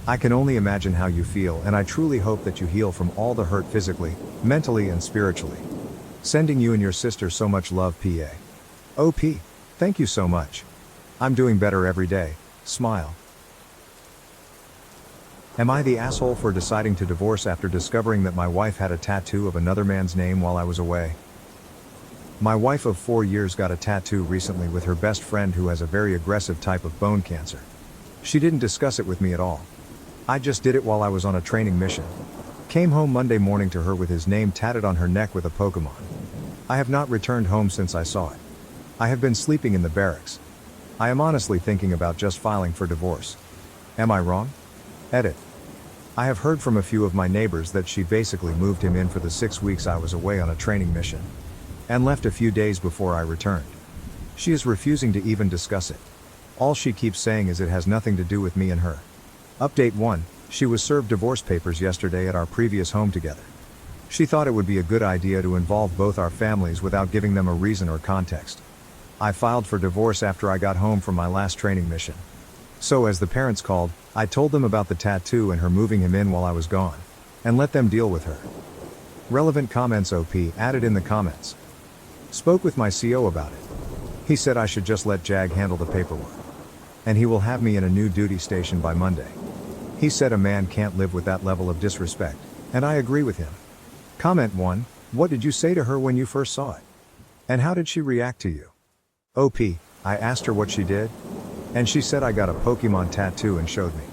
I can only imagine how you feel, and I truly hope that you heal from all the hurt physically, mentally and spiritually. Sending you and your sister so much love, PA. OP. Thank you so much. I'm doing better every day. Smile. Am I the asshole for deciding to divorce after discovering that my wife had a tattoo of another man's name while I was away? My wife of 4 years got a tattoo recently with her best friend who has a very aggressive type of bone cancer. She didn't discuss it with me at all. I just did it while I was on a training mission. Came home Monday morning to her with his name tatted on her neck with a Pokemon. I have not returned home since I saw it. I have been sleeping in the barracks. I am honestly thinking about just filing for divorce. Am I wrong? Edit. I have heard from a few of my neighbors that she basically moved him in for the 6 weeks I was away on a training mission. And left a few days before I returned. She is refusing to even discuss it. All she keeps saying is it has nothing to do with me and her. Update 1, she was served divorce papers yesterday at our previous home together. She thought it would be a good idea to involve both our families without giving them a reason or context. I filed for divorce after I got home from my last training mission. So as the parents called, I told them about the tattoo and her moving him in while I was gone, and let them deal with her. Relevant comments. OP added in the comments. Spoke with my CO about it. He said I should just let Jag handle the paperwork. And he will have me in a new duty station by Monday. He said a man can't live with that level of disrespect, and I agree with him. Comment 1, what did you say to her when you first saw it? And how did she react to you? OP, I asked her what she did, and she said I got a Pokemon tattoo and showed me.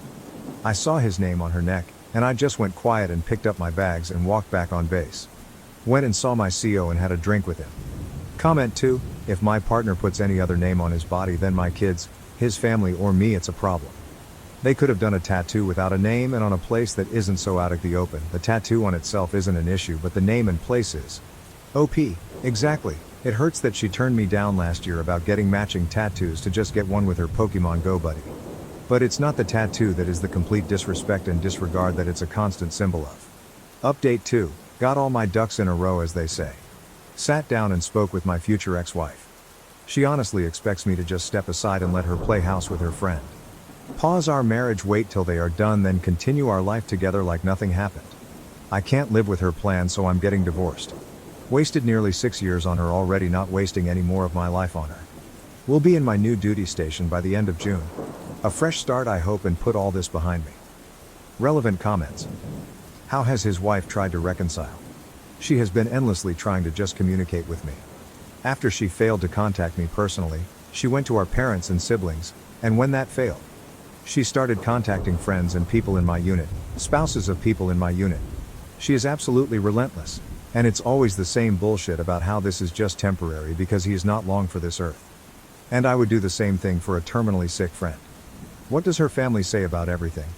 I saw his name on her neck, and I just went quiet and picked up my bags and walked back on base. Went and saw my CO and had a drink with him. Comment 2, if my partner puts any other name on his body than my kids, his family or me, it's a problem. They could have done a tattoo without a name and on a place that isn't so out of the open. The tattoo on itself isn't an issue, but the name and place is. OP, exactly. It hurts that she turned me down last year about getting matching tattoos to just get one with her Pokemon Go buddy. But it's not the tattoo that is the complete disrespect and disregard that it's a constant symbol of. Update 2, got all my ducks in a row as they say. Sat down and spoke with my future ex-wife. She honestly expects me to just step aside and let her play house with her friend. Pause our marriage, wait till they are done, then continue our life together like nothing happened. I can't live with her plan, so I'm getting divorced. Wasted nearly 6 years on her already, not wasting any more of my life on her. Will be in my new duty station by the end of June. A fresh start, I hope, and put all this behind me. Relevant comments. How has his wife tried to reconcile? She has been endlessly trying to just communicate with me. After she failed to contact me personally, she went to our parents and siblings, and when that failed, she started contacting friends and people in my unit, spouses of people in my unit. She is absolutely relentless, and it's always the same bullshit about how this is just temporary because he is not long for this earth. And I would do the same thing for a terminally sick friend. What does her family say about everything?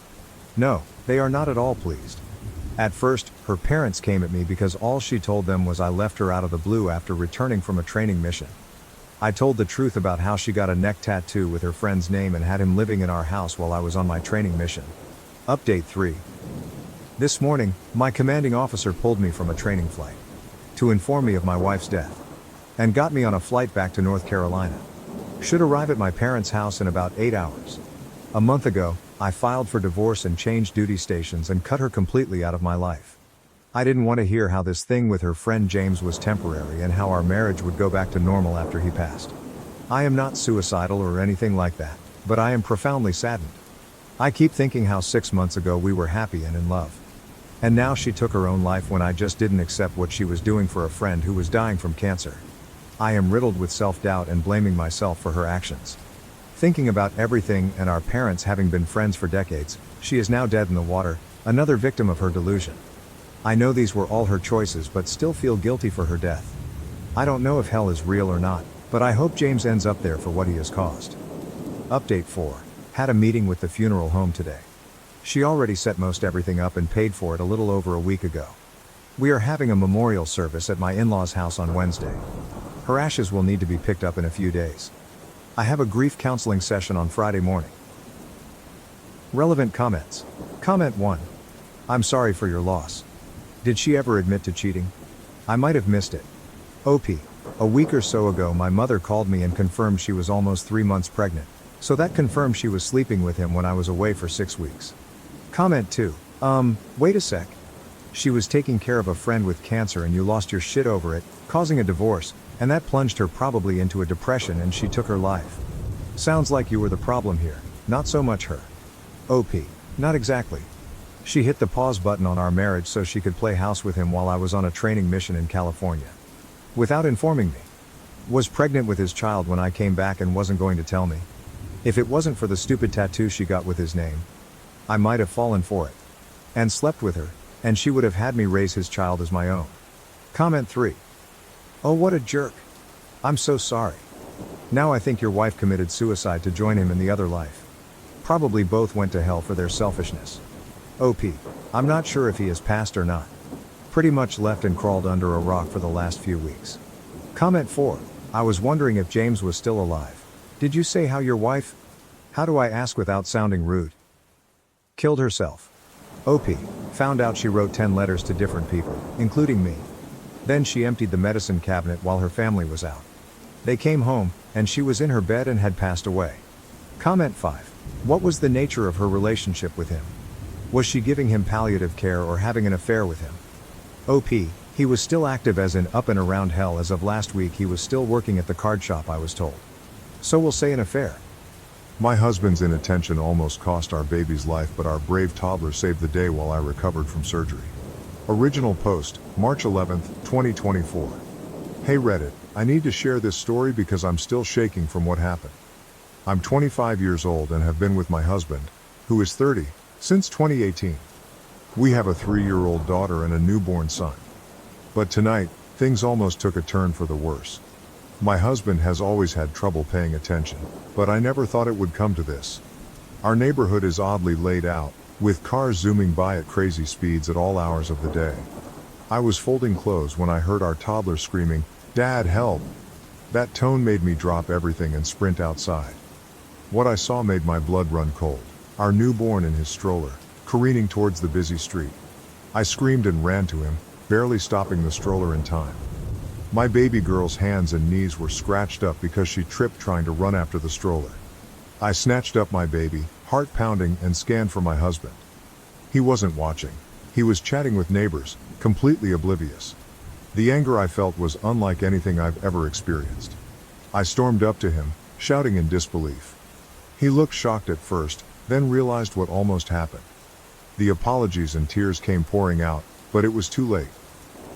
No, they are not at all pleased. At first, her parents came at me because all she told them was I left her out of the blue after returning from a training mission. I told the truth about how she got a neck tattoo with her friend's name and had him living in our house while I was on my training mission. Update 3. This morning, my commanding officer pulled me from a training flight to inform me of my wife's death and got me on a flight back to North Carolina. Should arrive at my parents' house in about 8 hours. A month ago, I filed for divorce and changed duty stations and cut her completely out of my life. I didn't want to hear how this thing with her friend James was temporary and how our marriage would go back to normal after he passed. I am not suicidal or anything like that, but I am profoundly saddened. I keep thinking how 6 months ago we were happy and in love. And now she took her own life when I just didn't accept what she was doing for a friend who was dying from cancer. I am riddled with self-doubt and blaming myself for her actions. Thinking about everything and our parents having been friends for decades, she is now dead in the water, another victim of her delusion. I know these were all her choices but still feel guilty for her death. I don't know if hell is real or not, but I hope James ends up there for what he has caused. Update 4. Had a meeting with the funeral home today. She already set most everything up and paid for it a little over a week ago. We are having a memorial service at my in-laws' house on Wednesday. Her ashes will need to be picked up in a few days. I have a grief counseling session on Friday morning. Relevant comments. Comment 1. I'm sorry for your loss. Did she ever admit to cheating? I might have missed it. OP. A week or so ago my mother called me and confirmed she was almost 3 months pregnant, so that confirmed she was sleeping with him when I was away for 6 weeks. Comment 2. Wait a sec. She was taking care of a friend with cancer and you lost your shit over it, causing a divorce, and that plunged her probably into a depression and she took her life. Sounds like you were the problem here, not so much her. OP. Not exactly. She hit the pause button on our marriage so she could play house with him while I was on a training mission in California. Without informing me. Was pregnant with his child when I came back and wasn't going to tell me. If it wasn't for the stupid tattoo she got with his name, I might have fallen for it. And slept with her, and she would have had me raise his child as my own. Comment 3. Oh, what a jerk. I'm so sorry. Now I think your wife committed suicide to join him in the other life. Probably both went to hell for their selfishness. OP. I'm not sure if he has passed or not. Pretty much left and crawled under a rock for the last few weeks. Comment 4. I was wondering if James was still alive. Did you say how your wife? How do I ask without sounding rude? Killed herself. OP. Found out she wrote 10 letters to different people, including me. Then she emptied the medicine cabinet while her family was out. They came home, and she was in her bed and had passed away. Comment 5. What was the nature of her relationship with him? Was she giving him palliative care or having an affair with him? OP. He was still active as in up and around hell as of last week. He was still working at the card shop, I was told. So we'll say an affair. My husband's inattention almost cost our baby's life, but our brave toddler saved the day while I recovered from surgery. Original post, March 11th, 2024. Hey Reddit, I need to share this story because I'm still shaking from what happened. I'm 25 years old and have been with my husband, who is 30, since 2018. We have a 3-year-old daughter and a newborn son. But tonight, things almost took a turn for the worse. My husband has always had trouble paying attention, but I never thought it would come to this. Our neighborhood is oddly laid out, with cars zooming by at crazy speeds at all hours of the day. I was folding clothes when I heard our toddler screaming, "Dad, help!" That tone made me drop everything and sprint outside. What I saw made my blood run cold. Our newborn in his stroller, careening towards the busy street. I screamed and ran to him, barely stopping the stroller in time. My baby girl's hands and knees were scratched up because she tripped trying to run after the stroller. I snatched up my baby, heart pounding, and scanned for my husband. He wasn't watching. He was chatting with neighbors, completely oblivious. The anger I felt was unlike anything I've ever experienced. I stormed up to him, shouting in disbelief. He looked shocked at first, then realized what almost happened. The apologies and tears came pouring out, but it was too late.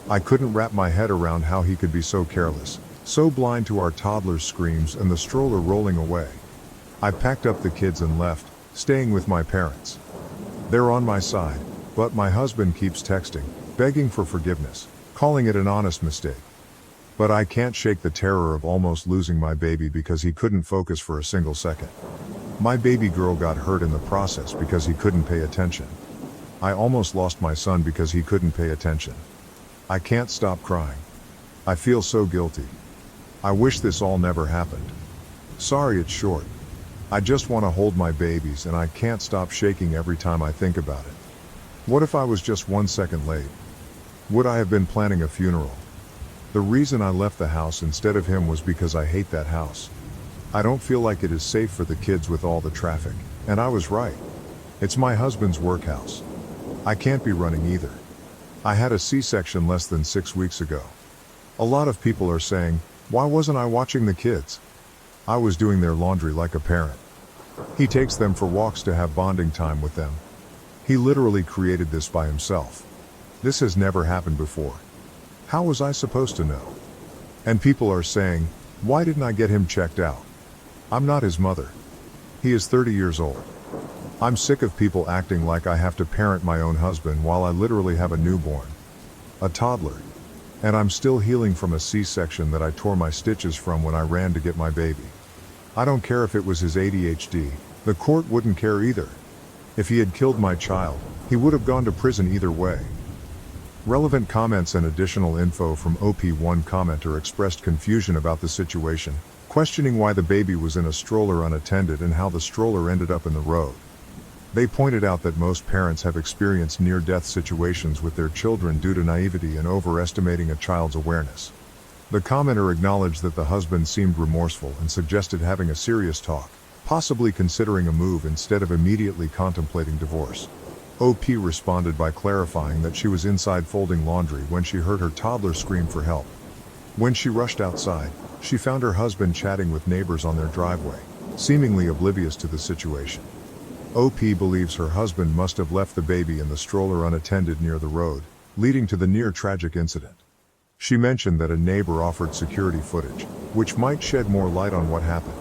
I couldn't wrap my head around how he could be so careless, so blind to our toddler's screams and the stroller rolling away. I packed up the kids and left, staying with my parents. They're on my side, but my husband keeps texting, begging for forgiveness, calling it an honest mistake. But I can't shake the terror of almost losing my baby because he couldn't focus for a single second. My baby girl got hurt in the process because he couldn't pay attention. I almost lost my son because he couldn't pay attention. I can't stop crying. I feel so guilty. I wish this all never happened. Sorry it's short. I just want to hold my babies and I can't stop shaking every time I think about it. What if I was just 1 second late? Would I have been planning a funeral? The reason I left the house instead of him was because I hate that house. I don't feel like it is safe for the kids with all the traffic, and I was right. It's my husband's workhouse. I can't be running either. I had a C-section less than 6 weeks ago. A lot of people are saying, why wasn't I watching the kids? I was doing their laundry like a parent. He takes them for walks to have bonding time with them. He literally created this by himself. This has never happened before. How was I supposed to know? And people are saying, why didn't I get him checked out? I'm not his mother. He is 30 years old. I'm sick of people acting like I have to parent my own husband while I literally have a newborn. A toddler. And I'm still healing from a C-section that I tore my stitches from when I ran to get my baby. I don't care if it was his ADHD, the court wouldn't care either. If he had killed my child, he would have gone to prison either way. Relevant comments and additional info from OP1 commenter expressed confusion about the situation, questioning why the baby was in a stroller unattended and how the stroller ended up in the road. They pointed out that most parents have experienced near-death situations with their children due to naivety and overestimating a child's awareness. The commenter acknowledged that the husband seemed remorseful and suggested having a serious talk, possibly considering a move instead of immediately contemplating divorce. OP responded by clarifying that she was inside folding laundry when she heard her toddler scream for help. When she rushed outside, she found her husband chatting with neighbors on their driveway, seemingly oblivious to the situation. OP believes her husband must have left the baby in the stroller unattended near the road, leading to the near-tragic incident. She mentioned that a neighbor offered security footage, which might shed more light on what happened.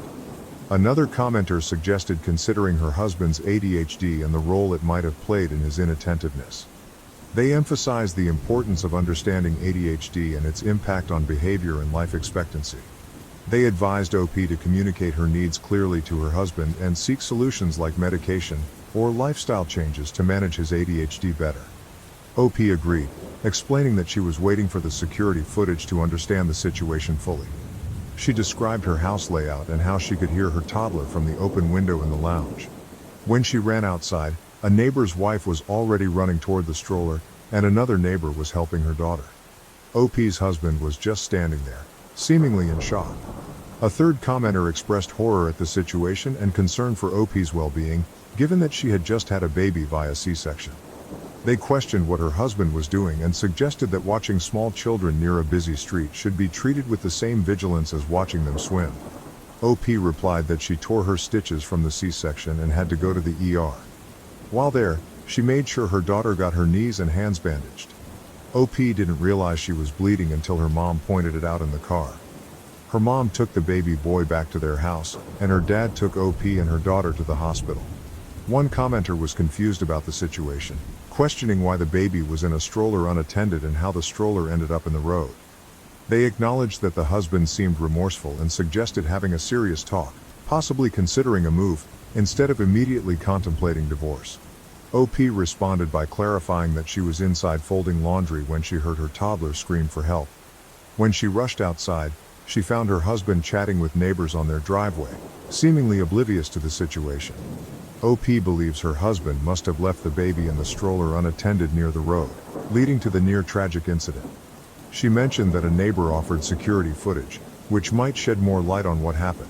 Another commenter suggested considering her husband's ADHD and the role it might have played in his inattentiveness. They emphasized the importance of understanding ADHD and its impact on behavior and life expectancy. They advised OP to communicate her needs clearly to her husband and seek solutions like medication or lifestyle changes to manage his ADHD better. OP agreed, explaining that she was waiting for the security footage to understand the situation fully. She described her house layout and how she could hear her toddler from the open window in the lounge. When she ran outside, a neighbor's wife was already running toward the stroller, and another neighbor was helping her daughter. OP's husband was just standing there, seemingly in shock. A third commenter expressed horror at the situation and concern for OP's well-being, given that she had just had a baby via C-section. They questioned what her husband was doing and suggested that watching small children near a busy street should be treated with the same vigilance as watching them swim. OP replied that she tore her stitches from the C-section and had to go to the ER. While there, she made sure her daughter got her knees and hands bandaged. OP didn't realize she was bleeding until her mom pointed it out in the car. Her mom took the baby boy back to their house, and her dad took OP and her daughter to the hospital. One commenter was confused about the situation, questioning why the baby was in a stroller unattended and how the stroller ended up in the road. They acknowledged that the husband seemed remorseful and suggested having a serious talk, possibly considering a move, instead of immediately contemplating divorce. OP responded by clarifying that she was inside folding laundry when she heard her toddler scream for help. When she rushed outside, she found her husband chatting with neighbors on their driveway, seemingly oblivious to the situation. OP believes her husband must have left the baby in the stroller unattended near the road, leading to the near-tragic incident. She mentioned that a neighbor offered security footage, which might shed more light on what happened.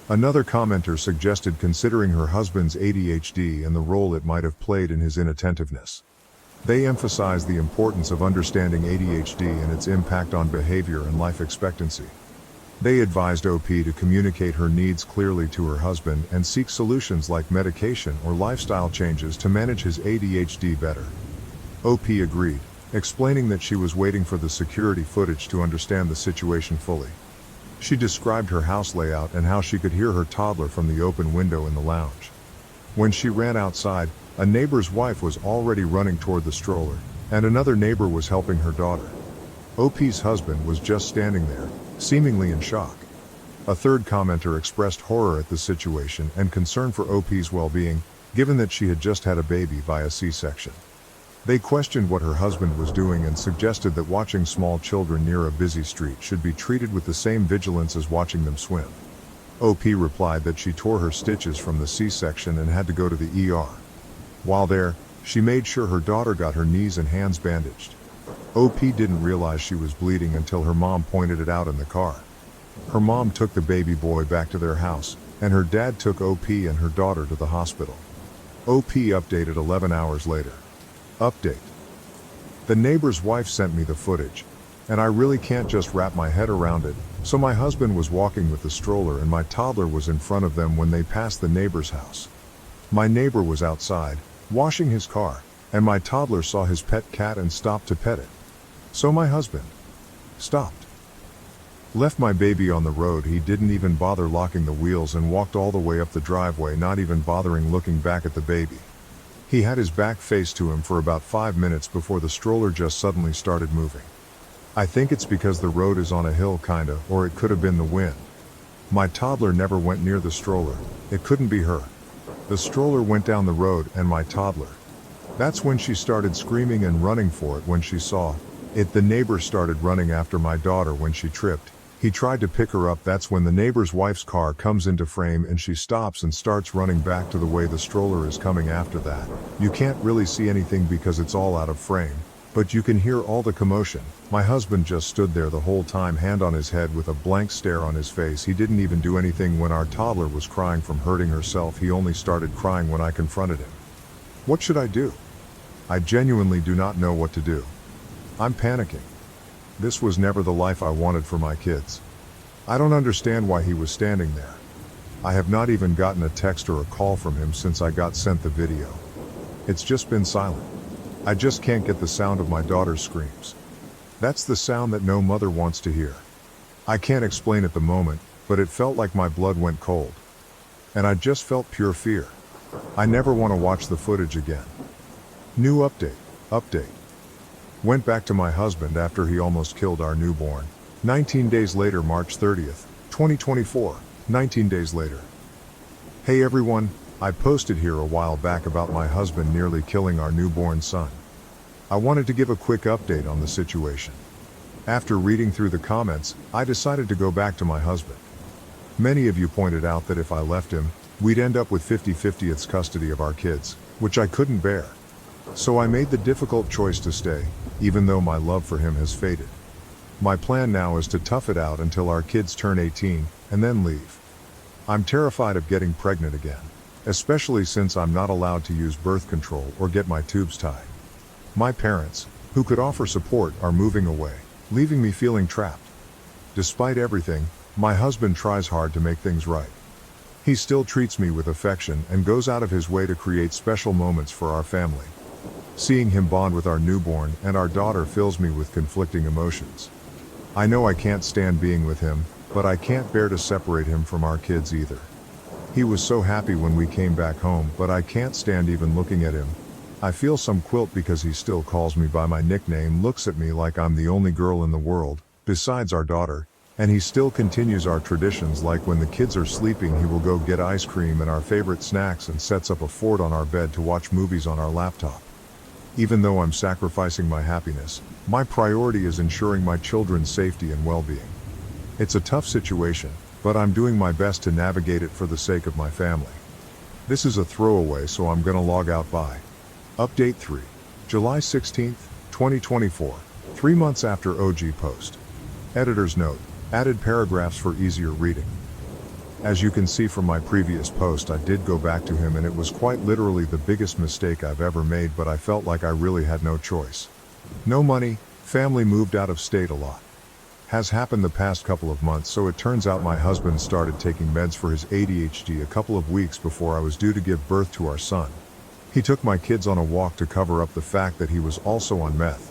Another commenter suggested considering her husband's ADHD and the role it might have played in his inattentiveness. They emphasized the importance of understanding ADHD and its impact on behavior and life expectancy. They advised OP to communicate her needs clearly to her husband and seek solutions like medication or lifestyle changes to manage his ADHD better. OP agreed, explaining that she was waiting for the security footage to understand the situation fully. She described her house layout and how she could hear her toddler from the open window in the lounge. When she ran outside, a neighbor's wife was already running toward the stroller, and another neighbor was helping her daughter. OP's husband was just standing there, seemingly in shock. A third commenter expressed horror at the situation and concern for OP's well-being, given that she had just had a baby via C-section. They questioned what her husband was doing and suggested that watching small children near a busy street should be treated with the same vigilance as watching them swim. OP replied that she tore her stitches from the C-section and had to go to the ER. While there, she made sure her daughter got her knees and hands bandaged. OP didn't realize she was bleeding until her mom pointed it out in the car. Her mom took the baby boy back to their house, and her dad took OP and her daughter to the hospital. OP updated 11 hours later. Update. The neighbor's wife sent me the footage, and I really can't just wrap my head around it, so my husband was walking with the stroller and my toddler was in front of them when they passed the neighbor's house. My neighbor was outside, washing his car, and my toddler saw his pet cat and stopped to pet it. So my husband stopped. Left my baby on the road. He didn't even bother locking the wheels and walked all the way up the driveway, not even bothering looking back at the baby. He had his back faced to him for about 5 minutes before the stroller just suddenly started moving. I think it's because the road is on a hill kinda, or it could have been the wind. My toddler never went near the stroller. It couldn't be her. The stroller went down the road and my toddler. That's when she started screaming and running for it when she saw it. The neighbor started running after my daughter when she tripped. He tried to pick her up. That's when the neighbor's wife's car comes into frame and she stops and starts running back to the way the stroller is coming. After that, you can't really see anything because it's all out of frame, but you can hear all the commotion. My husband just stood there the whole time, hand on his head with a blank stare on his face. He didn't even do anything when our toddler was crying from hurting herself. He only started crying when I confronted him. What should I do? I genuinely do not know what to do. I'm panicking. This was never the life I wanted for my kids. I don't understand why he was standing there. I have not even gotten a text or a call from him since I got sent the video. It's just been silent. I just can't get the sound of my daughter's screams. That's the sound that no mother wants to hear. I can't explain at the moment, but it felt like my blood went cold. And I just felt pure fear. I never want to watch the footage again. New update. Update. Went back to my husband after he almost killed our newborn. 19 days later, March 30th, 2024. 19 days later. Hey everyone, I posted here a while back about my husband nearly killing our newborn son. I wanted to give a quick update on the situation. After reading through the comments, I decided to go back to my husband. Many of you pointed out that if I left him, we'd end up with 50-50 custody of our kids, which I couldn't bear. So I made the difficult choice to stay, even though my love for him has faded. My plan now is to tough it out until our kids turn 18, and then leave. I'm terrified of getting pregnant again, especially since I'm not allowed to use birth control or get my tubes tied. My parents, who could offer support, are moving away, leaving me feeling trapped. Despite everything, my husband tries hard to make things right. He still treats me with affection and goes out of his way to create special moments for our family. Seeing him bond with our newborn and our daughter fills me with conflicting emotions. I know I can't stand being with him, but I can't bear to separate him from our kids either. He was so happy when we came back home, but I can't stand even looking at him. I feel some guilt because he still calls me by my nickname, looks at me like I'm the only girl in the world, besides our daughter, and he still continues our traditions like when the kids are sleeping he will go get ice cream and our favorite snacks and sets up a fort on our bed to watch movies on our laptop. Even though I'm sacrificing my happiness, my priority is ensuring my children's safety and well-being. It's a tough situation, but I'm doing my best to navigate it for the sake of my family. This is a throwaway, so I'm gonna log out. Bye. Update 3. July 16th, 2024, 3 months after OG post. Editor's note, added paragraphs for easier reading. As you can see from my previous post, I did go back to him and it was quite literally the biggest mistake I've ever made, but I felt like I really had no choice. No money, family moved out of state a lot. Has happened the past couple of months, so it turns out my husband started taking meds for his ADHD a couple of weeks before I was due to give birth to our son. He took my kids on a walk to cover up the fact that he was also on meth.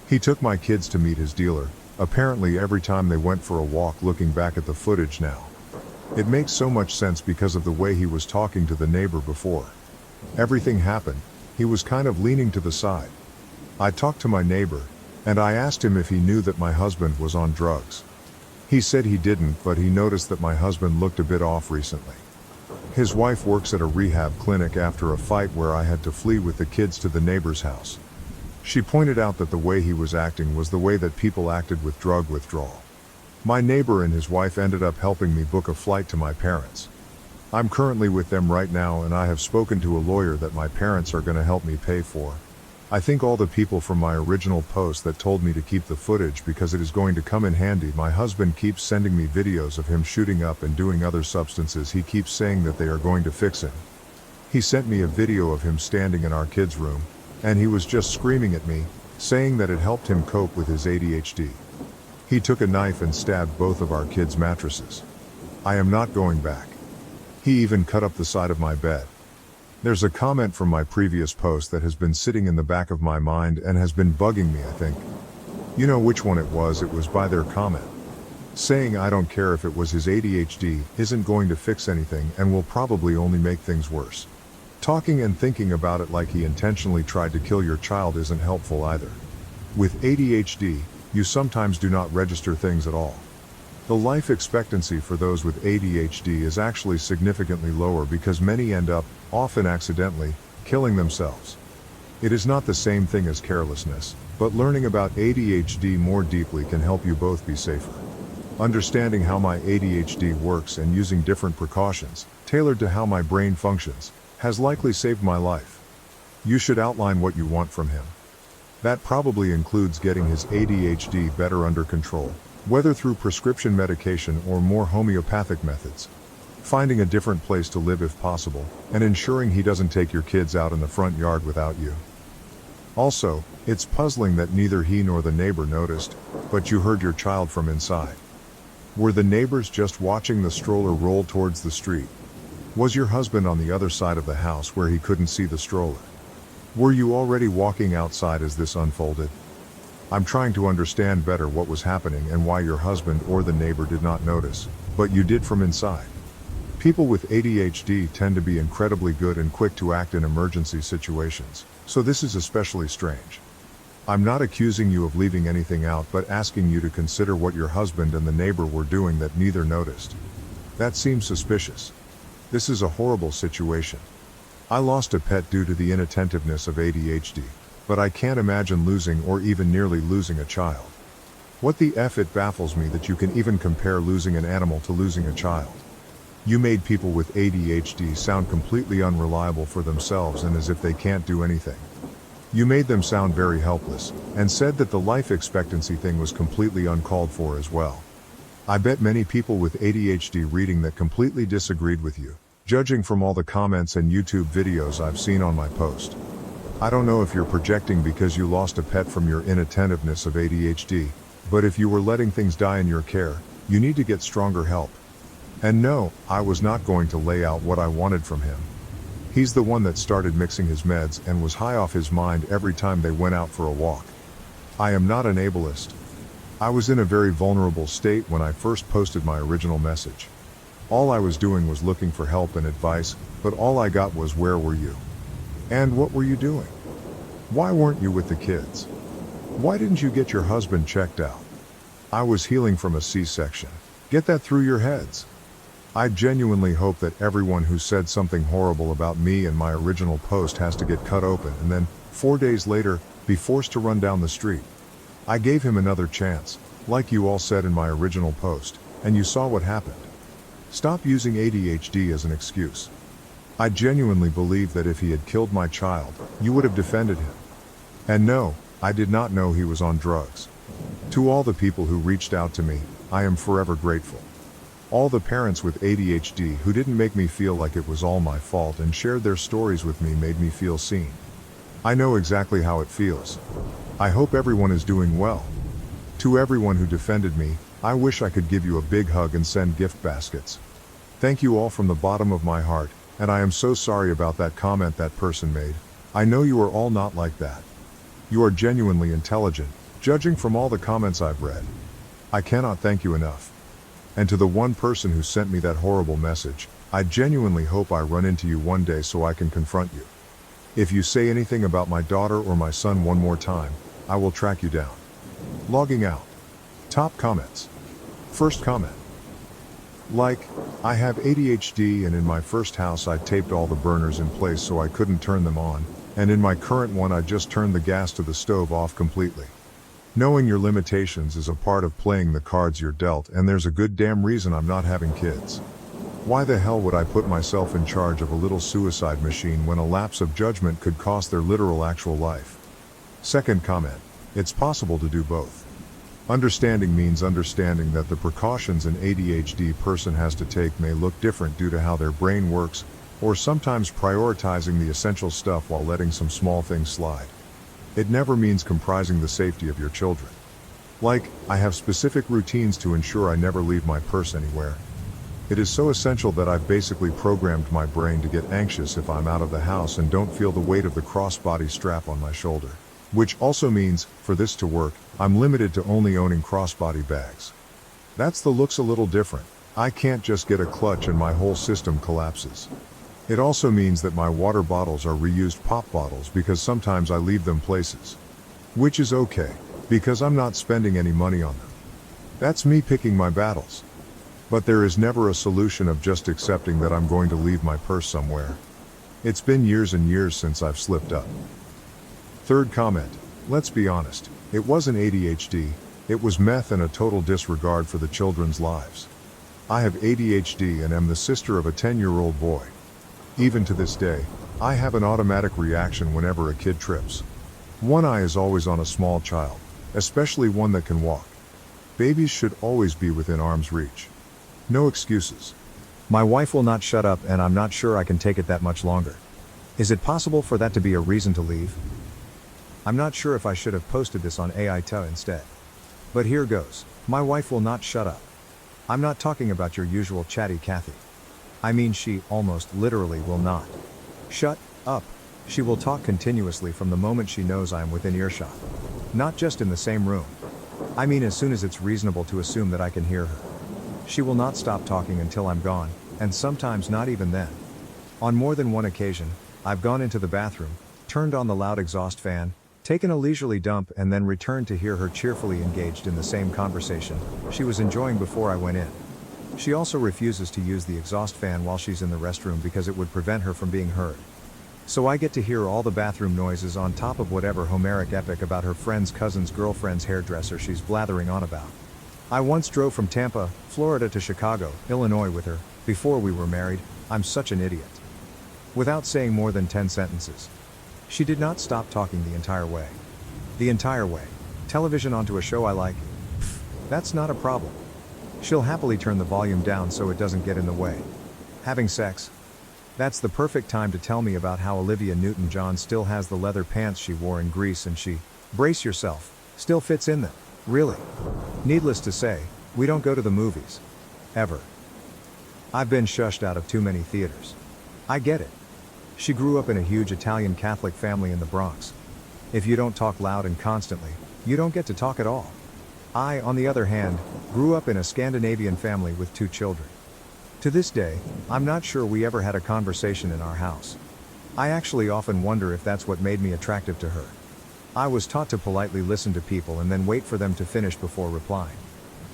He took my kids to meet his dealer, apparently every time they went for a walk. Looking back at the footage now, it makes so much sense because of the way he was talking to the neighbor before everything happened. He was kind of leaning to the side. I talked to my neighbor, and I asked him if he knew that my husband was on drugs. He said he didn't, but he noticed that my husband looked a bit off recently. His wife works at a rehab clinic after a fight where I had to flee with the kids to the neighbor's house. She pointed out that the way he was acting was the way that people acted with drug withdrawal. My neighbor and his wife ended up helping me book a flight to my parents. I'm currently with them right now, and I have spoken to a lawyer that my parents are going to help me pay for. I think all the people from my original post that told me to keep the footage because it is going to come in handy. My husband keeps sending me videos of him shooting up and doing other substances. He keeps saying that they are going to fix him. He sent me a video of him standing in our kids' room, and he was just screaming at me, saying that it helped him cope with his ADHD. He took a knife and stabbed both of our kids' mattresses. I am not going back. He even cut up the side of my bed. There's a comment from my previous post that has been sitting in the back of my mind and has been bugging me, I think. You know which one it was by their comment. Saying I don't care if it was his ADHD, isn't going to fix anything and will probably only make things worse. Talking and thinking about it like he intentionally tried to kill your child isn't helpful either. With ADHD, you sometimes do not register things at all. The life expectancy for those with ADHD is actually significantly lower because many end up, often accidentally, killing themselves. It is not the same thing as carelessness, but learning about ADHD more deeply can help you both be safer. Understanding how my ADHD works and using different precautions, tailored to how my brain functions, has likely saved my life. You should outline what you want from him. That probably includes getting his ADHD better under control, whether through prescription medication or more homeopathic methods. Finding a different place to live if possible, and ensuring he doesn't take your kids out in the front yard without you. Also, it's puzzling that neither he nor the neighbor noticed, but you heard your child from inside. Were the neighbors just watching the stroller roll towards the street? Was your husband on the other side of the house where he couldn't see the stroller? Were you already walking outside as this unfolded? I'm trying to understand better what was happening and why your husband or the neighbor did not notice, but you did from inside. People with ADHD tend to be incredibly good and quick to act in emergency situations, so this is especially strange. I'm not accusing you of leaving anything out, but asking you to consider what your husband and the neighbor were doing that neither noticed. That seems suspicious. This is a horrible situation. I lost a pet due to the inattentiveness of ADHD, but I can't imagine losing or even nearly losing a child. What the F, it baffles me that you can even compare losing an animal to losing a child. You made people with ADHD sound completely unreliable for themselves and as if they can't do anything. You made them sound very helpless, and said that the life expectancy thing was completely uncalled for as well. I bet many people with ADHD reading that completely disagreed with you, judging from all the comments and YouTube videos I've seen on my post. I don't know if you're projecting because you lost a pet from your inattentiveness of ADHD, but if you were letting things die in your care, you need to get stronger help. And no, I was not going to lay out what I wanted from him. He's the one that started mixing his meds and was high off his mind every time they went out for a walk. I am not an ableist. I was in a very vulnerable state when I first posted my original message. All I was doing was looking for help and advice, but all I got was, "Where were you? And what were you doing?" Why weren't you with the kids? Why didn't you get your husband checked out? I was healing from a C-section. Get that through your heads. I genuinely hope that everyone who said something horrible about me and my original post has to get cut open and then, 4 days later, be forced to run down the street. I gave him another chance, like you all said in my original post, and you saw what happened. Stop using ADHD as an excuse. I genuinely believe that if he had killed my child, you would have defended him. And no, I did not know he was on drugs. To all the people who reached out to me, I am forever grateful. All the parents with ADHD who didn't make me feel like it was all my fault and shared their stories with me made me feel seen. I know exactly how it feels. I hope everyone is doing well. To everyone who defended me, I wish I could give you a big hug and send gift baskets. Thank you all from the bottom of my heart, and I am so sorry about that comment that person made. I know you are all not like that. You are genuinely intelligent, judging from all the comments I've read. I cannot thank you enough. And to the one person who sent me that horrible message, I genuinely hope I run into you one day so I can confront you. If you say anything about my daughter or my son one more time, I will track you down. Logging out. Top comments. First comment. Like, I have ADHD and in my first house I taped all the burners in place so I couldn't turn them on, and in my current one I just turned the gas to the stove off completely. Knowing your limitations is a part of playing the cards you're dealt, and there's a good damn reason I'm not having kids. Why the hell would I put myself in charge of a little suicide machine when a lapse of judgment could cost their literal actual life? Second comment. It's possible to do both. Understanding means understanding that the precautions an ADHD person has to take may look different due to how their brain works, or sometimes prioritizing the essential stuff while letting some small things slide. It never means comprising the safety of your children. Like, I have specific routines to ensure I never leave my purse anywhere. It is so essential that I've basically programmed my brain to get anxious if I'm out of the house and don't feel the weight of the crossbody strap on my shoulder. Which also means, for this to work, I'm limited to only owning crossbody bags. That's the looks a little different. I can't just get a clutch and my whole system collapses. It also means that my water bottles are reused pop bottles because sometimes I leave them places. Which is okay, because I'm not spending any money on them. That's me picking my battles. But there is never a solution of just accepting that I'm going to leave my purse somewhere. It's been years and years since I've slipped up. Third comment. Let's be honest, it wasn't ADHD, it was meth and a total disregard for the children's lives. I have ADHD and am the sister of a 10-year-old boy. Even to this day, I have an automatic reaction whenever a kid trips. One eye is always on a small child, especially one that can walk. Babies should always be within arm's reach. No excuses. My wife will not shut up and I'm not sure I can take it that much longer. Is it possible for that to be a reason to leave? I'm not sure if I should have posted this on AITA instead. But here goes. My wife will not shut up. I'm not talking about your usual chatty Kathy. I mean she, almost literally, will not shut up. She will talk continuously from the moment she knows I am within earshot. Not just in the same room. I mean as soon as it's reasonable to assume that I can hear her. She will not stop talking until I'm gone, and sometimes not even then. On more than one occasion, I've gone into the bathroom, turned on the loud exhaust fan, taken a leisurely dump and then returned to hear her cheerfully engaged in the same conversation she was enjoying before I went in. She also refuses to use the exhaust fan while she's in the restroom because it would prevent her from being heard. So I get to hear all the bathroom noises on top of whatever Homeric epic about her friend's cousin's girlfriend's hairdresser she's blathering on about. I once drove from Tampa, Florida to Chicago, Illinois with her, before we were married. I'm such an idiot. Without saying more than 10 sentences. She did not stop talking the entire way. The entire way. Television onto a show I like? Pfft, that's not a problem. She'll happily turn the volume down so it doesn't get in the way. Having sex? That's the perfect time to tell me about how Olivia Newton-John still has the leather pants she wore in Greece and she, brace yourself, still fits in them. Really. Needless to say, we don't go to the movies. Ever. I've been shushed out of too many theaters. I get it. She grew up in a huge Italian Catholic family in the Bronx. If you don't talk loud and constantly, you don't get to talk at all. I, on the other hand, grew up in a Scandinavian family with 2 children. To this day, I'm not sure we ever had a conversation in our house. I actually often wonder if that's what made me attractive to her. I was taught to politely listen to people and then wait for them to finish before replying.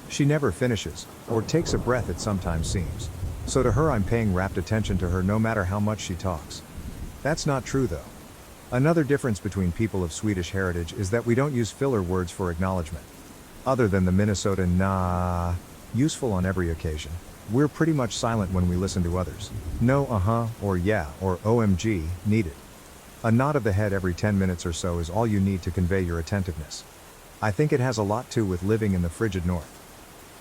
She never finishes, or takes a breath it sometimes seems. So to her I'm paying rapt attention to her no matter how much she talks. That's not true though. Another difference between people of Swedish heritage is that we don't use filler words for acknowledgement. Other than the Minnesota nah, useful on every occasion, we're pretty much silent when we listen to others. No or yeah, or OMG, needed. A nod of the head every 10 minutes or so is all you need to convey your attentiveness. I think it has a lot to with living in the frigid north.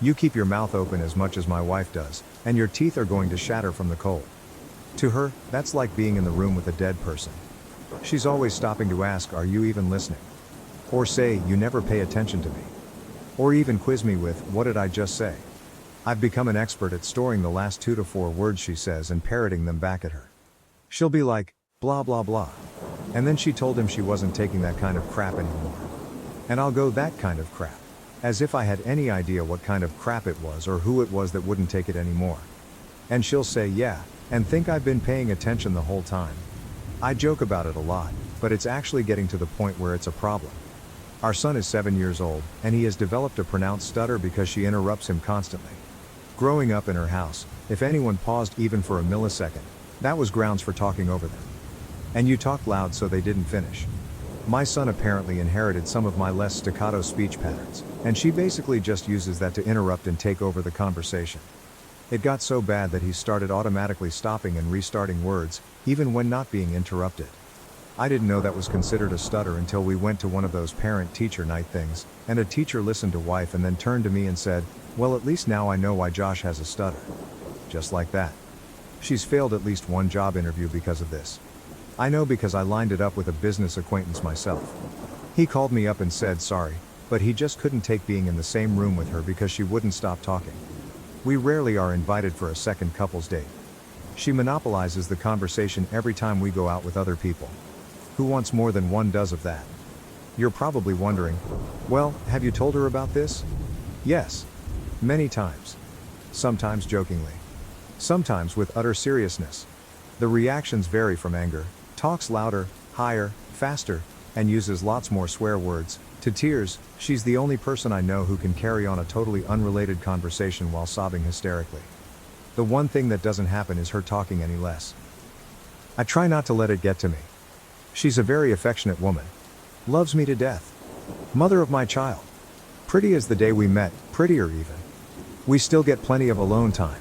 You keep your mouth open as much as my wife does, and your teeth are going to shatter from the cold. To her, that's like being in the room with a dead person. She's always stopping to ask, are you even listening? Or say, you never pay attention to me. Or even quiz me with, what did I just say? I've become an expert at storing the last 2 to 4 words she says and parroting them back at her. She'll be like, blah blah blah. And then she told him she wasn't taking that kind of crap anymore. And I'll go, that kind of crap. As if I had any idea what kind of crap it was or who it was that wouldn't take it anymore. And she'll say yeah, and think I've been paying attention the whole time. I joke about it a lot, but it's actually getting to the point where it's a problem. Our son is 7 years old, and he has developed a pronounced stutter because she interrupts him constantly. Growing up in her house, if anyone paused even for a millisecond, that was grounds for talking over them. And you talked loud so they didn't finish. My son apparently inherited some of my less staccato speech patterns, and she basically just uses that to interrupt and take over the conversation. It got so bad that he started automatically stopping and restarting words, even when not being interrupted. I didn't know that was considered a stutter until we went to one of those parent-teacher night things, and a teacher listened to wife and then turned to me and said, well, at least now I know why Josh has a stutter. Just like that. She's failed at least one job interview because of this. I know because I lined it up with a business acquaintance myself. He called me up and said sorry, but he just couldn't take being in the same room with her because she wouldn't stop talking. We rarely are invited for a second couple's date. She monopolizes the conversation every time we go out with other people. Who wants more than one does of that? You're probably wondering, well, have you told her about this? Yes. Many times. Sometimes jokingly. Sometimes with utter seriousness. The reactions vary from anger, talks louder, higher, faster, and uses lots more swear words, to tears. She's the only person I know who can carry on a totally unrelated conversation while sobbing hysterically. The one thing that doesn't happen is her talking any less. I try not to let it get to me. She's a very affectionate woman. Loves me to death. Mother of my child. Pretty as the day we met, prettier even. We still get plenty of alone time.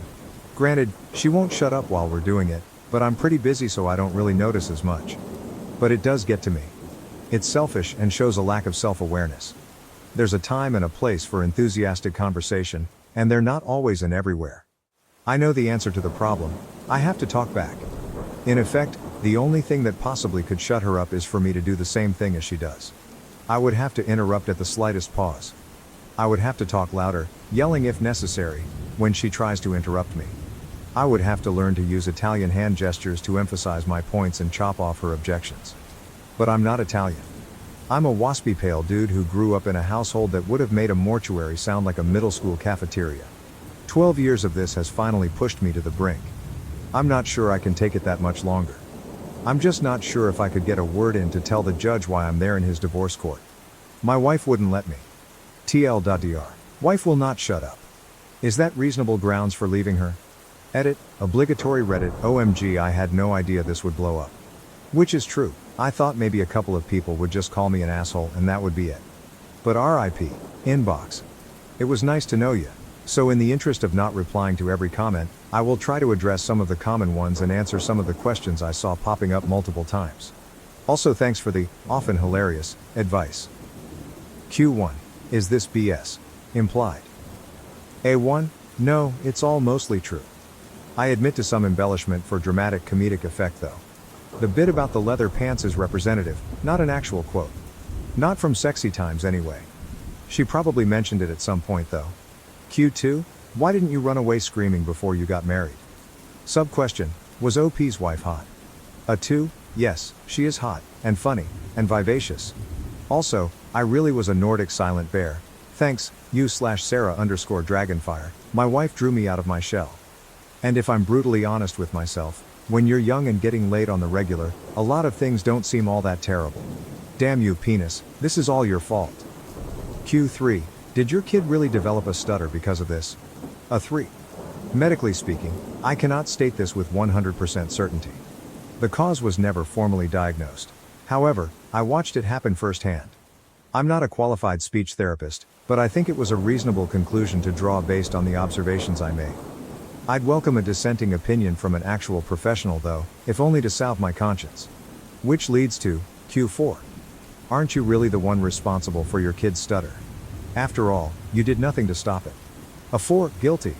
Granted, she won't shut up while we're doing it, but I'm pretty busy so I don't really notice as much. But it does get to me. It's selfish and shows a lack of self-awareness. There's a time and a place for enthusiastic conversation, and they're not always and everywhere. I know the answer to the problem. I have to talk back. In effect, the only thing that possibly could shut her up is for me to do the same thing as she does. I would have to interrupt at the slightest pause. I would have to talk louder, yelling if necessary, when she tries to interrupt me. I would have to learn to use Italian hand gestures to emphasize my points and chop off her objections. But I'm not Italian. I'm a waspy pale dude who grew up in a household that would have made a mortuary sound like a middle school cafeteria. 12 years of this has finally pushed me to the brink. I'm not sure I can take it that much longer. I'm just not sure if I could get a word in to tell the judge why I'm there in his divorce court. My wife wouldn't let me. TL.dr. Wife will not shut up. Is that reasonable grounds for leaving her? Edit, obligatory Reddit, OMG, I had no idea this would blow up. Which is true, I thought maybe a couple of people would just call me an asshole and that would be it. But RIP, inbox. It was nice to know you. So in the interest of not replying to every comment, I will try to address some of the common ones and answer some of the questions I saw popping up multiple times. Also thanks for the, often hilarious, advice. Q1. Is this BS? Implied. A1. No, it's all mostly true. I admit to some embellishment for dramatic comedic effect though. The bit about the leather pants is representative, not an actual quote. Not from Sexy Times anyway. She probably mentioned it at some point though. Q2, why didn't you run away screaming before you got married? Sub-question, was OP's wife hot? A 2, yes, she is hot, and funny, and vivacious. Also, I really was a Nordic silent bear. Thanks, you/Sarah_Dragonfire, my wife drew me out of my shell. And if I'm brutally honest with myself, When you're young and getting laid on the regular, a lot of things don't seem all that terrible. Damn you, penis, this is all your fault. Q3. Did your kid really develop a stutter because of this? A 3. Medically speaking, I cannot state this with 100% certainty. The cause was never formally diagnosed. However, I watched it happen firsthand. I'm not a qualified speech therapist, but I think it was a reasonable conclusion to draw based on the observations I made. I'd welcome a dissenting opinion from an actual professional though, if only to salve my conscience. Which leads to, Q4. Aren't you really the one responsible for your kid's stutter? After all, you did nothing to stop it. A 4, guilty.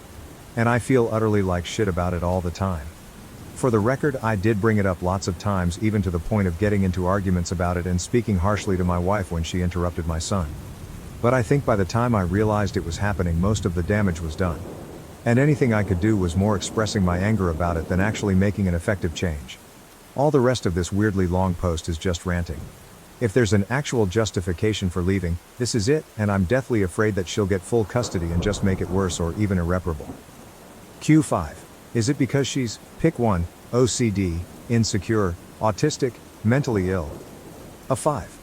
And I feel utterly like shit about it all the time. For the record, I did bring it up lots of times, even to the point of getting into arguments about it and speaking harshly to my wife when she interrupted my son. But I think by the time I realized it was happening, most of the damage was done. And anything I could do was more expressing my anger about it than actually making an effective change. All the rest of this weirdly long post is just ranting. If there's an actual justification for leaving, this is it, and I'm deathly afraid that she'll get full custody and just make it worse or even irreparable. Q5. Is it because she's, pick one, OCD, insecure, autistic, mentally ill? A 5.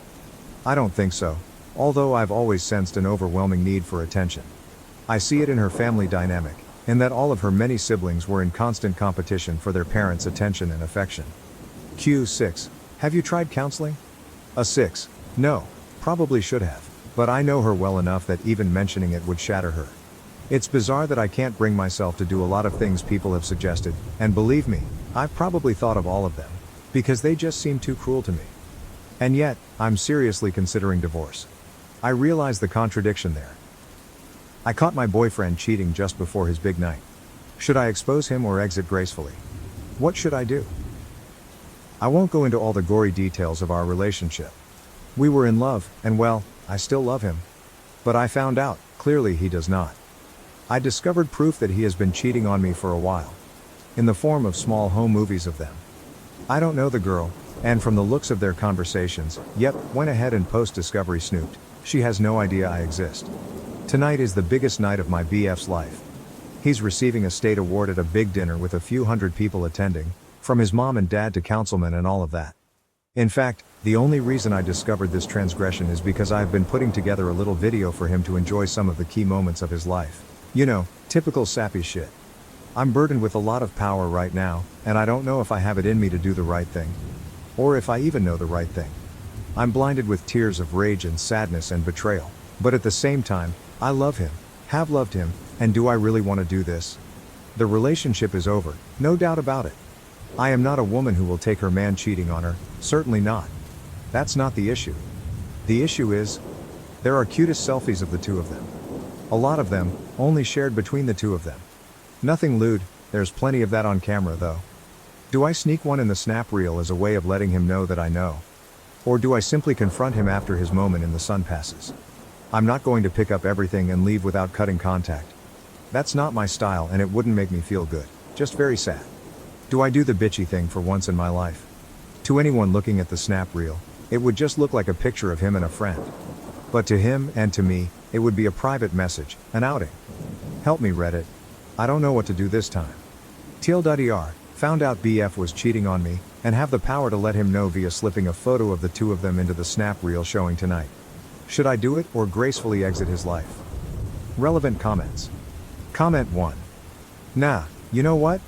I don't think so, although I've always sensed an overwhelming need for attention. I see it in her family dynamic, in that all of her many siblings were in constant competition for their parents' attention and affection. Q6. Have you tried counseling? A 6. No, probably should have, but I know her well enough that even mentioning it would shatter her. It's bizarre that I can't bring myself to do a lot of things people have suggested, and believe me, I've probably thought of all of them, because they just seem too cruel to me. And yet, I'm seriously considering divorce. I realize the contradiction there. I caught my boyfriend cheating just before his big night. Should I expose him or exit gracefully? What should I do? I won't go into all the gory details of our relationship. We were in love, and well, I still love him. But I found out, clearly he does not. I discovered proof that he has been cheating on me for a while. In the form of small home movies of them. I don't know the girl, and from the looks of their conversations, yep, went ahead and post-discovery snooped. She has no idea I exist. Tonight is the biggest night of my BF's life. He's receiving a state award at a big dinner with a few hundred people attending, from his mom and dad to councilmen and all of that. In fact, the only reason I discovered this transgression is because I've been putting together a little video for him to enjoy some of the key moments of his life. You know, typical sappy shit. I'm burdened with a lot of power right now, and I don't know if I have it in me to do the right thing. Or if I even know the right thing. I'm blinded with tears of rage and sadness and betrayal. But at the same time, I love him, have loved him, and do I really want to do this? The relationship is over, no doubt about it. I am not a woman who will take her man cheating on her, certainly not. That's not the issue. The issue is, there are cutest selfies of the two of them. A lot of them, only shared between the two of them. Nothing lewd, there's plenty of that on camera though. Do I sneak one in the snap reel as a way of letting him know that I know? Or do I simply confront him after his moment in the sun passes? I'm not going to pick up everything and leave without cutting contact. That's not my style and it wouldn't make me feel good, just very sad. Do I do the bitchy thing for once in my life? To anyone looking at the snap reel, it would just look like a picture of him and a friend. But to him and to me, it would be a private message, an outing. Help me Reddit. I don't know what to do this time. TLDR, found out BF was cheating on me, and have the power to let him know via slipping a photo of the two of them into the snap reel showing tonight. Should I do it or gracefully exit his life? Relevant comments. Comment 1. Nah, you know what?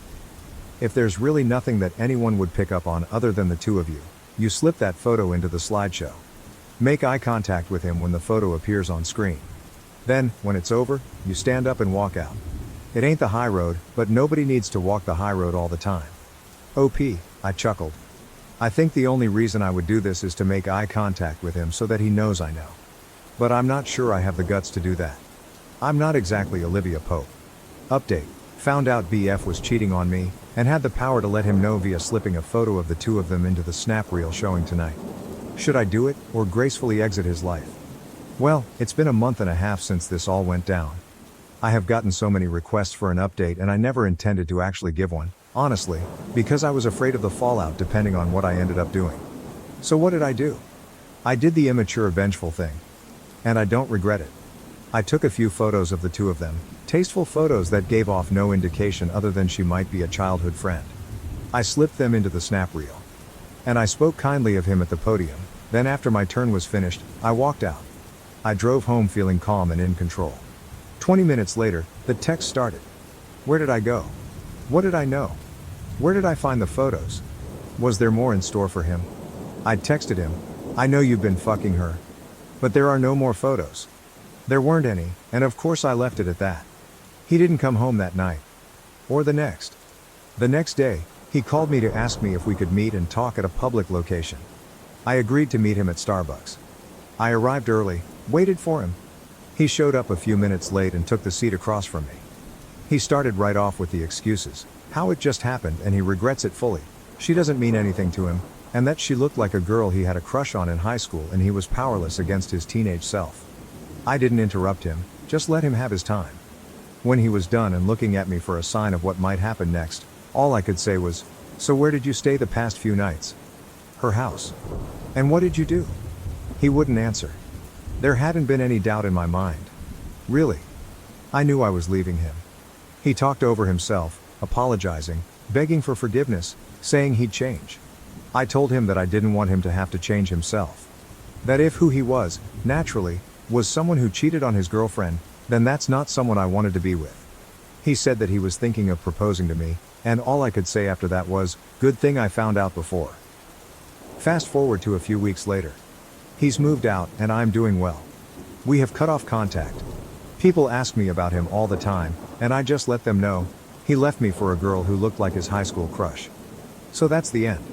If there's really nothing that anyone would pick up on other than the two of you, you slip that photo into the slideshow. Make eye contact with him when the photo appears on screen. Then, when it's over, you stand up and walk out. It ain't the high road, but nobody needs to walk the high road all the time. OP, I chuckled. I think the only reason I would do this is to make eye contact with him so that he knows I know. But I'm not sure I have the guts to do that. I'm not exactly Olivia Pope. Update. Found out BF was cheating on me, and had the power to let him know via slipping a photo of the two of them into the snap reel showing tonight. Should I do it, or gracefully exit his life? Well, it's been a month and a half since this all went down. I have gotten so many requests for an update and I never intended to actually give one, honestly, because I was afraid of the fallout depending on what I ended up doing. So what did I do? I did the immature vengeful thing. And I don't regret it. I took a few photos of the two of them, tasteful photos that gave off no indication other than she might be a childhood friend. I slipped them into the snap reel. And I spoke kindly of him at the podium. Then after my turn was finished, I walked out. I drove home feeling calm and in control. 20 minutes later, the text started. Where did I go? What did I know? Where did I find the photos? Was there more in store for him? I texted him, I know you've been fucking her. But there are no more photos. There weren't any, and of course I left it at that. He didn't come home that night. Or the next. The next day, he called me to ask me if we could meet and talk at a public location. I agreed to meet him at Starbucks. I arrived early, waited for him. He showed up a few minutes late and took the seat across from me. He started right off with the excuses, how it just happened and he regrets it fully. She doesn't mean anything to him, and that she looked like a girl he had a crush on in high school and he was powerless against his teenage self. I didn't interrupt him, just let him have his time. When he was done and looking at me for a sign of what might happen next, all I could say was, so where did you stay the past few nights? Her house. And what did you do? He wouldn't answer. There hadn't been any doubt in my mind. Really. I knew I was leaving him. He talked over himself, apologizing, begging for forgiveness, saying he'd change. I told him that I didn't want him to have to change himself. That if who he was, naturally, was someone who cheated on his girlfriend, then that's not someone I wanted to be with. He said that he was thinking of proposing to me, and all I could say after that was, good thing I found out before. Fast forward to a few weeks later. He's moved out and I'm doing well. We have cut off contact. People ask me about him all the time, and I just let them know, he left me for a girl who looked like his high school crush. So that's the end.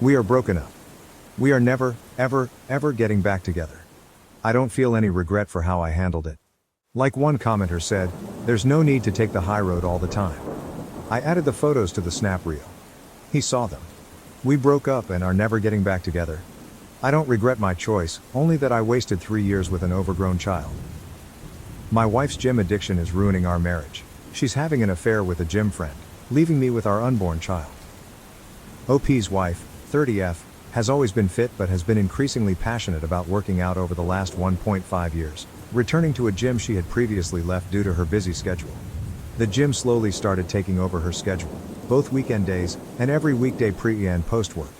We are broken up. We are never, ever, ever getting back together. I don't feel any regret for how I handled it. Like one commenter said, there's no need to take the high road all the time. I added the photos to the snap reel. He saw them. We broke up and are never getting back together. I don't regret my choice, only that I wasted 3 years with an overgrown child. My wife's gym addiction is ruining our marriage. She's having an affair with a gym friend, leaving me with our unborn child. OP's wife, 30F, has always been fit but has been increasingly passionate about working out over the last 1.5 years, returning to a gym she had previously left due to her busy schedule. The gym slowly started taking over her schedule, both weekend days, and every weekday pre- and post-work.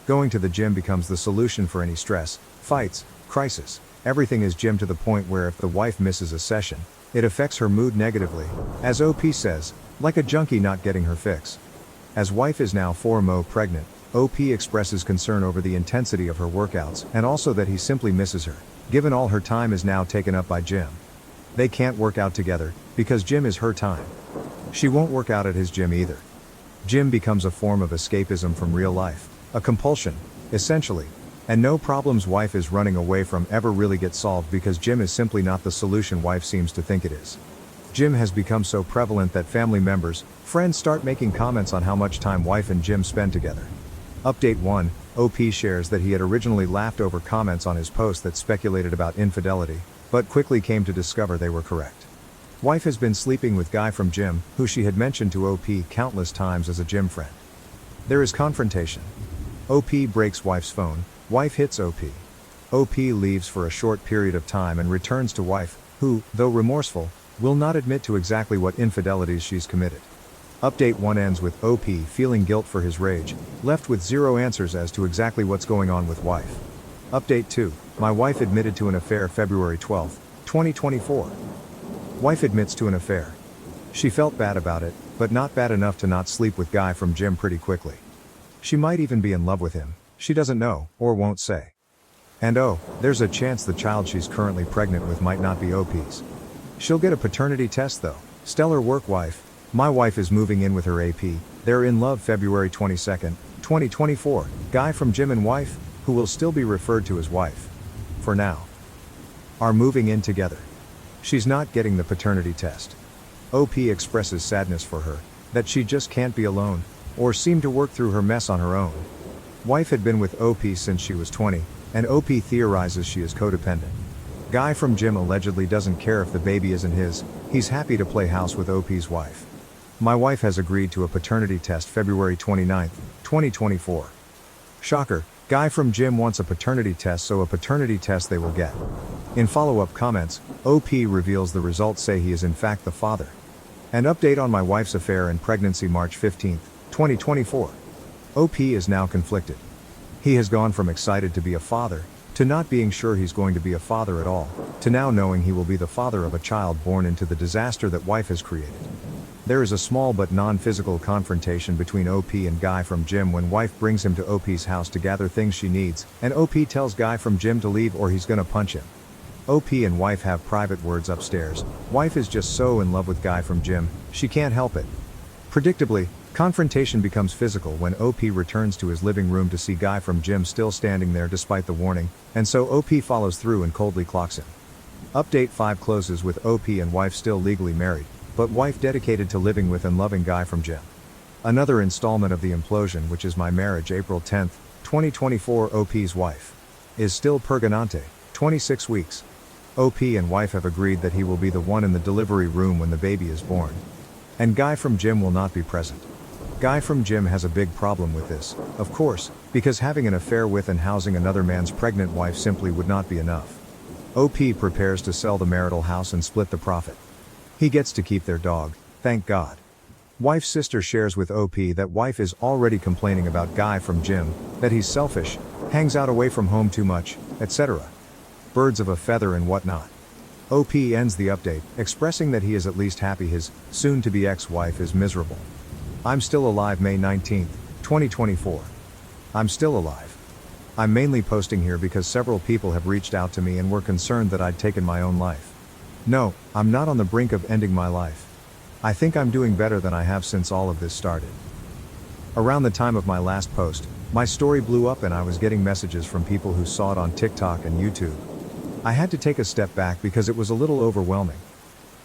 Going to the gym becomes the solution for any stress, fights, crisis. Everything is gym to the point where if the wife misses a session, it affects her mood negatively, as OP says, like a junkie not getting her fix. As wife is now 4mo pregnant, OP expresses concern over the intensity of her workouts and also that he simply misses her, given all her time is now taken up by gym. They can't work out together, because gym is her time. She won't work out at his gym either. Gym becomes a form of escapism from real life, a compulsion, essentially, and no problems wife is running away from ever really get solved because gym is simply not the solution wife seems to think it is. Gym has become so prevalent that family members, friends start making comments on how much time wife and gym spend together. Update 1, OP shares that he had originally laughed over comments on his post that speculated about infidelity, but quickly came to discover they were correct. Wife has been sleeping with guy from gym, who she had mentioned to OP countless times as a gym friend. There is confrontation. OP breaks wife's phone, wife hits OP. OP leaves for a short period of time and returns to wife, who, though remorseful, will not admit to exactly what infidelities she's committed. Update 1 ends with OP feeling guilt for his rage, left with zero answers as to exactly what's going on with wife. Update 2, my wife admitted to an affair February 12, 2024. Wife admits to an affair. She felt bad about it, but not bad enough to not sleep with guy from gym pretty quickly. She might even be in love with him, she doesn't know, or won't say. And oh, there's a chance the child she's currently pregnant with might not be OP's. She'll get a paternity test though. Stellar work wife. My wife is moving in with her AP, they're in love February 22nd, 2024, guy from gym and wife, who will still be referred to as wife. For now. Are moving in together. She's not getting the paternity test. OP expresses sadness for her, that she just can't be alone, or seem to work through her mess on her own. Wife had been with OP since she was 20, and OP theorizes she is codependent. Guy from gym allegedly doesn't care if the baby isn't his, he's happy to play house with OP's wife. My wife has agreed to a paternity test February 29, 2024. Shocker, guy from gym wants a paternity test, so a paternity test they will get. In follow-up comments, OP reveals the results say he is in fact the father. An update on my wife's affair and pregnancy March 15, 2024. OP is now conflicted. He has gone from excited to be a father, to not being sure he's going to be a father at all, to now knowing he will be the father of a child born into the disaster that wife has created. There is a small but non-physical confrontation between OP and Guy from gym when wife brings him to OP's house to gather things she needs, and OP tells Guy from gym to leave or he's gonna punch him. OP and wife have private words upstairs. Wife is just so in love with Guy from gym, she can't help it. Predictably, confrontation becomes physical when OP returns to his living room to see Guy from gym still standing there despite the warning, and so OP follows through and coldly clocks him. Update 5 closes with OP and wife still legally married, but wife dedicated to living with and loving Guy from gym. Another installment of the implosion, which is my marriage, April 10, 2024. OP's wife is still purganante, 26 weeks. OP and wife have agreed that he will be the one in the delivery room when the baby is born. And Guy from gym will not be present. Guy from gym has a big problem with this, of course, because having an affair with and housing another man's pregnant wife simply would not be enough. OP prepares to sell the marital house and split the profit. He gets to keep their dog, thank God. Wife's sister shares with OP that wife is already complaining about Guy from gym, that he's selfish, hangs out away from home too much, etc. Birds of a feather and whatnot. OP ends the update, expressing that he is at least happy his soon-to-be ex-wife is miserable. I'm still alive, May 19, 2024. I'm still alive. I'm mainly posting here because several people have reached out to me and were concerned that I'd taken my own life. No, I'm not on the brink of ending my life. I think I'm doing better than I have since all of this started. Around the time of my last post, my story blew up and I was getting messages from people who saw it on TikTok and YouTube. I had to take a step back because it was a little overwhelming.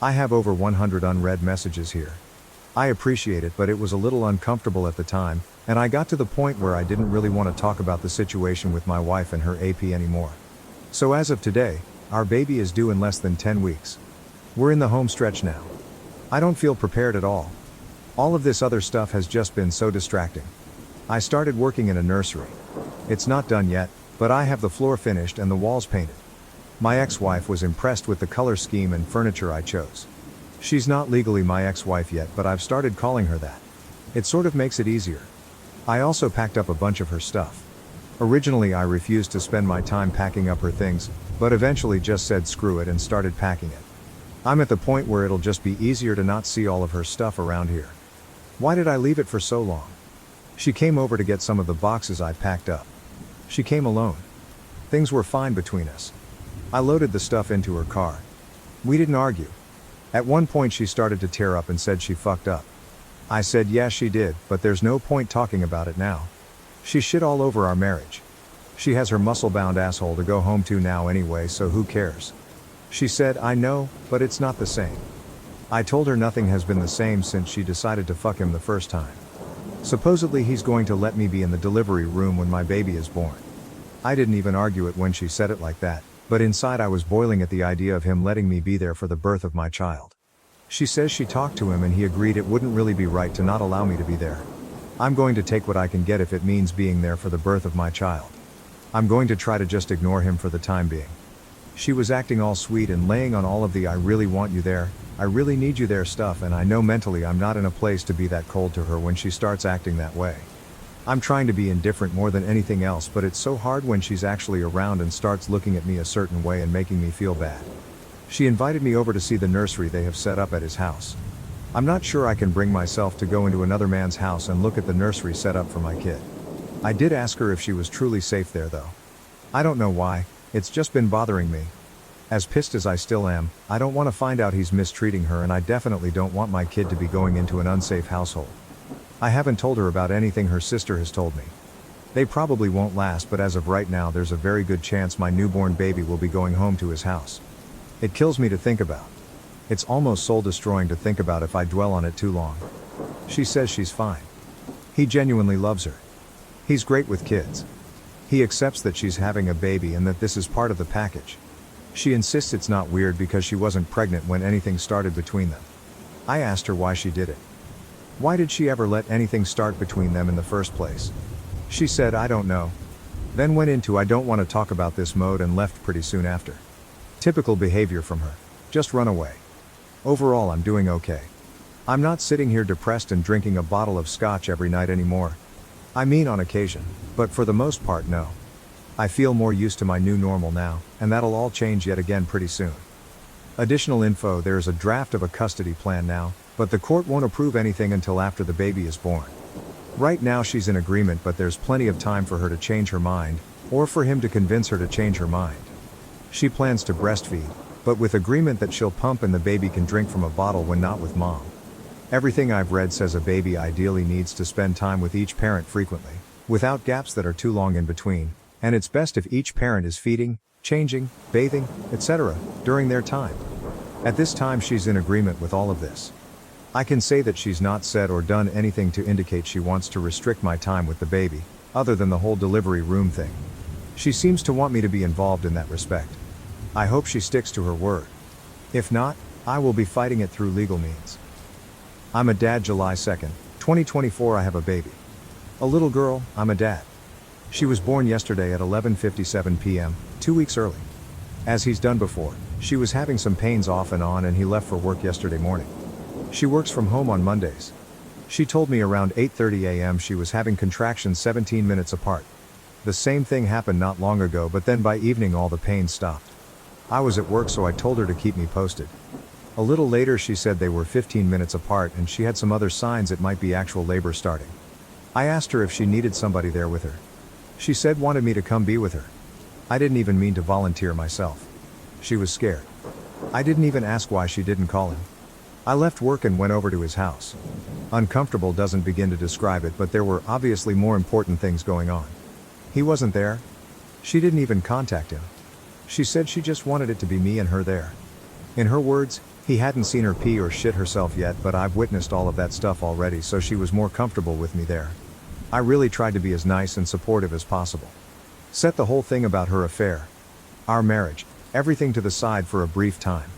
I have over 100 unread messages here. I appreciate it, but it was a little uncomfortable at the time, and I got to the point where I didn't really want to talk about the situation with my wife and her AP anymore. So as of today, our baby is due in less than 10 weeks. We're in the home stretch now. I don't feel prepared at all. All of this other stuff has just been so distracting. I started working in a nursery. It's not done yet, but I have the floor finished and the walls painted. My ex-wife was impressed with the color scheme and furniture I chose. She's not legally my ex-wife yet, but I've started calling her that. It sort of makes it easier. I also packed up a bunch of her stuff. Originally I refused to spend my time packing up her things, but eventually just said screw it and started packing it. I'm at the point where it'll just be easier to not see all of her stuff around here. Why did I leave it for so long? She came over to get some of the boxes I packed up. She came alone. Things were fine between us. I loaded the stuff into her car. We didn't argue. At one point she started to tear up and said she fucked up. I said yeah she did, but there's no point talking about it now. She shit all over our marriage. She has her muscle-bound asshole to go home to now anyway, so who cares? She said I know, but it's not the same. I told her nothing has been the same since she decided to fuck him the first time. Supposedly he's going to let me be in the delivery room when my baby is born. I didn't even argue it when she said it like that, but inside I was boiling at the idea of him letting me be there for the birth of my child. She says she talked to him and he agreed it wouldn't really be right to not allow me to be there. I'm going to take what I can get if it means being there for the birth of my child. I'm going to try to just ignore him for the time being. She was acting all sweet and laying on all of the I really want you there, I really need you there stuff, and I know mentally I'm not in a place to be that cold to her when she starts acting that way. I'm trying to be indifferent more than anything else, but it's so hard when she's actually around and starts looking at me a certain way and making me feel bad. She invited me over to see the nursery they have set up at his house. I'm not sure I can bring myself to go into another man's house and look at the nursery set up for my kid. I did ask her if she was truly safe there though. I don't know why, it's just been bothering me. As pissed as I still am, I don't want to find out he's mistreating her, and I definitely don't want my kid to be going into an unsafe household. I haven't told her about anything her sister has told me. They probably won't last, but as of right now there's a very good chance my newborn baby will be going home to his house. It kills me to think about. It's almost soul-destroying to think about if I dwell on it too long. She says she's fine. He genuinely loves her. He's great with kids. He accepts that she's having a baby and that this is part of the package. She insists it's not weird because she wasn't pregnant when anything started between them. I asked her why she did it. Why did she ever let anything start between them in the first place? She said I don't know. Then went into I don't want to talk about this mode and left pretty soon after. Typical behavior from her. Just run away. Overall I'm doing okay. I'm not sitting here depressed and drinking a bottle of scotch every night anymore. I mean on occasion, but for the most part no. I feel more used to my new normal now, and that'll all change yet again pretty soon. Additional info: there's a draft of a custody plan now, but the court won't approve anything until after the baby is born. Right now she's in agreement, but there's plenty of time for her to change her mind, or for him to convince her to change her mind. She plans to breastfeed, but with agreement that she'll pump and the baby can drink from a bottle when not with mom. Everything I've read says a baby ideally needs to spend time with each parent frequently, without gaps that are too long in between, and it's best if each parent is feeding, changing, bathing, etc., during their time. At this time she's in agreement with all of this. I can say that she's not said or done anything to indicate she wants to restrict my time with the baby, other than the whole delivery room thing. She seems to want me to be involved in that respect. I hope she sticks to her word. If not, I will be fighting it through legal means. I'm a dad. July 2nd, 2024. I have a baby. A little girl. I'm a dad. She was born yesterday at 11:57 p.m., 2 weeks early. As he's done before, she was having some pains off and on and he left for work yesterday morning. She works from home on Mondays. She told me around 8:30 a.m. she was having contractions 17 minutes apart. The same thing happened not long ago, but then by evening all the pain stopped. I was at work, so I told her to keep me posted. A little later she said they were 15 minutes apart and she had some other signs it might be actual labor starting. I asked her if she needed somebody there with her. She said wanted me to come be with her. I didn't even mean to volunteer myself. She was scared. I didn't even ask why she didn't call him. I left work and went over to his house. Uncomfortable doesn't begin to describe it, but there were obviously more important things going on. He wasn't there. She didn't even contact him. She said she just wanted it to be me and her there. In her words, he hadn't seen her pee or shit herself yet, but I've witnessed all of that stuff already, so she was more comfortable with me there. I really tried to be as nice and supportive as possible. Set the whole thing about her affair, our marriage, everything to the side for a brief time.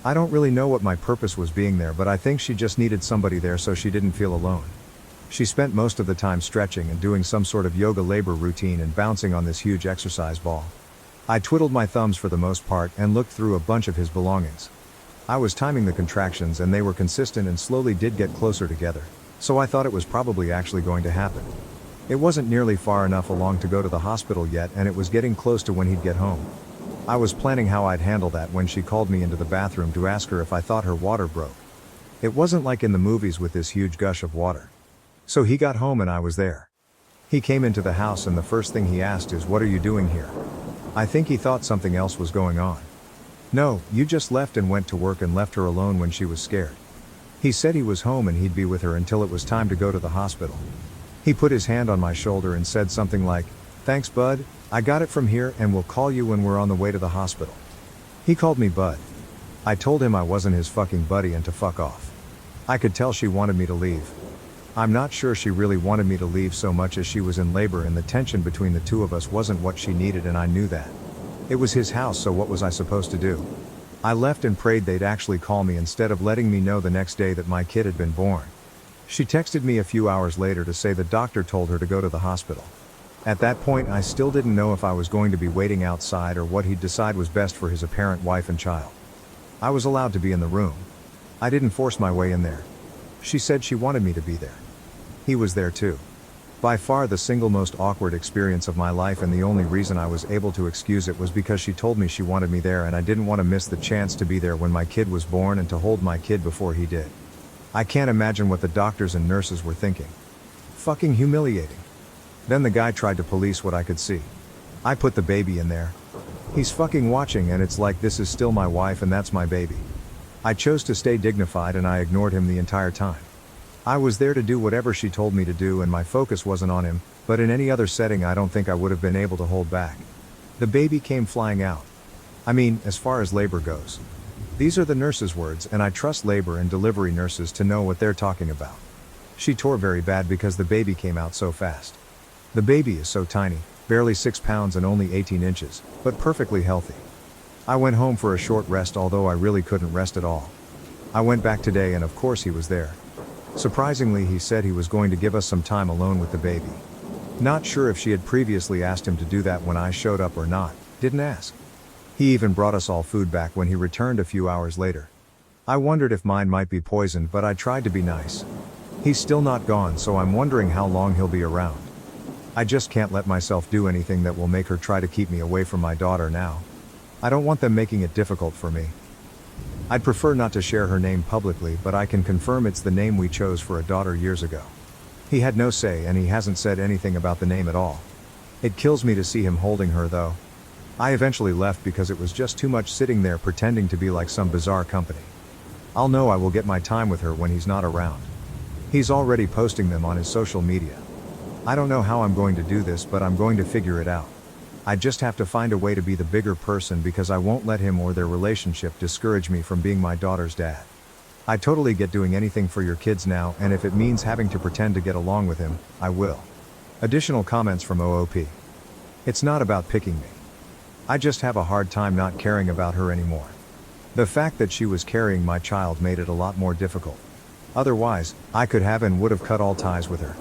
I don't really know what my purpose was being there, but I think she just needed somebody there so she didn't feel alone. She spent most of the time stretching and doing some sort of yoga labor routine and bouncing on this huge exercise ball. I twiddled my thumbs for the most part and looked through a bunch of his belongings. I was timing the contractions and they were consistent and slowly did get closer together, so I thought it was probably actually going to happen. It wasn't nearly far enough along to go to the hospital yet, and it was getting close to when he'd get home. I was planning how I'd handle that when she called me into the bathroom to ask her if I thought her water broke. It wasn't like in the movies with this huge gush of water. So he got home and I was there. He came into the house and the first thing he asked is, "What are you doing here?" I think he thought something else was going on. "No, you just left and went to work and left her alone when she was scared." He said he was home and he'd be with her until it was time to go to the hospital. He put his hand on my shoulder and said something like, "Thanks, bud, I got it from here and we'll call you when we're on the way to the hospital." He called me bud. I told him I wasn't his fucking buddy and to fuck off. I could tell she wanted me to leave. I'm not sure she really wanted me to leave so much as she was in labor and the tension between the two of us wasn't what she needed, and I knew that. It was his house, so what was I supposed to do? I left and prayed they'd actually call me instead of letting me know the next day that my kid had been born. She texted me a few hours later to say the doctor told her to go to the hospital. At that point I still didn't know if I was going to be waiting outside or what he'd decide was best for his apparent wife and child. I was allowed to be in the room. I didn't force my way in there. She said she wanted me to be there. He was there too. By far the single most awkward experience of my life, and the only reason I was able to excuse it was because she told me she wanted me there and I didn't want to miss the chance to be there when my kid was born and to hold my kid before he did. I can't imagine what the doctors and nurses were thinking. Fucking humiliating. Then the guy tried to police what I could see. I put the baby in there. He's fucking watching and it's like, this is still my wife and that's my baby. I chose to stay dignified and I ignored him the entire time. I was there to do whatever she told me to do and my focus wasn't on him, but in any other setting I don't think I would have been able to hold back. The baby came flying out. I mean, as far as labor goes. These are the nurses' words, and I trust labor and delivery nurses to know what they're talking about. She tore very bad because the baby came out so fast. The baby is so tiny, barely 6 pounds and only 18 inches, but perfectly healthy. I went home for a short rest, although I really couldn't rest at all. I went back today and of course he was there. Surprisingly, he said he was going to give us some time alone with the baby. Not sure if she had previously asked him to do that when I showed up or not, didn't ask. He even brought us all food back when he returned a few hours later. I wondered if mine might be poisoned, but I tried to be nice. He's still not gone, so I'm wondering how long he'll be around. I just can't let myself do anything that will make her try to keep me away from my daughter now. I don't want them making it difficult for me. I'd prefer not to share her name publicly, but I can confirm it's the name we chose for a daughter years ago. He had no say and he hasn't said anything about the name at all. It kills me to see him holding her though. I eventually left because it was just too much sitting there pretending to be like some bizarre company. I'll know I will get my time with her when he's not around. He's already posting them on his social media. I don't know how I'm going to do this, but I'm going to figure it out. I just have to find a way to be the bigger person because I won't let him or their relationship discourage me from being my daughter's dad. I totally get doing anything for your kids now, and if it means having to pretend to get along with him, I will. Additional comments from OOP. It's not about picking me. I just have a hard time not caring about her anymore. The fact that she was carrying my child made it a lot more difficult. Otherwise, I could have and would have cut all ties with her.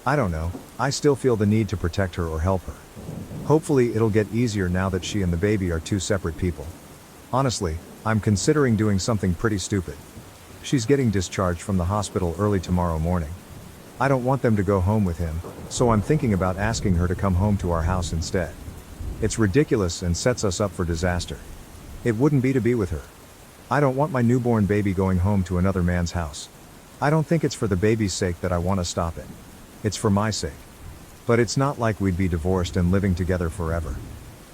I don't know, I still feel the need to protect her or help her. Hopefully it'll get easier now that she and the baby are two separate people. Honestly, I'm considering doing something pretty stupid. She's getting discharged from the hospital early tomorrow morning. I don't want them to go home with him, so I'm thinking about asking her to come home to our house instead. It's ridiculous and sets us up for disaster. It wouldn't be to be with her. I don't want my newborn baby going home to another man's house. I don't think it's for the baby's sake that I want to stop it. It's for my sake. But it's not like we'd be divorced and living together forever.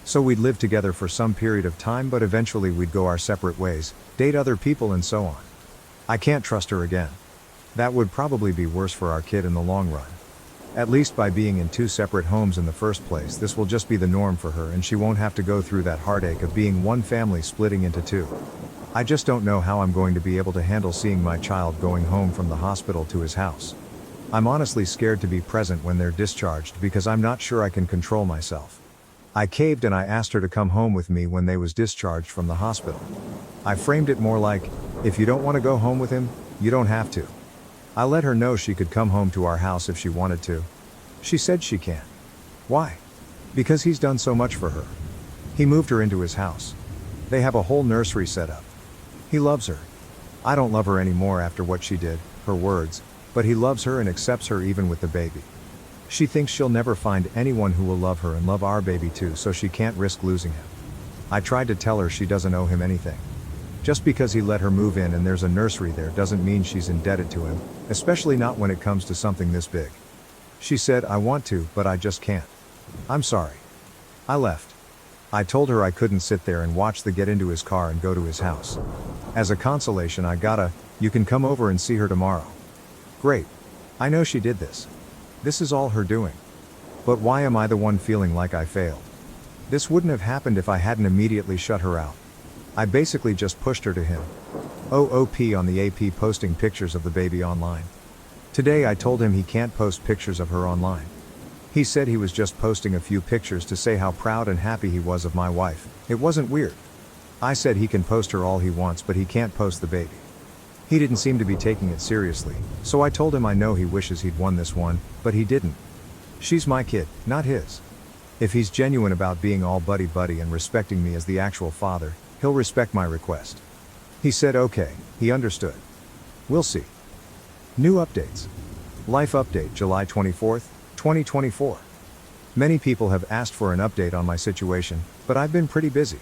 So we'd live together for some period of time, but eventually we'd go our separate ways, date other people and so on. I can't trust her again. That would probably be worse for our kid in the long run. At least by being in two separate homes in the first place, this will just be the norm for her and she won't have to go through that heartache of being one family splitting into two. I just don't know how I'm going to be able to handle seeing my child going home from the hospital to his house. I'm honestly scared to be present when they're discharged because I'm not sure I can control myself. I caved and I asked her to come home with me when they was discharged from the hospital. I framed it more like, if you don't want to go home with him, you don't have to. I let her know she could come home to our house if she wanted to. She said she can. Why? Because he's done so much for her. He moved her into his house. They have a whole nursery set up. He loves her. I don't love her anymore after what she did, her words, but he loves her and accepts her even with the baby. She thinks she'll never find anyone who will love her and love our baby too, so she can't risk losing him. I tried to tell her she doesn't owe him anything. Just because he let her move in and there's a nursery there doesn't mean she's indebted to him, especially not when it comes to something this big. She said, I want to, but I just can't. I'm sorry. I left. I told her I couldn't sit there and watch the get into his car and go to his house. As a consolation, you can come over and see her tomorrow. Great. I know she did this. This is all her doing. But why am I the one feeling like I failed? This wouldn't have happened if I hadn't immediately shut her out. I basically just pushed her to him. OOP on the AP posting pictures of the baby online. Today I told him he can't post pictures of her online. He said he was just posting a few pictures to say how proud and happy he was of my wife. It wasn't weird. I said he can post her all he wants, but he can't post the baby. He didn't seem to be taking it seriously, so I told him I know he wishes he'd won this one, but he didn't. She's my kid, not his. If he's genuine about being all buddy-buddy and respecting me as the actual father, he'll respect my request. He said okay, he understood. We'll see. New updates. Life update, July 24th, 2024. Many people have asked for an update on my situation, but I've been pretty busy.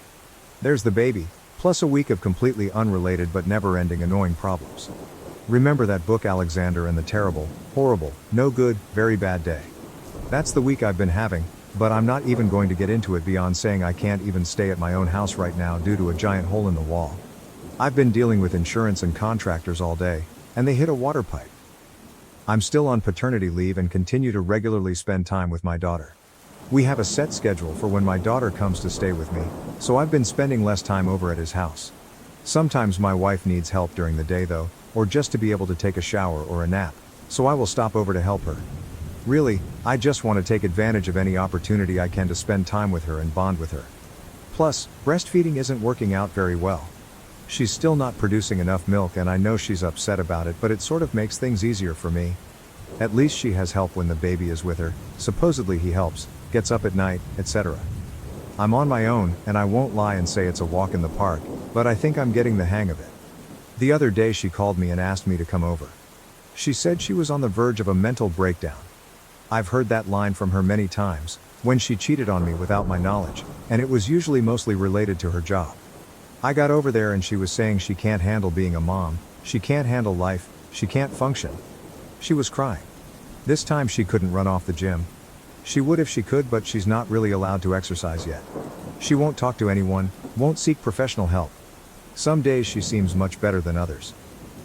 There's the baby, plus a week of completely unrelated but never-ending annoying problems. Remember that book Alexander and the Terrible, Horrible, No Good, Very Bad Day? That's the week I've been having, but I'm not even going to get into it beyond saying I can't even stay at my own house right now due to a giant hole in the wall. I've been dealing with insurance and contractors all day, and they hit a water pipe. I'm still on paternity leave and continue to regularly spend time with my daughter. We have a set schedule for when my daughter comes to stay with me, so I've been spending less time over at his house. Sometimes my wife needs help during the day though, or just to be able to take a shower or a nap, so I will stop over to help her. Really, I just want to take advantage of any opportunity I can to spend time with her and bond with her. Plus, breastfeeding isn't working out very well. She's still not producing enough milk and I know she's upset about it, but it sort of makes things easier for me. At least she has help when the baby is with her, supposedly he helps, gets up at night, etc. I'm on my own, and I won't lie and say it's a walk in the park, but I think I'm getting the hang of it. The other day she called me and asked me to come over. She said she was on the verge of a mental breakdown. I've heard that line from her many times, when she cheated on me without my knowledge, and it was usually mostly related to her job. I got over there and she was saying she can't handle being a mom, she can't handle life, she can't function. She was crying. This time she couldn't run off the gym. She would if she could, but she's not really allowed to exercise yet. She won't talk to anyone, won't seek professional help. Some days she seems much better than others.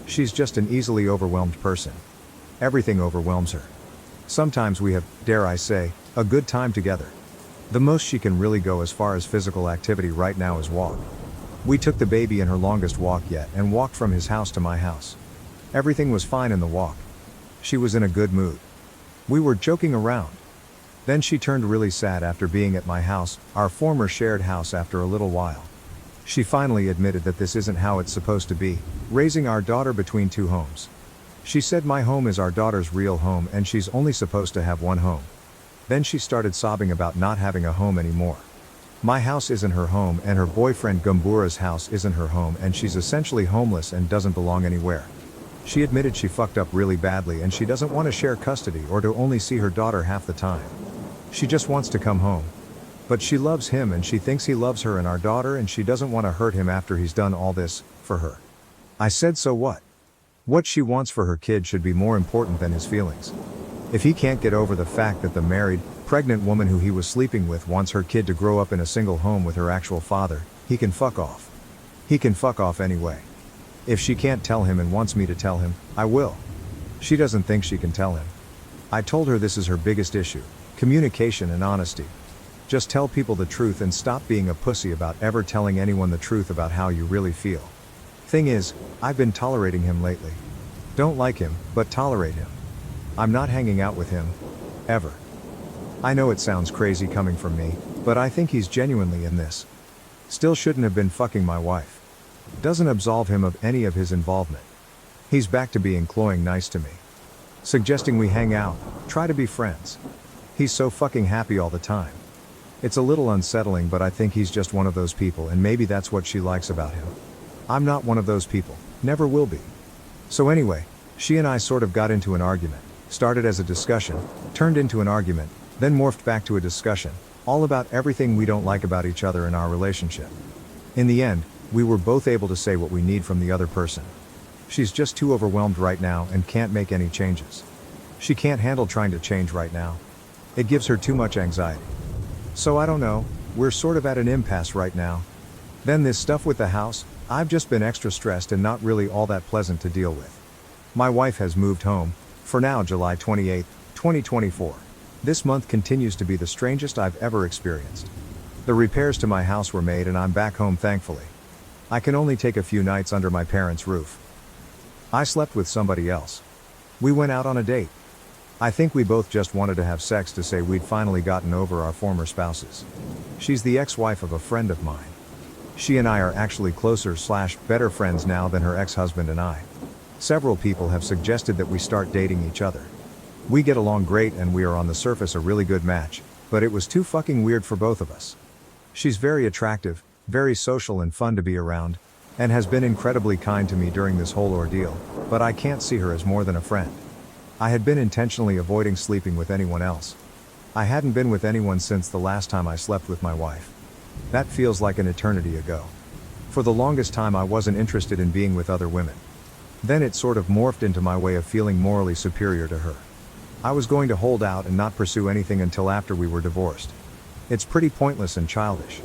She's just an easily overwhelmed person. Everything overwhelms her. Sometimes we have, dare I say, a good time together. The most she can really go as far as physical activity right now is walk. We took the baby in her longest walk yet and walked from his house to my house. Everything was fine in the walk. She was in a good mood. We were joking around. Then she turned really sad after being at my house, our former shared house, after a little while. She finally admitted that this isn't how it's supposed to be, raising our daughter between two homes. She said my home is our daughter's real home and she's only supposed to have one home. Then she started sobbing about not having a home anymore. My house isn't her home and her boyfriend Gumbura's house isn't her home and she's essentially homeless and doesn't belong anywhere. She admitted she fucked up really badly and she doesn't want to share custody or to only see her daughter half the time. She just wants to come home. But she loves him and she thinks he loves her and our daughter and she doesn't want to hurt him after he's done all this for her. I said, so what? What she wants for her kid should be more important than his feelings. If he can't get over the fact that the married, pregnant woman who he was sleeping with wants her kid to grow up in a single home with her actual father, he can fuck off. He can fuck off anyway. If she can't tell him and wants me to tell him, I will. She doesn't think she can tell him. I told her this is her biggest issue. Communication and honesty. Just tell people the truth and stop being a pussy about ever telling anyone the truth about how you really feel. Thing is, I've been tolerating him lately. Don't like him, but tolerate him. I'm not hanging out with him. Ever. I know it sounds crazy coming from me, but I think he's genuinely in this. Still shouldn't have been fucking my wife. Doesn't absolve him of any of his involvement. He's back to being cloying nice to me. Suggesting we hang out, try to be friends. He's so fucking happy all the time. It's a little unsettling, but I think he's just one of those people and maybe that's what she likes about him. I'm not one of those people, never will be. So anyway, she and I sort of got into an argument, started as a discussion, turned into an argument, then morphed back to a discussion, all about everything we don't like about each other in our relationship. In the end, we were both able to say what we need from the other person. She's just too overwhelmed right now and can't make any changes. She can't handle trying to change right now. It gives her too much anxiety. So I don't know, we're sort of at an impasse right now. Then this stuff with the house, I've just been extra stressed and not really all that pleasant to deal with. My wife has moved home, for now July 28, 2024. This month continues to be the strangest I've ever experienced. The repairs to my house were made and I'm back home thankfully. I can only take a few nights under my parents' roof. I slept with somebody else. We went out on a date. I think we both just wanted to have sex to say we'd finally gotten over our former spouses. She's the ex-wife of a friend of mine. She and I are actually closer/better friends now than her ex-husband and I. Several people have suggested that we start dating each other. We get along great and we are on the surface a really good match, but it was too fucking weird for both of us. She's very attractive, very social and fun to be around, and has been incredibly kind to me during this whole ordeal, but I can't see her as more than a friend. I had been intentionally avoiding sleeping with anyone else. I hadn't been with anyone since the last time I slept with my wife. That feels like an eternity ago. For the longest time I wasn't interested in being with other women. Then it sort of morphed into my way of feeling morally superior to her. I was going to hold out and not pursue anything until after we were divorced. It's pretty pointless and childish.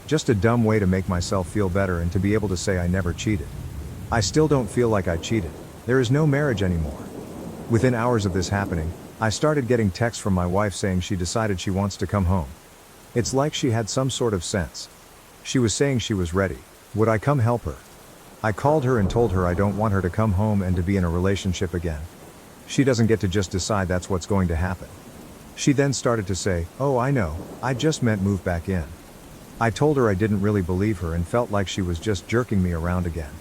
Just a dumb way to make myself feel better and to be able to say I never cheated. I still don't feel like I cheated. There is no marriage anymore. Within hours of this happening, I started getting texts from my wife saying she decided she wants to come home. It's like she had some sort of sense. She was saying she was ready. Would I come help her? I called her and told her I don't want her to come home and to be in a relationship again. She doesn't get to just decide that's what's going to happen. She then started to say, oh I know, I just meant move back in. I told her I didn't really believe her and felt like she was just jerking me around again.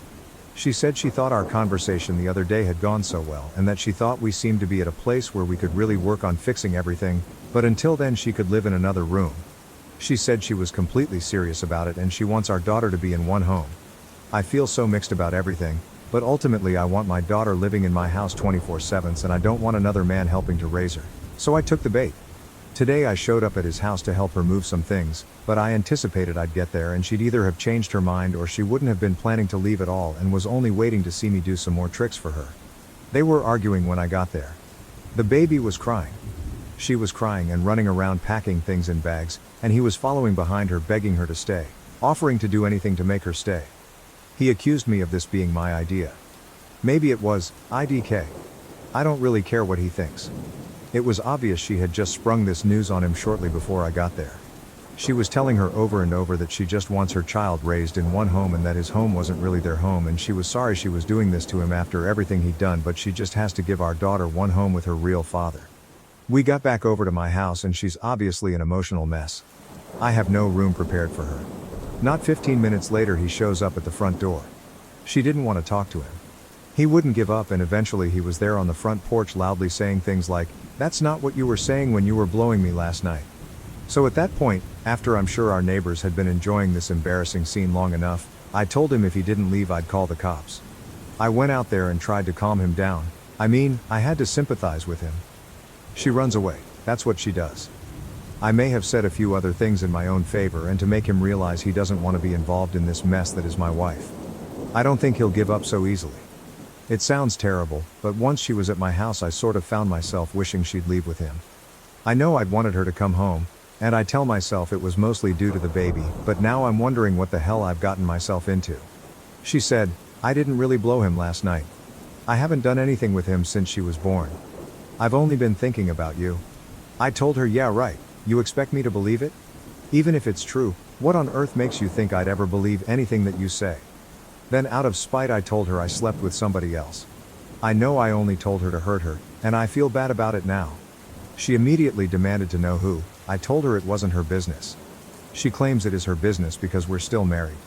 She said she thought our conversation the other day had gone so well and that she thought we seemed to be at a place where we could really work on fixing everything, but until then she could live in another room. She said she was completely serious about it and she wants our daughter to be in one home. I feel so mixed about everything, but ultimately I want my daughter living in my house 24/7 and I don't want another man helping to raise her. So I took the bait. Today I showed up at his house to help her move some things, but I anticipated I'd get there and she'd either have changed her mind or she wouldn't have been planning to leave at all and was only waiting to see me do some more tricks for her. They were arguing when I got there. The baby was crying. She was crying and running around packing things in bags, and he was following behind her begging her to stay, offering to do anything to make her stay. He accused me of this being my idea. Maybe it was, IDK. I don't really care what he thinks. It was obvious she had just sprung this news on him shortly before I got there. She was telling her over and over that she just wants her child raised in one home and that his home wasn't really their home, and she was sorry she was doing this to him after everything he'd done, but she just has to give our daughter one home with her real father. We got back over to my house and she's obviously an emotional mess. I have no room prepared for her. Not 15 minutes later he shows up at the front door. She didn't want to talk to him. He wouldn't give up, and eventually he was there on the front porch loudly saying things like, "That's not what you were saying when you were blowing me last night." So at that point, after I'm sure our neighbors had been enjoying this embarrassing scene long enough, I told him if he didn't leave I'd call the cops. I went out there and tried to calm him down. I had to sympathize with him. She runs away, that's what she does. I may have said a few other things in my own favor and to make him realize he doesn't want to be involved in this mess that is my wife. I don't think he'll give up so easily. It sounds terrible, but once she was at my house I sort of found myself wishing she'd leave with him. I know I'd wanted her to come home, and I tell myself it was mostly due to the baby, but now I'm wondering what the hell I've gotten myself into. She said, "I didn't really blow him last night. I haven't done anything with him since she was born. I've only been thinking about you." I told her, "Yeah, right. You expect me to believe it? Even if it's true, what on earth makes you think I'd ever believe anything that you say?" Then out of spite I told her I slept with somebody else. I know I only told her to hurt her, and I feel bad about it now. She immediately demanded to know who. I told her it wasn't her business. She claims it is her business because we're still married.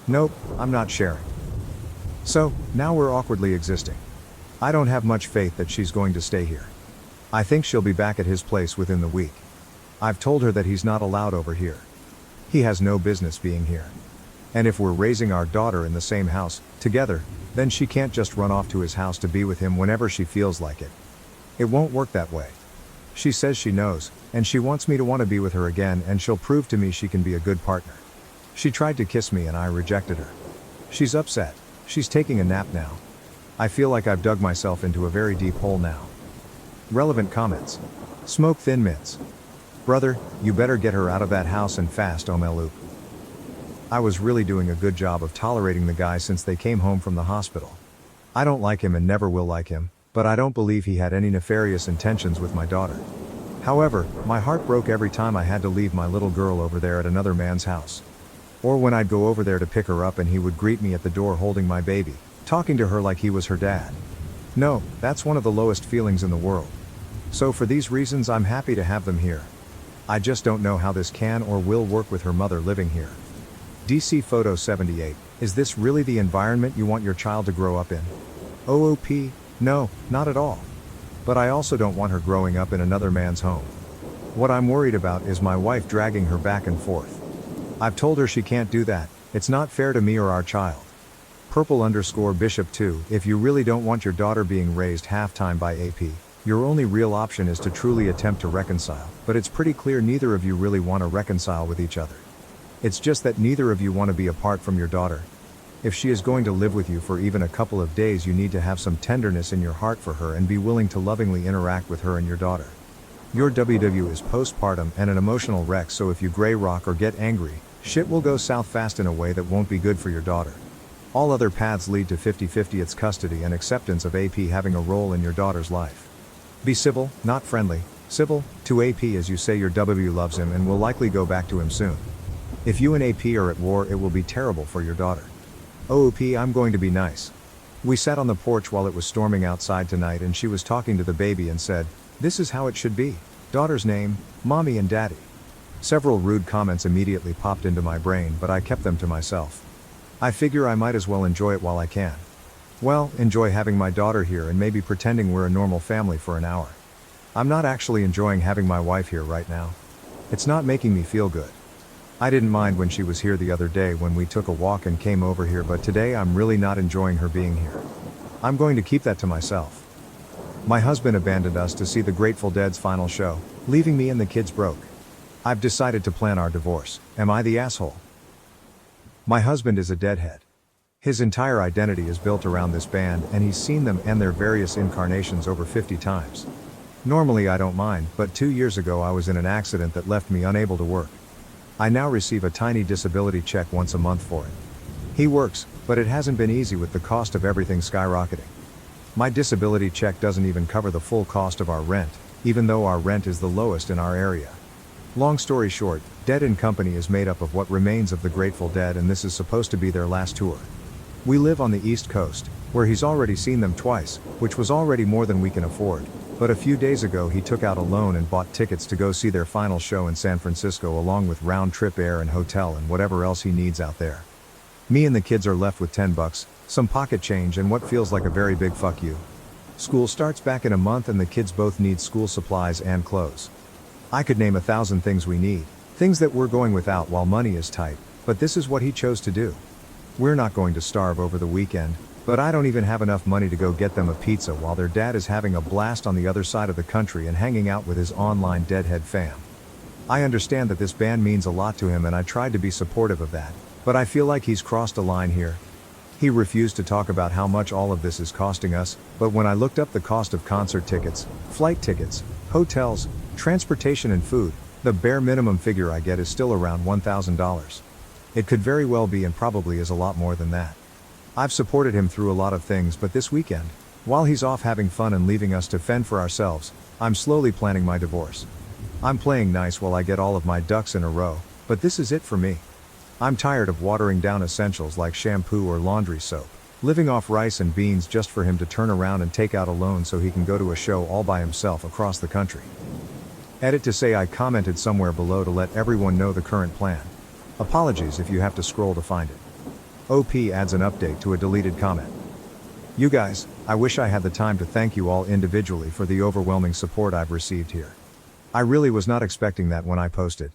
Nope, I'm not sharing. So, now we're awkwardly existing. I don't have much faith that she's going to stay here. I think she'll be back at his place within the week. I've told her that he's not allowed over here. He has no business being here. And if we're raising our daughter in the same house, together, then she can't just run off to his house to be with him whenever she feels like it. It won't work that way. She says she knows, and she wants me to want to be with her again, and she'll prove to me she can be a good partner. She tried to kiss me and I rejected her. She's upset. She's taking a nap now. I feel like I've dug myself into a very deep hole now. Relevant comments. Smoke Thin Mints. Brother, you better get her out of that house and fast, Omelup. I was really doing a good job of tolerating the guy since they came home from the hospital. I don't like him and never will like him, but I don't believe he had any nefarious intentions with my daughter. However, my heart broke every time I had to leave my little girl over there at another man's house. Or when I'd go over there to pick her up and he would greet me at the door holding my baby, talking to her like he was her dad. No, that's one of the lowest feelings in the world. So for these reasons I'm happy to have them here. I just don't know how this can or will work with her mother living here. DC Photo 78, is this really the environment you want your child to grow up in? OOP, no, not at all. But I also don't want her growing up in another man's home. What I'm worried about is my wife dragging her back and forth. I've told her she can't do that, it's not fair to me or our child. Purple_Bishop 2, if you really don't want your daughter being raised half-time by AP, your only real option is to truly attempt to reconcile, but it's pretty clear neither of you really want to reconcile with each other. It's just that neither of you want to be apart from your daughter. If she is going to live with you for even a couple of days, you need to have some tenderness in your heart for her and be willing to lovingly interact with her and your daughter. Your WW is postpartum and an emotional wreck, so if you gray rock or get angry, shit will go south fast in a way that won't be good for your daughter. All other paths lead to 50-50 its custody and acceptance of AP having a role in your daughter's life. Be civil, not friendly, civil, to AP as you say your W loves him and will likely go back to him soon. If you and AP are at war, it will be terrible for your daughter. OOP, I'm going to be nice. We sat on the porch while it was storming outside tonight and she was talking to the baby and said, "This is how it should be. Daughter's name, Mommy and Daddy." Several rude comments immediately popped into my brain, but I kept them to myself. I figure I might as well enjoy it while I can. Well, enjoy having my daughter here and maybe pretending we're a normal family for an hour. I'm not actually enjoying having my wife here right now. It's not making me feel good. I didn't mind when she was here the other day when we took a walk and came over here, but today I'm really not enjoying her being here. I'm going to keep that to myself. My husband abandoned us to see the Grateful Dead's final show, leaving me and the kids broke. I've decided to plan our divorce. Am I the asshole? My husband is a deadhead. His entire identity is built around this band, and he's seen them and their various incarnations over 50 times. Normally I don't mind, but 2 years ago I was in an accident that left me unable to work. I now receive a tiny disability check once a month for it. He works, but it hasn't been easy with the cost of everything skyrocketing. My disability check doesn't even cover the full cost of our rent, even though our rent is the lowest in our area. Long story short, Dead & Company is made up of what remains of the Grateful Dead, and this is supposed to be their last tour. We live on the East Coast, where he's already seen them twice, which was already more than we can afford, but a few days ago he took out a loan and bought tickets to go see their final show in San Francisco, along with round-trip air and hotel and whatever else he needs out there. Me and the kids are left with $10, some pocket change, and what feels like a very big fuck you. School starts back in a month and the kids both need school supplies and clothes. I could name 1,000 things we need, things that we're going without while money is tight, but this is what he chose to do. We're not going to starve over the weekend, but I don't even have enough money to go get them a pizza while their dad is having a blast on the other side of the country and hanging out with his online Deadhead fam. I understand that this band means a lot to him and I tried to be supportive of that, but I feel like he's crossed a line here. He refused to talk about how much all of this is costing us, but when I looked up the cost of concert tickets, flight tickets, hotels, transportation and food, the bare minimum figure I get is still around $1,000. It could very well be and probably is a lot more than that. I've supported him through a lot of things, but this weekend, while he's off having fun and leaving us to fend for ourselves, I'm slowly planning my divorce. I'm playing nice while I get all of my ducks in a row, but this is it for me. I'm tired of watering down essentials like shampoo or laundry soap, living off rice and beans just for him to turn around and take out a loan so he can go to a show all by himself across the country. Edit to say I commented somewhere below to let everyone know the current plan. Apologies if you have to scroll to find it. OP adds an update to a deleted comment. You guys, I wish I had the time to thank you all individually for the overwhelming support I've received here. I really was not expecting that when I posted.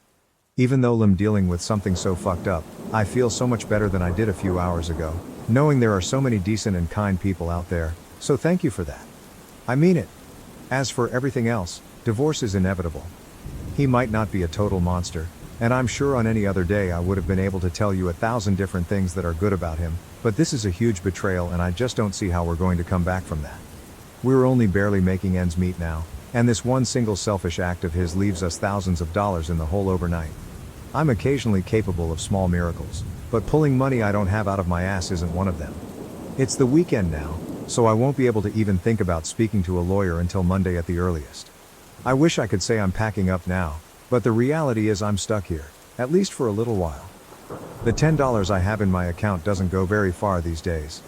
Even though I'm dealing with something so fucked up, I feel so much better than I did a few hours ago, knowing there are so many decent and kind people out there, so thank you for that. I mean it. As for everything else, divorce is inevitable. He might not be a total monster, and I'm sure on any other day I would have been able to tell you 1,000 different things that are good about him, but this is a huge betrayal and I just don't see how we're going to come back from that. We're only barely making ends meet now, and this one single selfish act of his leaves us thousands of dollars in the hole overnight. I'm occasionally capable of small miracles, but pulling money I don't have out of my ass isn't one of them. It's the weekend now, so I won't be able to even think about speaking to a lawyer until Monday at the earliest. I wish I could say I'm packing up now, but the reality is I'm stuck here, at least for a little while. The $10 I have in my account doesn't go very far these days.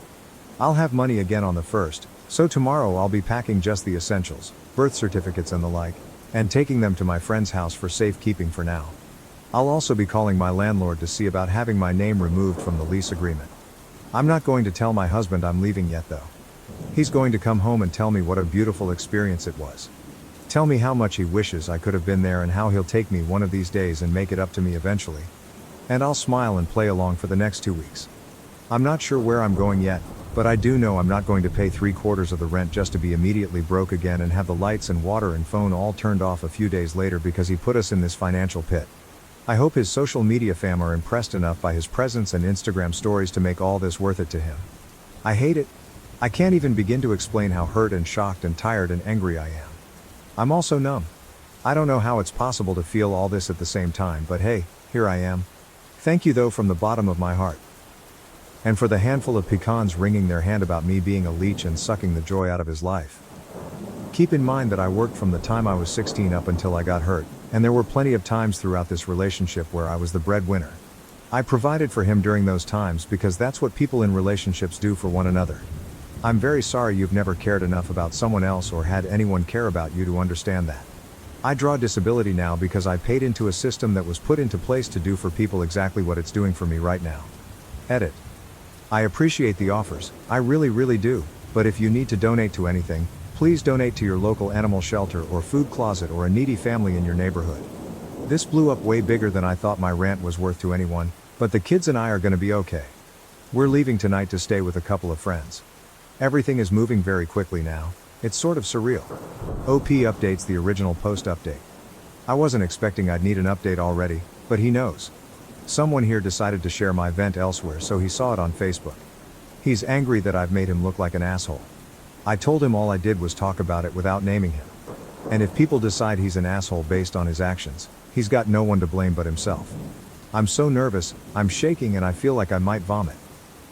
I'll have money again on the 1st, so tomorrow I'll be packing just the essentials, birth certificates and the like, and taking them to my friend's house for safekeeping for now. I'll also be calling my landlord to see about having my name removed from the lease agreement. I'm not going to tell my husband I'm leaving yet though. He's going to come home and tell me what a beautiful experience it was. Tell me how much he wishes I could have been there and how he'll take me one of these days and make it up to me eventually. And I'll smile and play along for the next 2 weeks. I'm not sure where I'm going yet, but I do know I'm not going to pay 3/4 of the rent just to be immediately broke again and have the lights and water and phone all turned off a few days later because he put us in this financial pit. I hope his social media fam are impressed enough by his presence and Instagram stories to make all this worth it to him. I hate it. I can't even begin to explain how hurt and shocked and tired and angry I am. I'm also numb. I don't know how it's possible to feel all this at the same time, but hey, here I am. Thank you though from the bottom of my heart. And for the handful of pecans wringing their hand about me being a leech and sucking the joy out of his life. Keep in mind that I worked from the time I was 16 up until I got hurt, and there were plenty of times throughout this relationship where I was the breadwinner. I provided for him during those times because that's what people in relationships do for one another. I'm very sorry you've never cared enough about someone else or had anyone care about you to understand that. I draw disability now because I paid into a system that was put into place to do for people exactly what it's doing for me right now. Edit. I appreciate the offers, I really do, but if you need to donate to anything, please donate to your local animal shelter or food closet or a needy family in your neighborhood. This blew up way bigger than I thought my rant was worth to anyone, but the kids and I are gonna be okay. We're leaving tonight to stay with a couple of friends. Everything is moving very quickly now, It's sort of surreal. OP updates the original post update. I wasn't expecting I'd need an update already, but he knows. Someone here decided to share my vent elsewhere, so he saw it on Facebook. He's angry that I've made him look like an asshole. I told him all I did was talk about it without naming him. And if people decide he's an asshole based on his actions, he's got no one to blame but himself. I'm so nervous, I'm shaking, and I feel like I might vomit.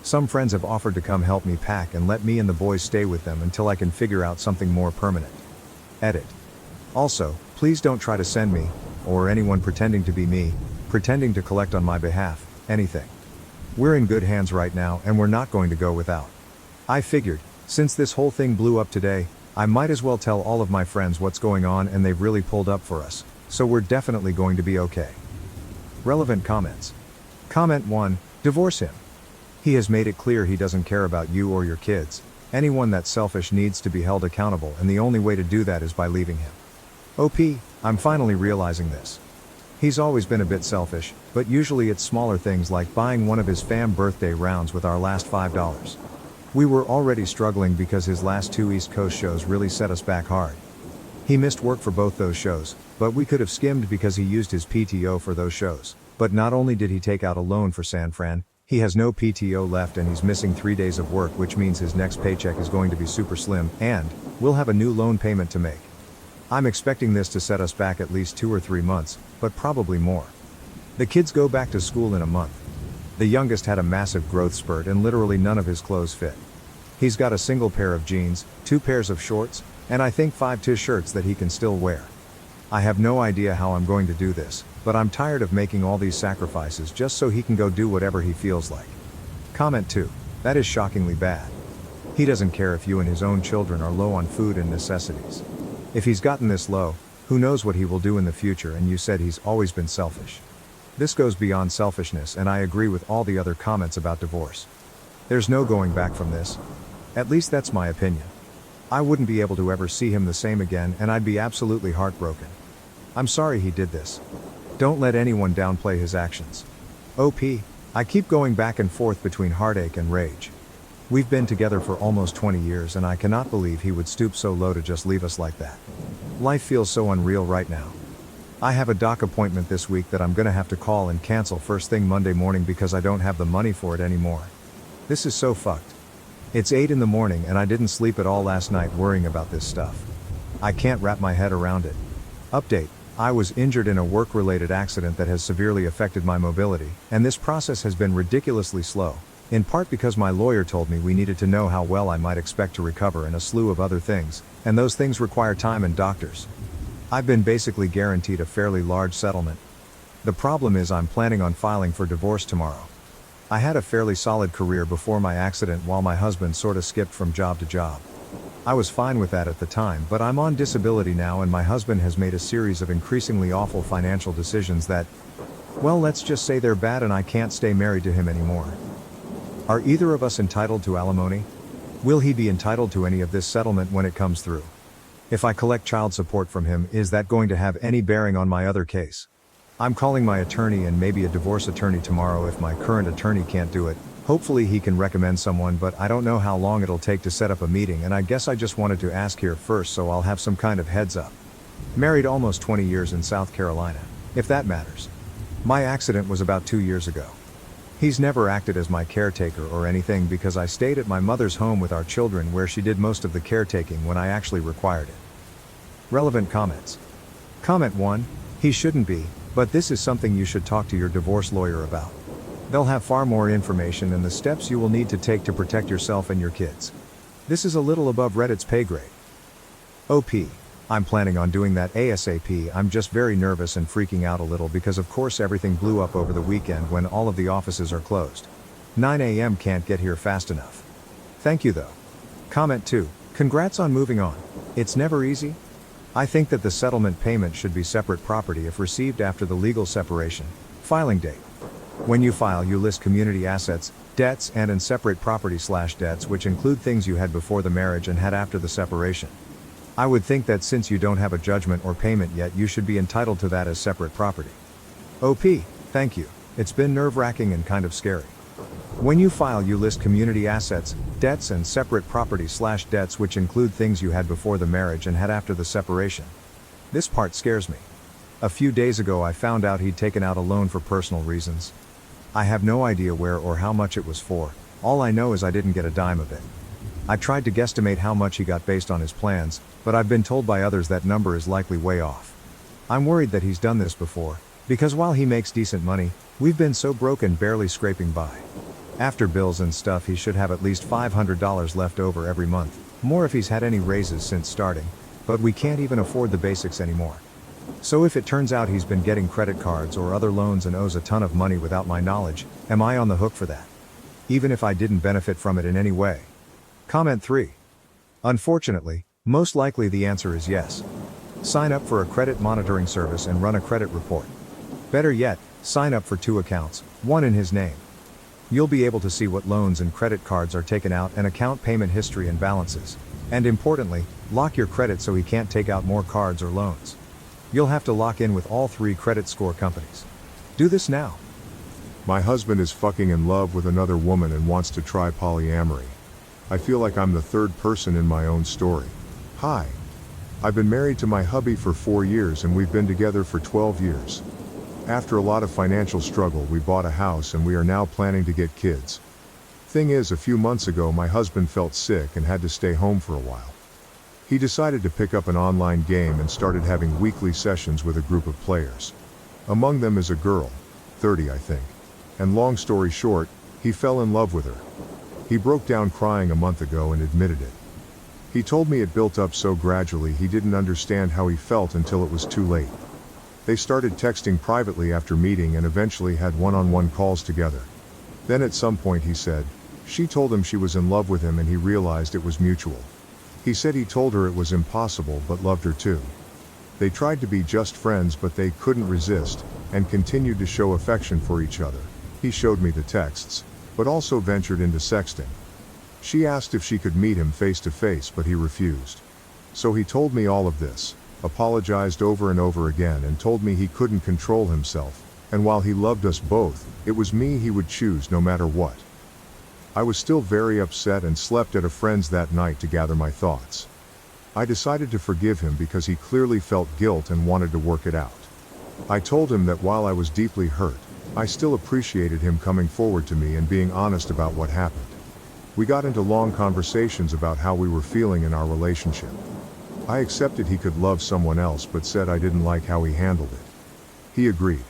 Some friends have offered to come help me pack and let me and the boys stay with them until I can figure out something more permanent. Edit. Also, please don't try to send me, or anyone pretending to be me, pretending to collect on my behalf, anything. We're in good hands right now, and we're not going to go without. I figured, since this whole thing blew up today, I might as well tell all of my friends what's going on, and they've really pulled up for us, so we're definitely going to be okay. Relevant comments. Comment 1, divorce him. He has made it clear he doesn't care about you or your kids. Anyone that's selfish needs to be held accountable, and the only way to do that is by leaving him. OP, I'm finally realizing this. He's always been a bit selfish, but usually it's smaller things like buying one of his fam birthday rounds with our last $5. We were already struggling because his last 2 East Coast shows really set us back hard. He missed work for both those shows, but we could have skimmed because he used his PTO for those shows. But not only did he take out a loan for San Fran, he has no PTO left and he's missing 3 days of work, which means his next paycheck is going to be super slim, and we'll have a new loan payment to make. I'm expecting this to set us back at least 2 or 3 months, but probably more. The kids go back to school in a month. The youngest had a massive growth spurt and literally none of his clothes fit. He's got a single pair of jeans, 2 pairs of shorts, and I think 5 t-shirts that he can still wear. I have no idea how I'm going to do this, but I'm tired of making all these sacrifices just so he can go do whatever he feels like. Comment 2. That is shockingly bad. He doesn't care if you and his own children are low on food and necessities. If he's gotten this low, who knows what he will do in the future, and you said he's always been selfish. This goes beyond selfishness, and I agree with all the other comments about divorce. There's no going back from this. At least that's my opinion. I wouldn't be able to ever see him the same again, and I'd be absolutely heartbroken. I'm sorry he did this. Don't let anyone downplay his actions. OP, I keep going back and forth between heartache and rage. We've been together for almost 20 years and I cannot believe he would stoop so low to just leave us like that. Life feels so unreal right now. I have a doc appointment this week that I'm gonna have to call and cancel first thing Monday morning because I don't have the money for it anymore. This is so fucked. It's 8 in the morning and I didn't sleep at all last night worrying about this stuff. I can't wrap my head around it. Update. I was injured in a work-related accident that has severely affected my mobility, and this process has been ridiculously slow, in part because my lawyer told me we needed to know how well I might expect to recover and a slew of other things, and those things require time and doctors. I've been basically guaranteed a fairly large settlement. The problem is I'm planning on filing for divorce tomorrow. I had a fairly solid career before my accident while my husband sorta skipped from job to job. I was fine with that at the time, but I'm on disability now and my husband has made a series of increasingly awful financial decisions that, well, let's just say they're bad and I can't stay married to him anymore. Are either of us entitled to alimony? Will he be entitled to any of this settlement when it comes through? If I collect child support from him, is that going to have any bearing on my other case? I'm calling my attorney and maybe a divorce attorney tomorrow if my current attorney can't do it. Hopefully he can recommend someone, but I don't know how long it'll take to set up a meeting, and I guess I just wanted to ask here first so I'll have some kind of heads up. Married almost 20 years in South Carolina, if that matters. My accident was about 2 years ago. He's never acted as my caretaker or anything because I stayed at my mother's home with our children where she did most of the caretaking when I actually required it. Relevant comments. Comment 1, he shouldn't be, but this is something you should talk to your divorce lawyer about. They'll have far more information and the steps you will need to take to protect yourself and your kids. This is a little above Reddit's pay grade. OP, I'm planning on doing that ASAP. I'm just very nervous and freaking out a little because of course everything blew up over the weekend when all of the offices are closed. 9 a.m. can't get here fast enough. Thank you though. Comment 2, congrats on moving on. It's never easy. I think that the settlement payment should be separate property if received after the legal separation. Filing date. When you file, you list community assets, debts, and separate property/debts, which include things you had before the marriage and had after the separation. I would think that since you don't have a judgment or payment yet, you should be entitled to that as separate property. OP, thank you. It's been nerve-wracking and kind of scary. When you file, you list community assets, debts, and separate property/debts, which include things you had before the marriage and had after the separation. This part scares me. A few days ago I found out he'd taken out a loan for personal reasons. I have no idea where or how much it was for. All I know is I didn't get a dime of it. I tried to guesstimate how much he got based on his plans, but I've been told by others that number is likely way off. I'm worried that he's done this before, because while he makes decent money, we've been so broken barely scraping by. After bills and stuff, he should have at least $500 left over every month, more if he's had any raises since starting, but we can't even afford the basics anymore. So if it turns out he's been getting credit cards or other loans and owes a ton of money without my knowledge, am I on the hook for that? Even if I didn't benefit from it in any way? Comment 3. Unfortunately, most likely the answer is yes. Sign up for a credit monitoring service and run a credit report. Better yet, sign up for 2 accounts, one in his name. You'll be able to see what loans and credit cards are taken out and account payment history and balances. And importantly, lock your credit so he can't take out more cards or loans. You'll have to lock in with all 3 credit score companies. Do this now. My husband is fucking in love with another woman and wants to try polyamory. I feel like I'm the third person in my own story. Hi. I've been married to my hubby for 4 years and we've been together for 12 years. After a lot of financial struggle, we bought a house and we are now planning to get kids. Thing is, a few months ago my husband felt sick and had to stay home for a while. He decided to pick up an online game and started having weekly sessions with a group of players. Among them is a girl, 30 I think. And long story short, he fell in love with her. He broke down crying a month ago and admitted it. He told me it built up so gradually he didn't understand how he felt until it was too late. They started texting privately after meeting and eventually had one-on-one calls together. Then at some point he said, she told him she was in love with him and he realized it was mutual. He said he told her it was impossible but loved her too. They tried to be just friends but they couldn't resist, and continued to show affection for each other. He showed me the texts, but also ventured into sexting. She asked if she could meet him face to face but he refused. So he told me all of this, apologized over and over again and told me he couldn't control himself, and while he loved us both, it was me he would choose no matter what. I was still very upset and slept at a friend's that night to gather my thoughts. I decided to forgive him because he clearly felt guilt and wanted to work it out. I told him that while I was deeply hurt, I still appreciated him coming forward to me and being honest about what happened. We got into long conversations about how we were feeling in our relationship. I accepted he could love someone else but said I didn't like how he handled it. He agreed.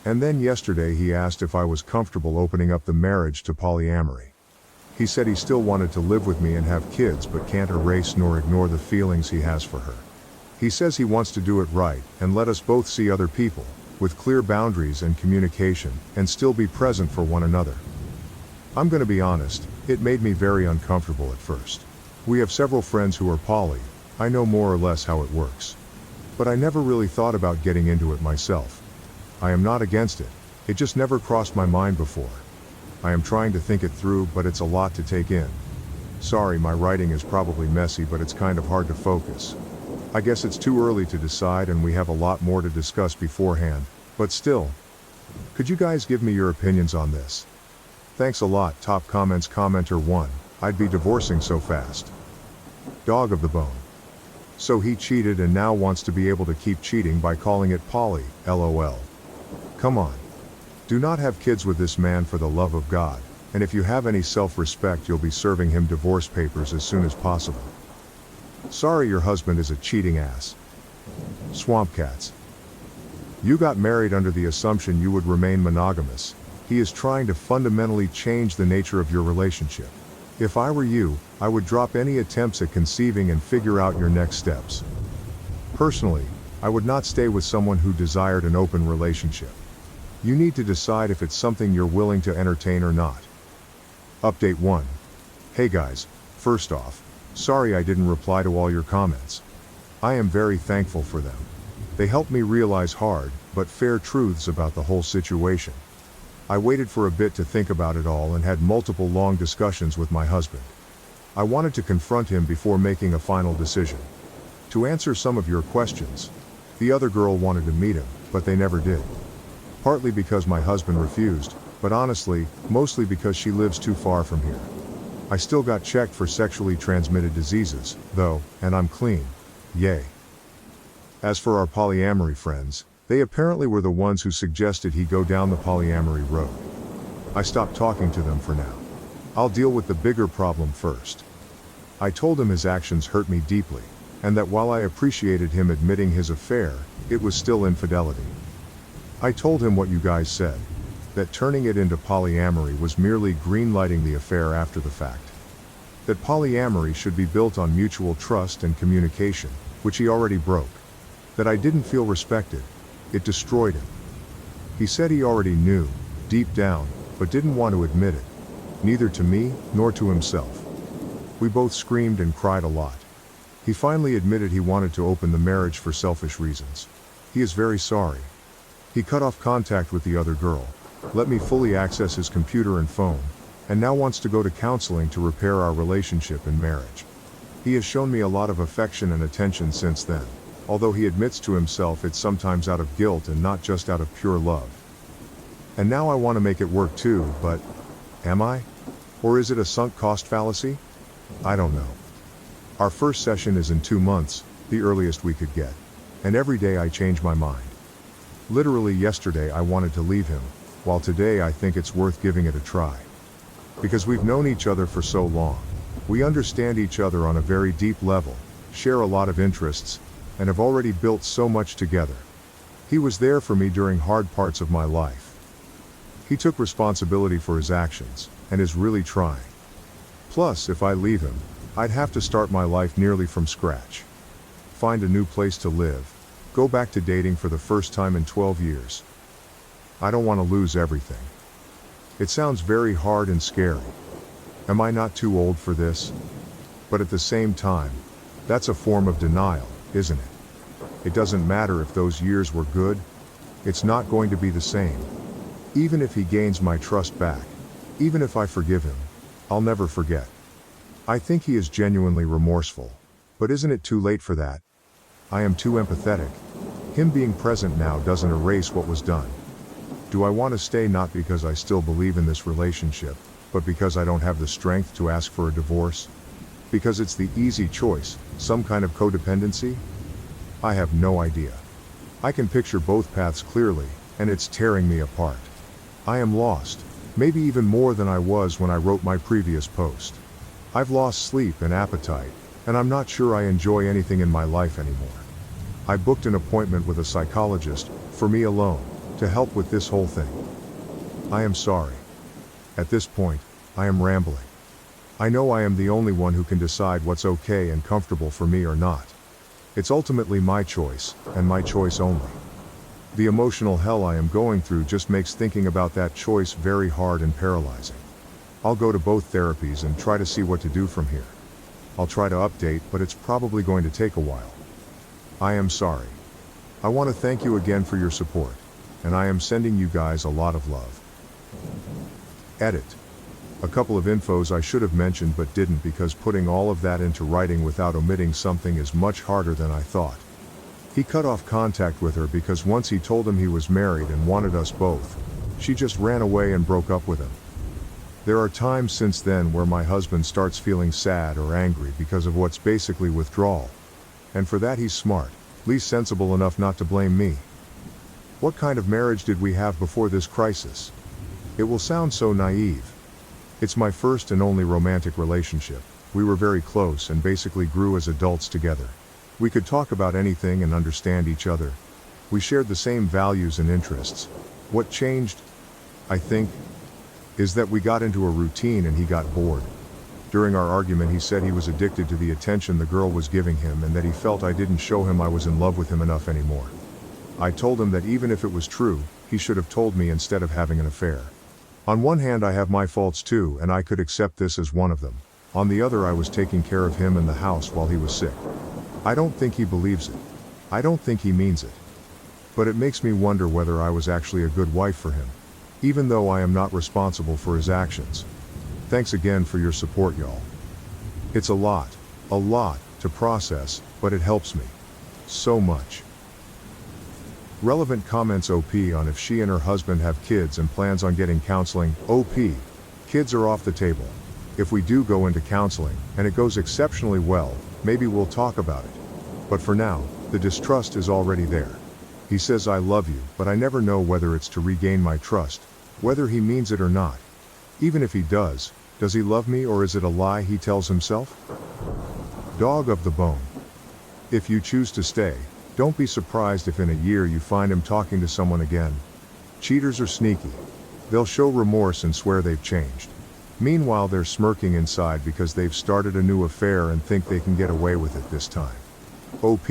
And then yesterday he asked if I was comfortable opening up the marriage to polyamory. He said he still wanted to live with me and have kids but can't erase nor ignore the feelings he has for her. He says he wants to do it right and let us both see other people, with clear boundaries and communication, and still be present for one another. I'm gonna be honest, it made me very uncomfortable at first. We have several friends who are poly. I know more or less how it works. But I never really thought about getting into it myself. I am not against it, it just never crossed my mind before. I am trying to think it through, but it's a lot to take in. Sorry, my writing is probably messy, but it's kind of hard to focus. I guess it's too early to decide and we have a lot more to discuss beforehand, but still. Could you guys give me your opinions on this? Thanks a lot. Top comments. Commenter 1, I'd be divorcing so fast. Dog of the bone. So he cheated and now wants to be able to keep cheating by calling it poly, LOL. Come on. Do not have kids with this man for the love of God, and if you have any self-respect you'll be serving him divorce papers as soon as possible. Sorry your husband is a cheating ass. Swamp cats. You got married under the assumption you would remain monogamous. He is trying to fundamentally change the nature of your relationship. If I were you, I would drop any attempts at conceiving and figure out your next steps. Personally, I would not stay with someone who desired an open relationship. You need to decide if it's something you're willing to entertain or not. Update 1. Hey guys, first off, sorry I didn't reply to all your comments. I am very thankful for them. They helped me realize hard, but fair truths about the whole situation. I waited for a bit to think about it all and had multiple long discussions with my husband. I wanted to confront him before making a final decision. To answer some of your questions, the other girl wanted to meet him, but they never did. Partly because my husband refused, But honestly, mostly because she lives too far from here. I still got checked for sexually transmitted diseases, though, and I'm clean. Yay. As for our polyamory friends, they apparently were the ones who suggested he go down the polyamory road. I stopped talking to them for now. I'll deal with the bigger problem first. I told him his actions hurt me deeply, and that while I appreciated him admitting his affair, it was still infidelity. I told him what you guys said, that turning it into polyamory was merely greenlighting the affair after the fact. That polyamory should be built on mutual trust and communication, which he already broke. That I didn't feel respected. It destroyed him. He said he already knew, deep down, but didn't want to admit it. Neither to me, nor to himself. We both screamed and cried a lot. He finally admitted he wanted to open the marriage for selfish reasons. He is very sorry. He cut off contact with the other girl, let me fully access his computer and phone, and now wants to go to counseling to repair our relationship and marriage. He has shown me a lot of affection and attention since then, although he admits to himself it's sometimes out of guilt and not just out of pure love. And now I want to make it work too, but am I? Or is it a sunk cost fallacy? I don't know. Our first session is in 2 months, the earliest we could get, and every day I change my mind. Literally yesterday I wanted to leave him, while today I think it's worth giving it a try. Because we've known each other for so long, we understand each other on a very deep level, share a lot of interests, and have already built so much together. He was there for me during hard parts of my life. He took responsibility for his actions, and is really trying. Plus, if I leave him, I'd have to start my life nearly from scratch. Find a new place to live, go back to dating for the first time in 12 years. I don't want to lose everything. It sounds very hard and scary. Am I not too old for this? But at the same time, that's a form of denial, isn't it? It doesn't matter if those years were good. It's not going to be the same. Even if he gains my trust back, even if I forgive him, I'll never forget. I think he is genuinely remorseful, but isn't it too late for that? I am too empathetic. Him being present now doesn't erase what was done. Do I want to stay not because I still believe in this relationship, but because I don't have the strength to ask for a divorce? Because it's the easy choice, some kind of codependency? I have no idea. I can picture both paths clearly, and it's tearing me apart. I am lost, maybe even more than I was when I wrote my previous post. I've lost sleep and appetite, and I'm not sure I enjoy anything in my life anymore. I booked an appointment with a psychologist, for me alone, to help with this whole thing. I am sorry. At this point, I am rambling. I know I am the only one who can decide what's okay and comfortable for me or not. It's ultimately my choice, and my choice only. The emotional hell I am going through just makes thinking about that choice very hard and paralyzing. I'll go to both therapies and try to see what to do from here. I'll try to update, but it's probably going to take a while. I am sorry. I want to thank you again for your support, and I am sending you guys a lot of love. Edit. A couple of infos I should have mentioned but didn't because putting all of that into writing without omitting something is much harder than I thought. He cut off contact with her because once he told him he was married and wanted us both, she just ran away and broke up with him. There are times since then where my husband starts feeling sad or angry because of what's basically withdrawal. And for that he's smart, at least sensible enough not to blame me. What kind of marriage did we have before this crisis? It will sound so naive. It's my first and only romantic relationship. We were very close and basically grew as adults together. We could talk about anything and understand each other. We shared the same values and interests. What changed, I think, is that we got into a routine and he got bored. During our argument he said he was addicted to the attention the girl was giving him and that he felt I didn't show him I was in love with him enough anymore. I told him that even if it was true, he should have told me instead of having an affair. On one hand I have my faults too and I could accept this as one of them. On the other I was taking care of him and the house while he was sick. I don't think he believes it. I don't think he means it. But it makes me wonder whether I was actually a good wife for him, even though I am not responsible for his actions. Thanks again for your support, y'all. It's a lot to process, but it helps me so much. Relevant comments OP on if she and her husband have kids and plans on getting counseling. OP. Kids are off the table. If we do go into counseling, and it goes exceptionally well, maybe we'll talk about it. But for now, the distrust is already there. He says I love you, but I never know whether it's to regain my trust, whether he means it or not. Even if he does he love me or is it a lie he tells himself? Dog of the bone. If you choose to stay, don't be surprised if in a year you find him talking to someone again. Cheaters are sneaky. They'll show remorse and swear they've changed. Meanwhile, they're smirking inside because they've started a new affair and think they can get away with it this time. OP.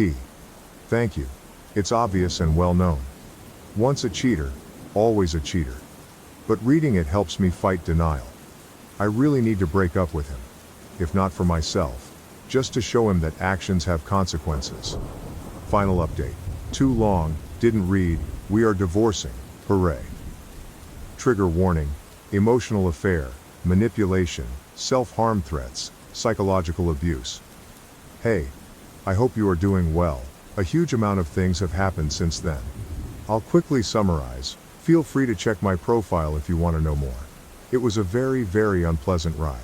Thank you. It's obvious and well known. Once a cheater, always a cheater. But reading it helps me fight denial. I really need to break up with him. If not for myself, just to show him that actions have consequences. Final update. Too long, didn't read, we are divorcing, hooray. Trigger warning, emotional affair, manipulation, self-harm threats, psychological abuse. Hey, I hope you are doing well. A huge amount of things have happened since then. I'll quickly summarize, feel free to check my profile if you want to know more. It was a very, very unpleasant ride.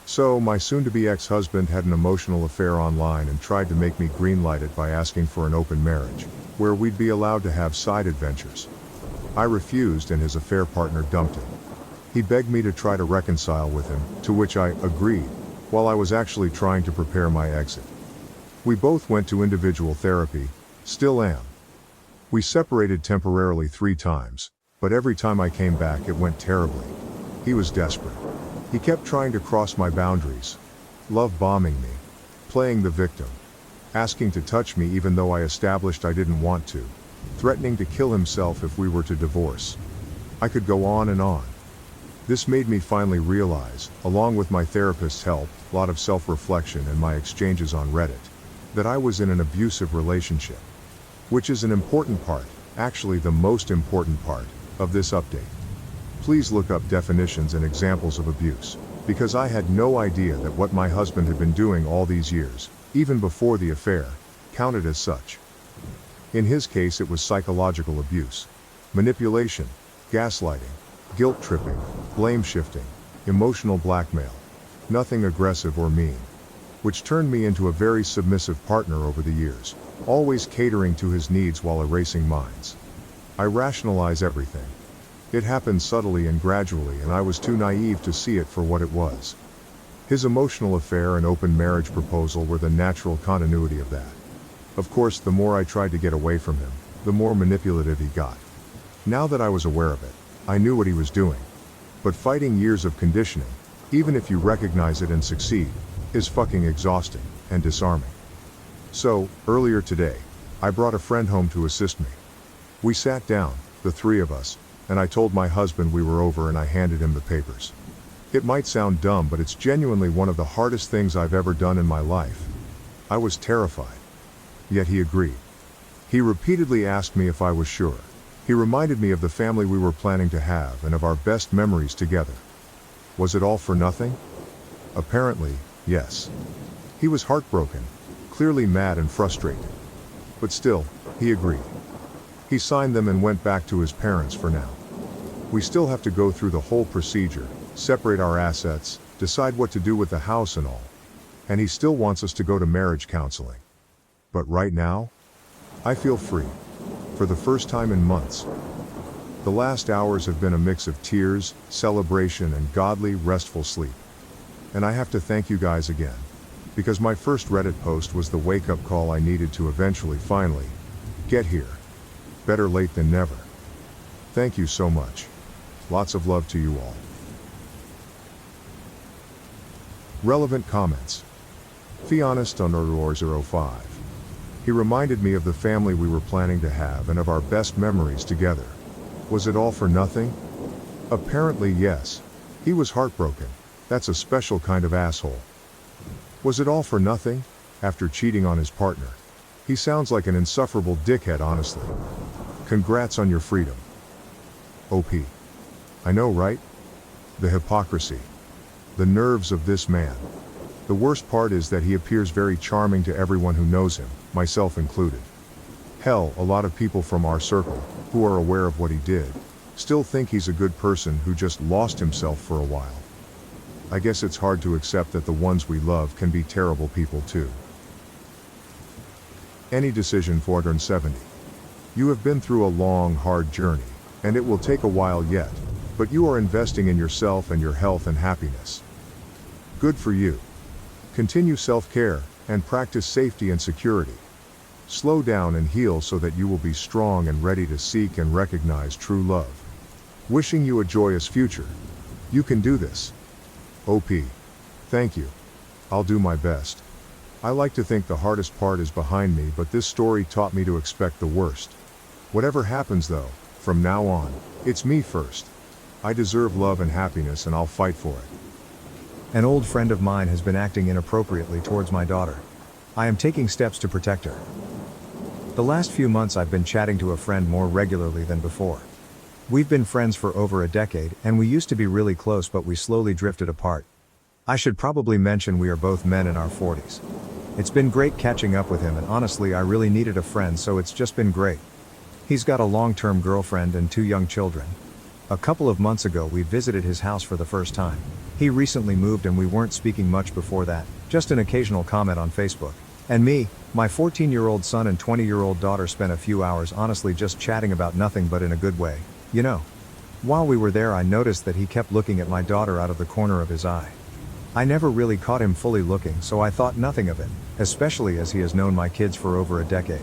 So, my soon-to-be ex-husband had an emotional affair online and tried to make me greenlight it by asking for an open marriage, where we'd be allowed to have side adventures. I refused and his affair partner dumped him. He begged me to try to reconcile with him, to which I agreed, while I was actually trying to prepare my exit. We both went to individual therapy, still am. We separated temporarily 3 times, but every time I came back it went terribly. He was desperate. He kept trying to cross my boundaries, love bombing me, playing the victim, asking to touch me even though I established I didn't want to, threatening to kill himself if we were to divorce. I could go on and on. This made me finally realize, along with my therapist's help, a lot of self-reflection and my exchanges on Reddit, that I was in an abusive relationship. Which is an important part, actually the most important part, of this update. Please look up definitions and examples of abuse, because I had no idea that what my husband had been doing all these years, even before the affair, counted as such. In his case it was psychological abuse, manipulation, gaslighting, guilt tripping, blame shifting, emotional blackmail, nothing aggressive or mean, which turned me into a very submissive partner over the years, always catering to his needs while erasing mine. I rationalize everything. It happened subtly and gradually and I was too naive to see it for what it was. His emotional affair and open marriage proposal were the natural continuity of that. Of course, the more I tried to get away from him, the more manipulative he got. Now that I was aware of it, I knew what he was doing. But fighting years of conditioning, even if you recognize it and succeed, is fucking exhausting and disarming. So, earlier today, I brought a friend home to assist me. We sat down, the 3 of us, and I told my husband we were over and I handed him the papers. It might sound dumb, but it's genuinely one of the hardest things I've ever done in my life. I was terrified. Yet he agreed. He repeatedly asked me if I was sure. He reminded me of the family we were planning to have and of our best memories together. Was it all for nothing? Apparently, yes. He was heartbroken, clearly mad and frustrated. But still, he agreed. He signed them and went back to his parents for now. We still have to go through the whole procedure, separate our assets, decide what to do with the house and all. And he still wants us to go to marriage counseling. But right now, I feel free. For the first time in months. The last hours have been a mix of tears, celebration, and godly, restful sleep. And I have to thank you guys again. Because my first Reddit post was the wake-up call I needed to eventually, finally, get here. Better late than never. Thank you so much. Lots of love to you all. Relevant comments. Fianist on Oror05. He reminded me of the family we were planning to have and of our best memories together. Was it all for nothing? Apparently yes. He was heartbroken. That's a special kind of asshole. Was it all for nothing? After cheating on his partner. He sounds like an insufferable dickhead, honestly. Congrats on your freedom. OP. I know, right? The hypocrisy. The nerves of this man. The worst part is that he appears very charming to everyone who knows him, myself included. Hell, a lot of people from our circle, who are aware of what he did, still think he's a good person who just lost himself for a while. I guess it's hard to accept that the ones we love can be terrible people too. Any decision 470. You have been through a long, hard journey, and it will take a while yet, but you are investing in yourself and your health and happiness. Good for you. Continue self-care, and practice safety and security. Slow down and heal so that you will be strong and ready to seek and recognize true love. Wishing you a joyous future. You can do this. OP. Thank you. I'll do my best. I like to think the hardest part is behind me, but this story taught me to expect the worst. Whatever happens though, from now on, it's me first. I deserve love and happiness, and I'll fight for it. An old friend of mine has been acting inappropriately towards my daughter. I am taking steps to protect her. The last few months I've been chatting to a friend more regularly than before. We've been friends for over a decade, and we used to be really close, but we slowly drifted apart. I should probably mention we are both men in our 40s. It's been great catching up with him, and honestly I really needed a friend, so it's just been great. He's got a long-term girlfriend and 2 young children. A couple of months ago we visited his house for the first time. He recently moved and we weren't speaking much before that, just an occasional comment on Facebook. And me, my 14-year-old son and 20-year-old daughter spent a few hours honestly just chatting about nothing, but in a good way, you know. While we were there I noticed that he kept looking at my daughter out of the corner of his eye. I never really caught him fully looking, so I thought nothing of it, especially as he has known my kids for over a decade.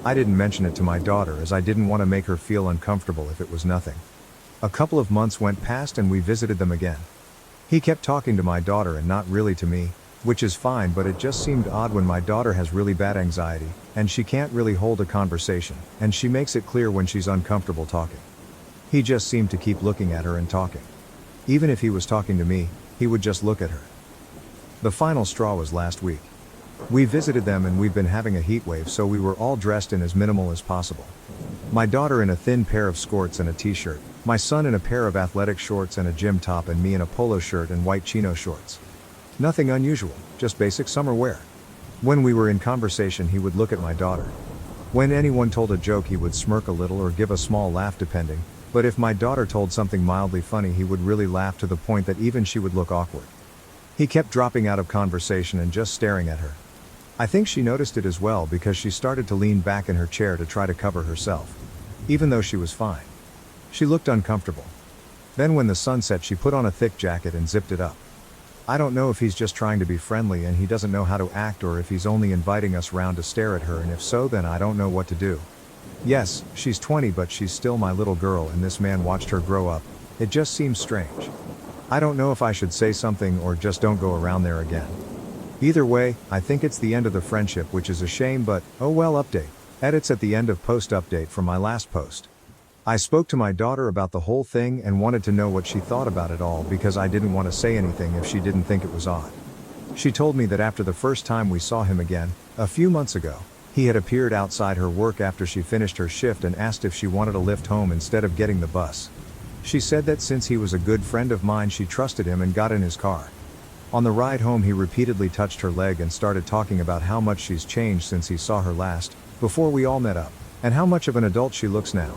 I didn't mention it to my daughter as I didn't want to make her feel uncomfortable if it was nothing. A couple of months went past and we visited them again. He kept talking to my daughter and not really to me, which is fine, but it just seemed odd when my daughter has really bad anxiety, and she can't really hold a conversation, and she makes it clear when she's uncomfortable talking. He just seemed to keep looking at her and talking. Even if he was talking to me, he would just look at her. The final straw was last week. We visited them and we've been having a heat wave, so we were all dressed in as minimal as possible. My daughter in a thin pair of skirts and a t-shirt, my son in a pair of athletic shorts and a gym top, and me in a polo shirt and white chino shorts. Nothing unusual, just basic summer wear. When we were in conversation he would look at my daughter. When anyone told a joke he would smirk a little or give a small laugh depending, but if my daughter told something mildly funny he would really laugh to the point that even she would look awkward. He kept dropping out of conversation and just staring at her. I think she noticed it as well because she started to lean back in her chair to try to cover herself. Even though she was fine. She looked uncomfortable. Then when the sun set she put on a thick jacket and zipped it up. I don't know if he's just trying to be friendly and he doesn't know how to act, or if he's only inviting us round to stare at her, and if so then I don't know what to do. Yes, she's 20 but she's still my little girl and this man watched her grow up. It just seems strange. I don't know if I should say something or just don't go around there again. Either way, I think it's the end of the friendship, which is a shame, but oh well. Update. Edits at the end of post update from my last post. I spoke to my daughter about the whole thing and wanted to know what she thought about it all because I didn't want to say anything if she didn't think it was odd. She told me that after the first time we saw him again, a few months ago, he had appeared outside her work after she finished her shift and asked if she wanted a lift home instead of getting the bus. She said that since he was a good friend of mine she trusted him and got in his car. On the ride home he repeatedly touched her leg and started talking about how much she's changed since he saw her last, before we all met up, and how much of an adult she looks now.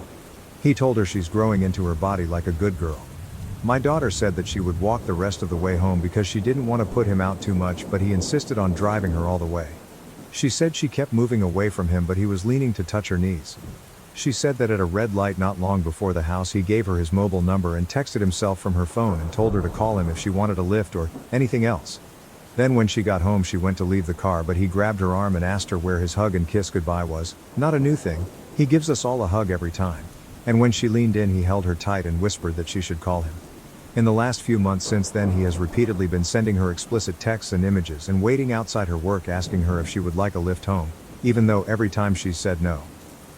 He told her she's growing into her body like a good girl. My daughter said that she would walk the rest of the way home because she didn't want to put him out too much, but he insisted on driving her all the way. She said she kept moving away from him but he was leaning to touch her knees. She said that at a red light not long before the house he gave her his mobile number and texted himself from her phone and told her to call him if she wanted a lift or anything else. Then when she got home she went to leave the car but he grabbed her arm and asked her where his hug and kiss goodbye was. Not a new thing, he gives us all a hug every time. And when she leaned in he held her tight and whispered that she should call him. In the last few months since then he has repeatedly been sending her explicit texts and images and waiting outside her work asking her if she would like a lift home, even though every time she said no.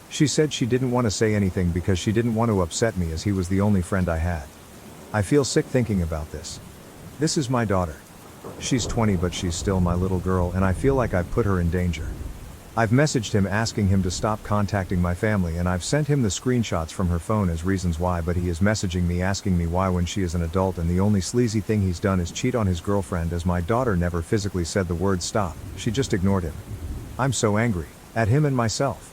She said she didn't want to say anything because she didn't want to upset me as he was the only friend I had. I feel sick thinking about this. This is my daughter. She's 20 but she's still my little girl and I feel like I've put her in danger. I've messaged him asking him to stop contacting my family and I've sent him the screenshots from her phone as reasons why, but he is messaging me asking me why when she is an adult, and the only sleazy thing he's done is cheat on his girlfriend, as my daughter never physically said the word stop, she just ignored him. I'm so angry at him and myself.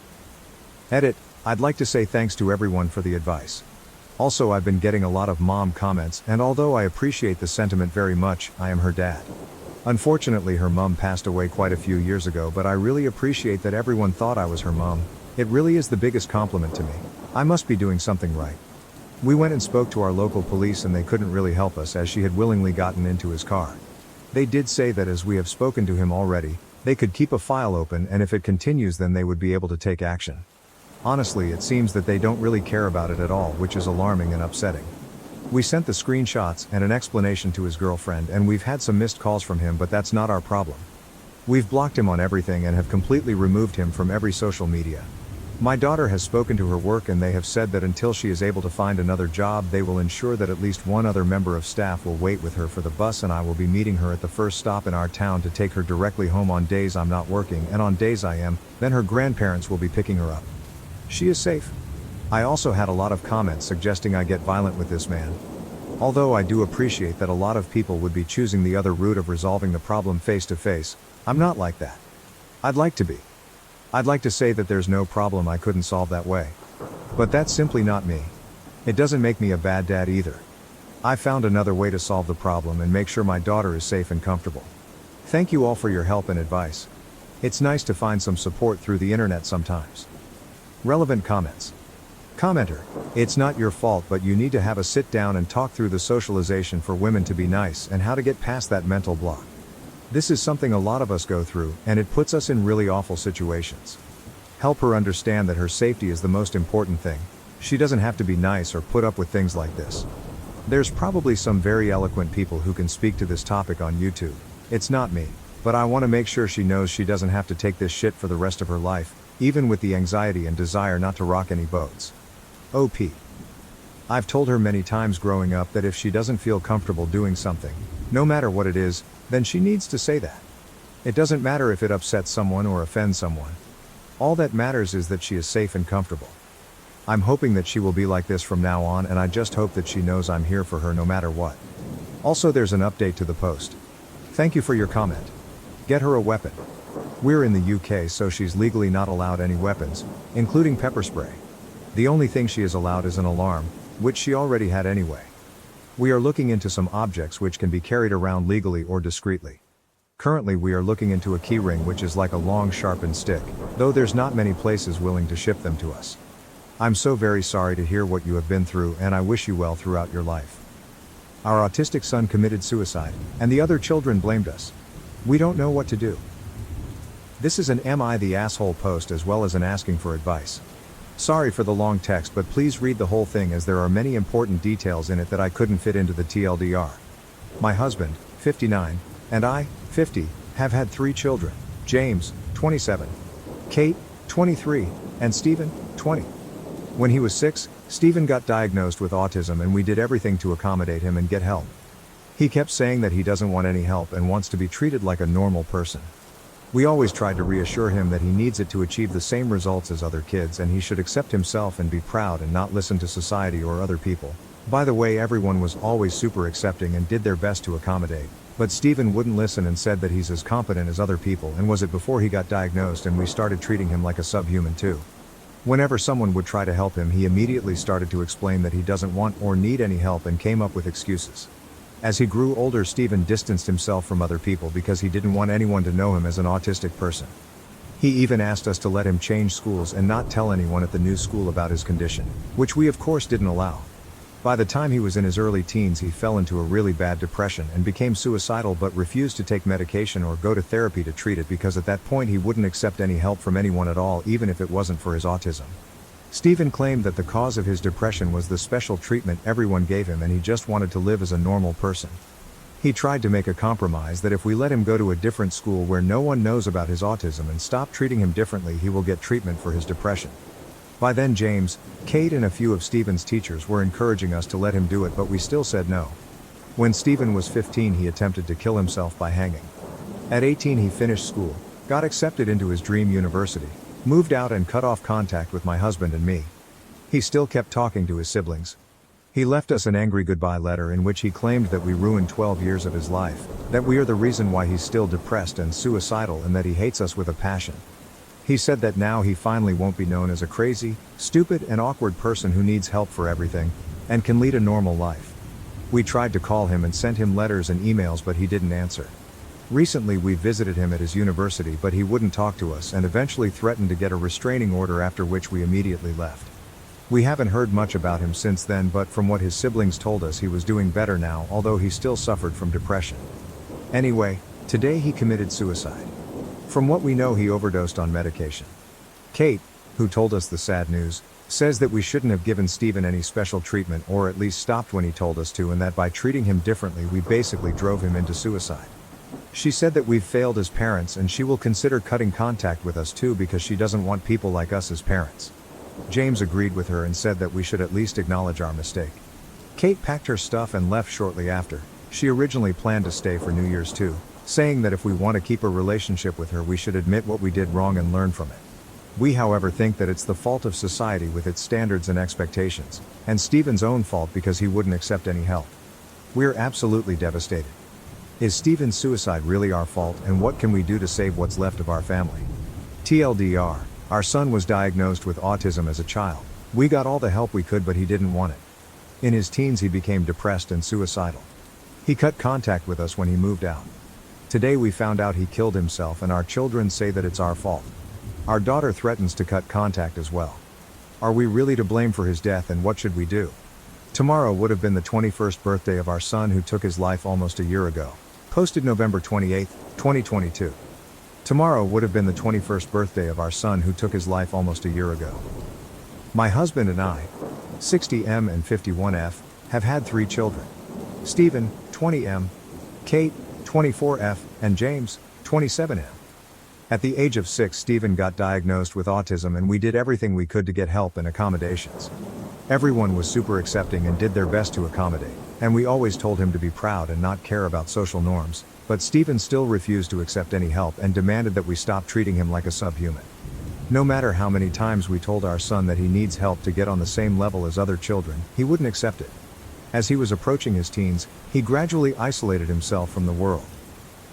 Edit, I'd like to say thanks to everyone for the advice. Also, I've been getting a lot of mom comments, and although I appreciate the sentiment very much, I am her dad. Unfortunately, her mom passed away quite a few years ago, but I really appreciate that everyone thought I was her mom. It really is the biggest compliment to me. I must be doing something right. We went and spoke to our local police and they couldn't really help us as she had willingly gotten into his car. They did say that as we have spoken to him already, they could keep a file open and if it continues then they would be able to take action. Honestly, it seems that they don't really care about it at all, which is alarming and upsetting. We sent the screenshots and an explanation to his girlfriend and we've had some missed calls from him, but that's not our problem. We've blocked him on everything and have completely removed him from every social media. My daughter has spoken to her work and they have said that until she is able to find another job they will ensure that at least one other member of staff will wait with her for the bus and I will be meeting her at the first stop in our town to take her directly home on days I'm not working, and on days I am, then her grandparents will be picking her up. She is safe. I also had a lot of comments suggesting I get violent with this man. Although I do appreciate that a lot of people would be choosing the other route of resolving the problem face to face, I'm not like that. I'd like to be. I'd like to say that there's no problem I couldn't solve that way. But that's simply not me. It doesn't make me a bad dad either. I found another way to solve the problem and make sure my daughter is safe and comfortable. Thank you all for your help and advice. It's nice to find some support through the internet sometimes. Relevant comments. Commenter, it's not your fault, but you need to have a sit down and talk through the socialization for women to be nice and how to get past that mental block. This is something a lot of us go through, and it puts us in really awful situations. Help her understand that her safety is the most important thing. She doesn't have to be nice or put up with things like this. There's probably some very eloquent people who can speak to this topic on YouTube. It's not me, but I want to make sure she knows she doesn't have to take this shit for the rest of her life, even with the anxiety and desire not to rock any boats. OP. I've told her many times growing up that if she doesn't feel comfortable doing something, no matter what it is, then she needs to say that. It doesn't matter if it upsets someone or offends someone. All that matters is that she is safe and comfortable. I'm hoping that she will be like this from now on, and I just hope that she knows I'm here for her no matter what. Also, there's an update to the post. Thank you for your comment. Get her a weapon. We're in the UK, so she's legally not allowed any weapons, including pepper spray. The only thing she is allowed is an alarm, which she already had anyway. We are looking into some objects which can be carried around legally or discreetly. Currently we are looking into a key ring, which is like a long sharpened stick, though there's not many places willing to ship them to us. I'm so very sorry to hear what you have been through, and I wish you well throughout your life. Our autistic son committed suicide, and the other children blamed us. We don't know what to do. This is an Am I the Asshole post as well as an asking for advice. Sorry for the long text, but please read the whole thing as there are many important details in it that I couldn't fit into the TLDR. My husband, 59, and I, 50, have had 3 children: James, 27, Kate, 23, and Stephen, 20. When he was 6, Stephen got diagnosed with autism and we did everything to accommodate him and get help. He kept saying that he doesn't want any help and wants to be treated like a normal person. We always tried to reassure him that he needs it to achieve the same results as other kids and he should accept himself and be proud and not listen to society or other people. By the way, everyone was always super accepting and did their best to accommodate, but Stephen wouldn't listen and said that he's as competent as other people, and was it before he got diagnosed and we started treating him like a subhuman too. Whenever someone would try to help him, he immediately started to explain that he doesn't want or need any help and came up with excuses. As he grew older, Stephen distanced himself from other people because he didn't want anyone to know him as an autistic person. He even asked us to let him change schools and not tell anyone at the new school about his condition, which we of course didn't allow. By the time he was in his early teens, he fell into a really bad depression and became suicidal, but refused to take medication or go to therapy to treat it because at that point he wouldn't accept any help from anyone at all, even if it wasn't for his autism. Stephen claimed that the cause of his depression was the special treatment everyone gave him and he just wanted to live as a normal person. He tried to make a compromise that if we let him go to a different school where no one knows about his autism and stop treating him differently, he will get treatment for his depression. By then James, Kate and a few of Stephen's teachers were encouraging us to let him do it, but we still said no. When Stephen was 15, he attempted to kill himself by hanging. At 18 he finished school, got accepted into his dream university, moved out and cut off contact with my husband and me. He still kept talking to his siblings. He left us an angry goodbye letter in which he claimed that we ruined 12 years of his life, that we are the reason why he's still depressed and suicidal, and that he hates us with a passion. He said that now he finally won't be known as a crazy, stupid, and awkward person who needs help for everything, and can lead a normal life. We tried to call him and sent him letters and emails, but he didn't answer. Recently we visited him at his university, but he wouldn't talk to us and eventually threatened to get a restraining order, after which we immediately left. We haven't heard much about him since then, but from what his siblings told us, he was doing better now, although he still suffered from depression. Anyway, today he committed suicide. From what we know, he overdosed on medication. Kate, who told us the sad news, says that we shouldn't have given Steven any special treatment, or at least stopped when he told us to, and that by treating him differently we basically drove him into suicide. She said that we've failed as parents and she will consider cutting contact with us too, because she doesn't want people like us as parents. James agreed with her and said that we should at least acknowledge our mistake. Kate packed her stuff and left shortly after. She originally planned to stay for New Year's too, saying that if we want to keep a relationship with her, we should admit what we did wrong and learn from it. We, however, think that it's the fault of society with its standards and expectations, and Steven's own fault because he wouldn't accept any help. We're absolutely devastated. Is Steven's suicide really our fault, and what can we do to save what's left of our family? TLDR, our son was diagnosed with autism as a child. We got all the help we could, but he didn't want it. In his teens he became depressed and suicidal. He cut contact with us when he moved out. Today we found out he killed himself, and our children say that it's our fault. Our daughter threatens to cut contact as well. Are we really to blame for his death, and what should we do? Tomorrow would have been the 21st birthday of our son, who took his life almost a year ago. Posted November 28, 2022. Tomorrow would have been the 21st birthday of our son, who took his life almost a year ago. My husband and I, 60M and 51F, have had 3 children. Steven, 20M, Kate, 24F, and James, 27M. At the age of 6, Steven got diagnosed with autism, and we did everything we could to get help and accommodations. Everyone was super accepting and did their best to accommodate, and we always told him to be proud and not care about social norms, but Steven still refused to accept any help and demanded that we stop treating him like a subhuman. No matter how many times we told our son that he needs help to get on the same level as other children, he wouldn't accept it. As he was approaching his teens, he gradually isolated himself from the world.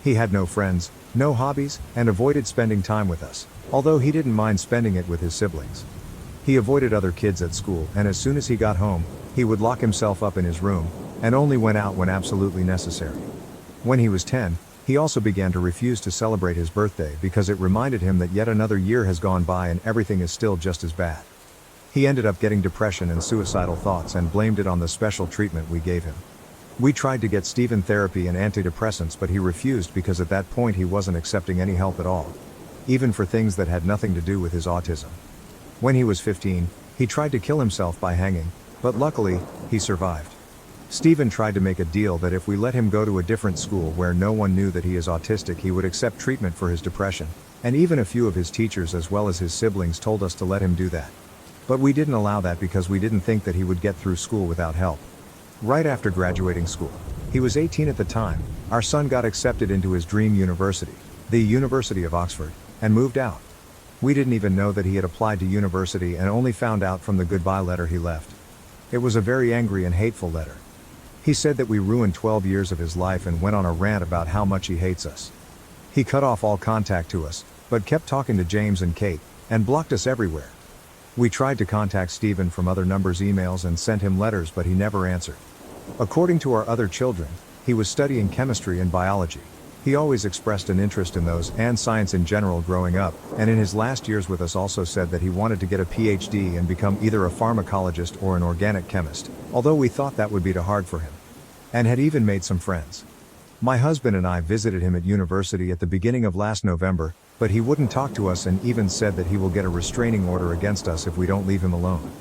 He had no friends, no hobbies, and avoided spending time with us, although he didn't mind spending it with his siblings. He avoided other kids at school, and as soon as he got home, he would lock himself up in his room, and only went out when absolutely necessary. When he was 10, he also began to refuse to celebrate his birthday because it reminded him that yet another year has gone by and everything is still just as bad. He ended up getting depression and suicidal thoughts and blamed it on the special treatment we gave him. We tried to get Steven therapy and antidepressants, but he refused because at that point he wasn't accepting any help at all, even for things that had nothing to do with his autism. When he was 15, he tried to kill himself by hanging, but luckily, he survived. Steven tried to make a deal that if we let him go to a different school where no one knew that he is autistic, he would accept treatment for his depression, and even a few of his teachers as well as his siblings told us to let him do that. But we didn't allow that because we didn't think that he would get through school without help. Right after graduating school, he was 18 at the time, our son got accepted into his dream university, the University of Oxford, and moved out. We didn't even know that he had applied to university and only found out from the goodbye letter he left. It was a very angry and hateful letter. He said that we ruined 12 years of his life and went on a rant about how much he hates us. He cut off all contact to us, but kept talking to James and Kate, and blocked us everywhere. We tried to contact Steven from other numbers, emails, and sent him letters, but he never answered. According to our other children, he was studying chemistry and biology. He always expressed an interest in those and science in general growing up, and in his last years with us also said that he wanted to get a PhD and become either a pharmacologist or an organic chemist, although we thought that would be too hard for him. And had even made some friends. My husband and I visited him at university at the beginning of last November, but he wouldn't talk to us and even said that he will get a restraining order against us if we don't leave him alone.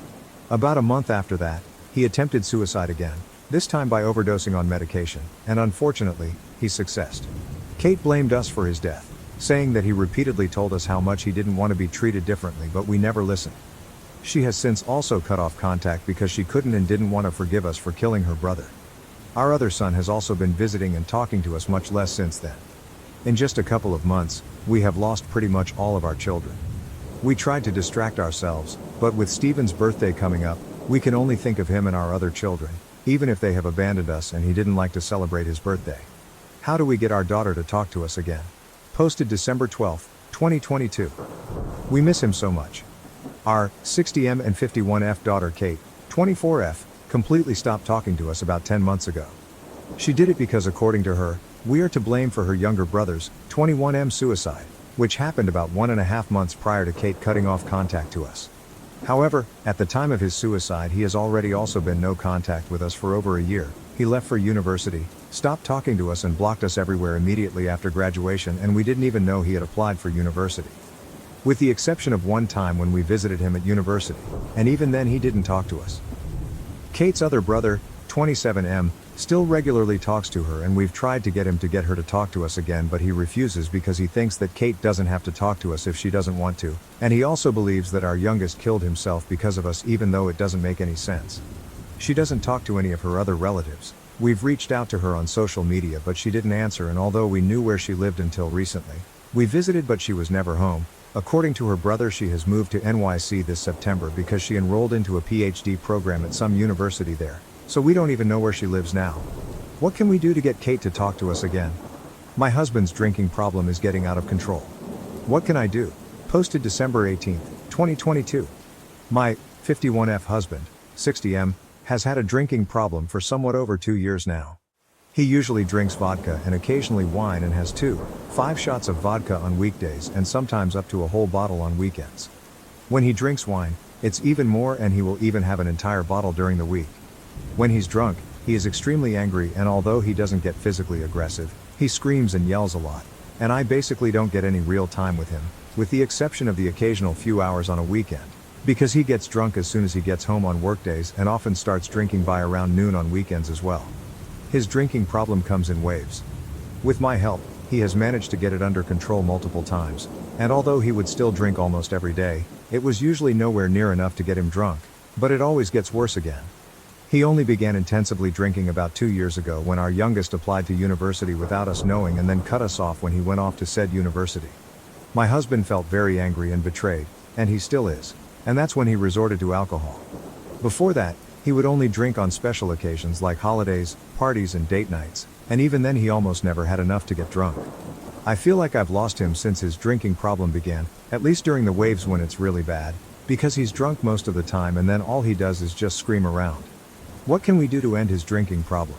About a month after that, he attempted suicide again, this time by overdosing on medication, and unfortunately, he succeeded. Kate blamed us for his death, saying that he repeatedly told us how much he didn't want to be treated differently, but we never listened. She has since also cut off contact because she couldn't and didn't want to forgive us for killing her brother. Our other son has also been visiting and talking to us much less since then. In just a couple of months, we have lost pretty much all of our children. We tried to distract ourselves, but with Steven's birthday coming up, we can only think of him and our other children, even if they have abandoned us and he didn't like to celebrate his birthday. How do we get our daughter to talk to us again? Posted December 12, 2022. We miss him so much. Our 60M and 51F daughter Kate, 24F, completely stopped talking to us about 10 months ago. She did it because, according to her, we are to blame for her younger brother's 21M suicide, which happened about 1.5 months prior to Kate cutting off contact to us. However, at the time of his suicide he has already also been no contact with us for over a year. He left for university, stopped talking to us and blocked us everywhere immediately after graduation, and we didn't even know he had applied for university. With the exception of one time when we visited him at university, and even then he didn't talk to us. Kate's other brother, 27M, still regularly talks to her, and we've tried to get him to get her to talk to us again, but he refuses because he thinks that Kate doesn't have to talk to us if she doesn't want to, and he also believes that our youngest killed himself because of us, even though it doesn't make any sense. She doesn't talk to any of her other relatives. We've reached out to her on social media but she didn't answer, and although we knew where she lived until recently, we visited but she was never home. According to her brother, she has moved to NYC this September because she enrolled into a PhD program at some university there, so we don't even know where she lives now. What can we do to get Kate to talk to us again? My husband's drinking problem is getting out of control. What can I do? Posted December 18, 2022. My 51F husband, 60M, has had a drinking problem for somewhat over 2 years now. He usually drinks vodka and occasionally wine and has 5 shots of vodka on weekdays and sometimes up to a whole bottle on weekends. When he drinks wine, it's even more, and he will even have an entire bottle during the week. When he's drunk, he is extremely angry, and although he doesn't get physically aggressive, he screams and yells a lot, and I basically don't get any real time with him, with the exception of the occasional few hours on a weekend, because he gets drunk as soon as he gets home on workdays and often starts drinking by around noon on weekends as well. His drinking problem comes in waves. With my help, he has managed to get it under control multiple times, and although he would still drink almost every day, it was usually nowhere near enough to get him drunk, but it always gets worse again. He only began intensively drinking about 2 years ago when our youngest applied to university without us knowing, and then cut us off when he went off to said university. My husband felt very angry and betrayed, and he still is, and that's when he resorted to alcohol. Before that, he would only drink on special occasions like holidays, parties and date nights, and even then he almost never had enough to get drunk. I feel like I've lost him since his drinking problem began, at least during the waves when it's really bad, because he's drunk most of the time and then all he does is just scream around. What can we do to end his drinking problem?